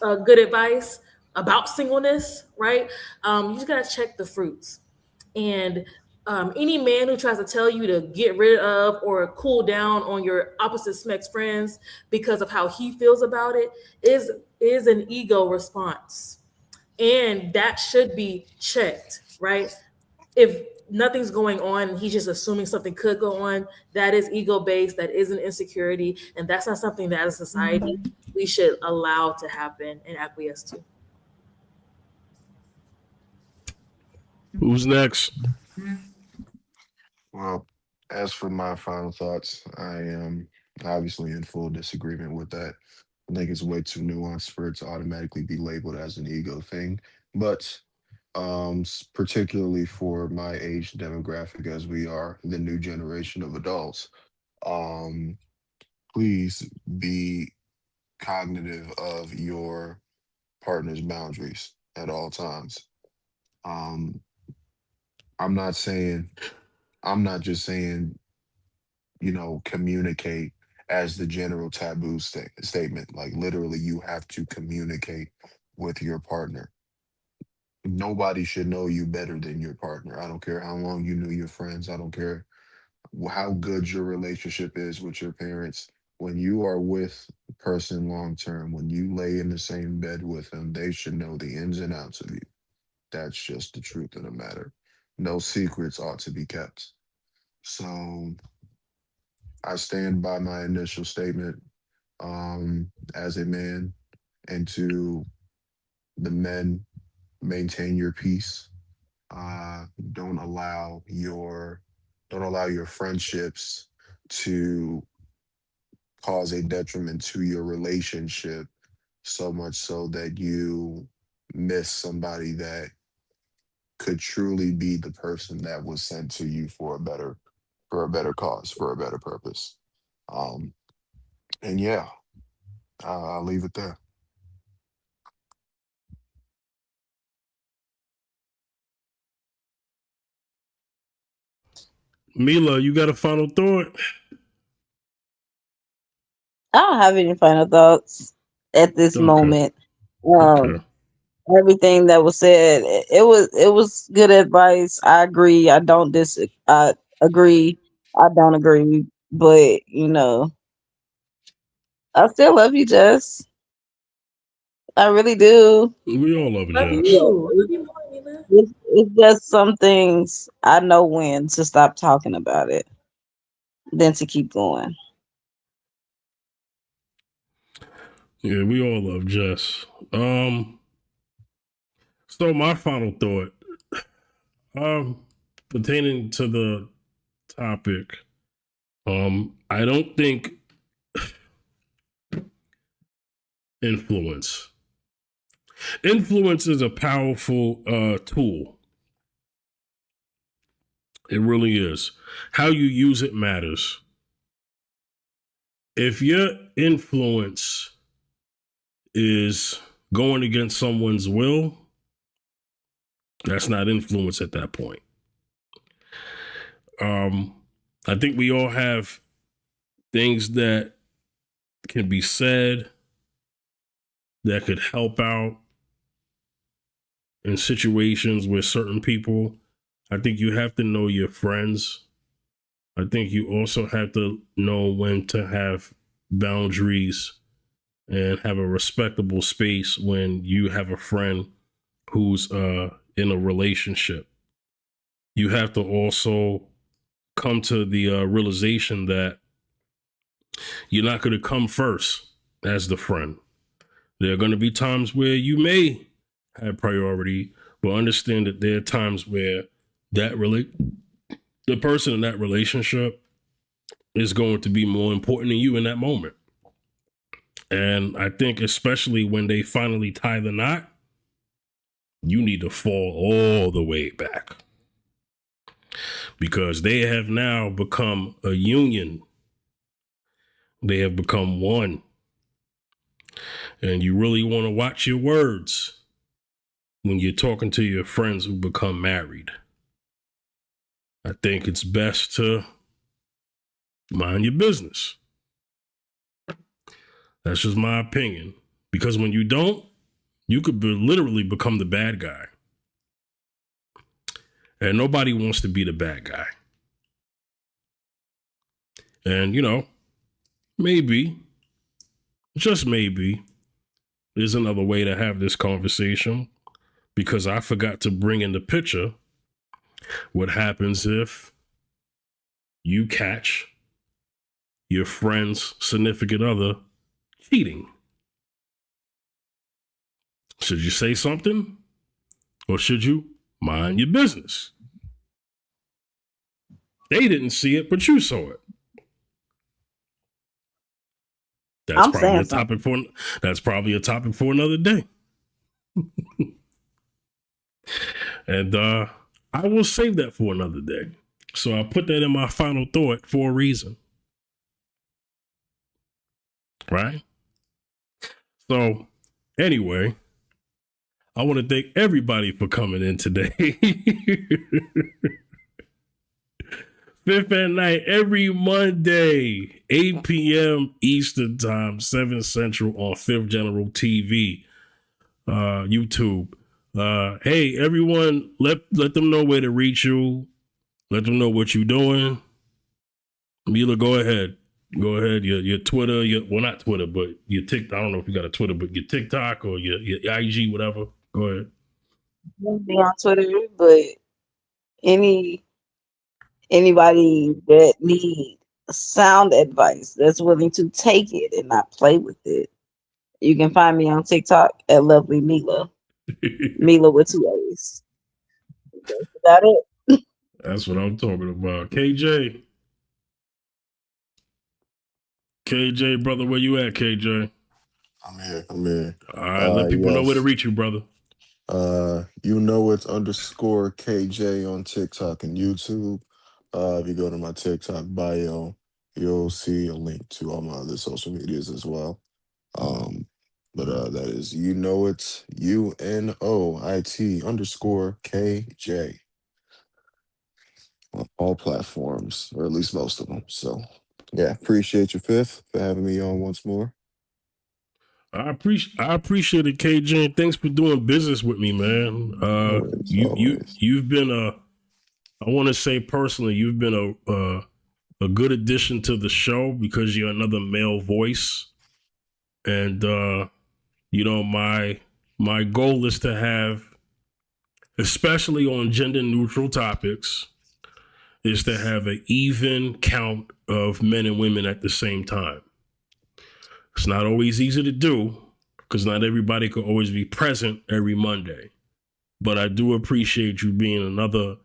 good advice about singleness, right? You just gotta check the fruits. And any man who tries to tell you to get rid of or cool down on your opposite sex friends because of how he feels about it is an ego response, and that should be checked, right? If nothing's going on, he's just assuming something could go on. That is ego based. That is an insecurity, and that's not something that as a society we should allow to happen and acquiesce to. who's next? Well, as for my final thoughts, I am obviously in full disagreement with that. I think it's way too nuanced for it to automatically be labeled as an ego thing. But particularly for my age demographic, as we are the new generation of adults, um, please be cognitive of your partner's boundaries at all times. Um, I'm not saying, I'm not just saying, communicate as the general taboo statement. Like, literally, you have to communicate with your partner. Nobody should know you better than your partner. I don't care how long you knew your friends. I don't care how good your relationship is with your parents. When you are with a person long term, when you lay in the same bed with them, they should know the ins and outs of you. That's just the truth of the matter. No secrets ought to be kept. So I stand by my initial statement, as a man, and to the men, maintain your peace. Don't allow your friendships to cause a detriment to your relationship so much so that you miss somebody that could truly be the person that was sent to you for a better cause, for a better purpose. Um, and yeah, I'll leave it there. Mila, you got a final thought? I don't have any final thoughts at this Okay. moment. Okay. Everything that was said, it was good advice. I agree. I agree. I don't agree, but I still love you, Jess. I really do. We all love Love you Jess. too. Love you more, Mila. It's just some things I know when to stop talking about it than to keep going. Yeah, we all love Jess. So my final thought, pertaining to the topic, I don't think influence. Influence is a powerful tool. It really is. How you use it matters. If your influence is going against someone's will, that's not influence at that point. I think we all have things that can be said that could help out in situations with certain people. I think you have to know your friends. I think you also have to know when to have boundaries and have a respectable space when you have a friend who's in a relationship. You have to also come to the realization that you're not going to come first as the friend. There are going to be times where you may have priority, but understand that there are times where the person in that relationship is going to be more important than you in that moment. And I think especially when they finally tie the knot, you need to fall all the way back because they have now become a union. They have become one. And you really want to watch your words when you're talking to your friends who become married. I think it's best to mind your business. That's just my opinion. Because when you don't, you could literally become the bad guy. And nobody wants to be the bad guy. And, maybe, just maybe, there's another way to have this conversation because I forgot to bring in the picture what happens if you catch your friend's significant other cheating. Should you say something or should you mind your business? They didn't see it, but you saw it. That's I'm probably saying a something. topic for another day. And I will save that for another day. So I put that in my final thought for a reason. Right? So anyway, I want to thank everybody for coming in today. Fifth at Night every Monday, 8 p.m. Eastern Time, 7 Central on Fifth General TV, YouTube. Hey, everyone, let them know where to reach you. Let them know what you're doing. Mila, go ahead. Go ahead. Your Twitter, not Twitter, but your TikTok. I don't know if you got a Twitter, but your TikTok or your IG, whatever. Go ahead. Be on Twitter, but any anybody that need sound advice that's willing to take it and not play with it, you can find me on TikTok at Lovely Mila. Mila with 2 A's. that it? That's what I'm talking about. KJ, brother, where you at, KJ? I'm here. I'm here. All right, let people know where to Yes. reach you, brother. You know it's underscore KJ on TikTok and YouTube. If you go to my TikTok bio, you'll see a link to all my other social medias as well. That is it's UNOIT underscore KJ on all platforms, or at least most of them. So yeah, appreciate you, Fifth, for having me on once more. I appreciate it, KJ. And thanks for doing business with me, man. You've been I want to say personally, you've been a good addition to the show because you're another male voice, and my goal is to have, especially on gender neutral topics, is to have an even count of men and women at the same time. It's not always easy to do because not everybody could always be present every Monday. But I do appreciate you being another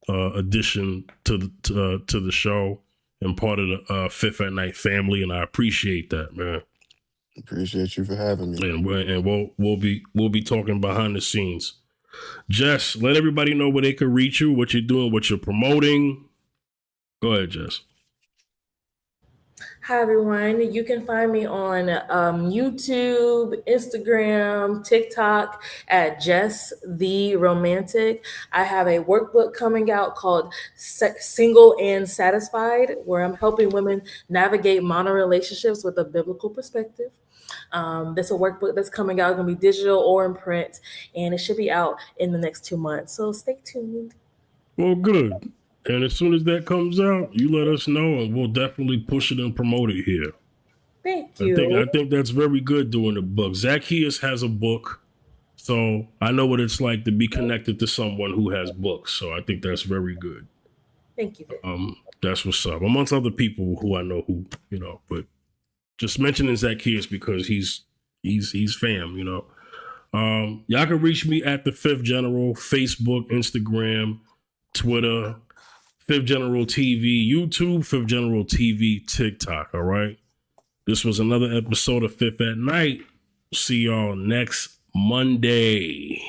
addition to the show and part of the Fifth at Night family, and I appreciate that, man. Appreciate you for having me. And we'll be talking behind the scenes. Jess, let everybody know where they can reach you, what you're doing, what you're promoting. Go ahead, Jess. Hi, everyone. You can find me on YouTube, Instagram, TikTok at Jess the Romantic. I have a workbook coming out called Single and Satisfied, where I'm helping women navigate mono relationships with a biblical perspective. That's a workbook that's coming out. It's going to be digital or in print, and it should be out in the next 2 months. So stay tuned. Well, good. And as soon as that comes out, you let us know, and we'll definitely push it and promote it here. Thank you. I think that's very good doing the book. Zacchaeus has a book, so I know what it's like to be connected to someone who has books. So I think that's very good. Thank you. That's what's up. Amongst other people who I know who, but just mentioning Zacchaeus because he's fam, Y'all can reach me at the Fifth General, Facebook, Instagram, Twitter, Fifth General TV, YouTube, Fifth General TV, TikTok. All right. This was another episode of Fifth at Night. See y'all next Monday.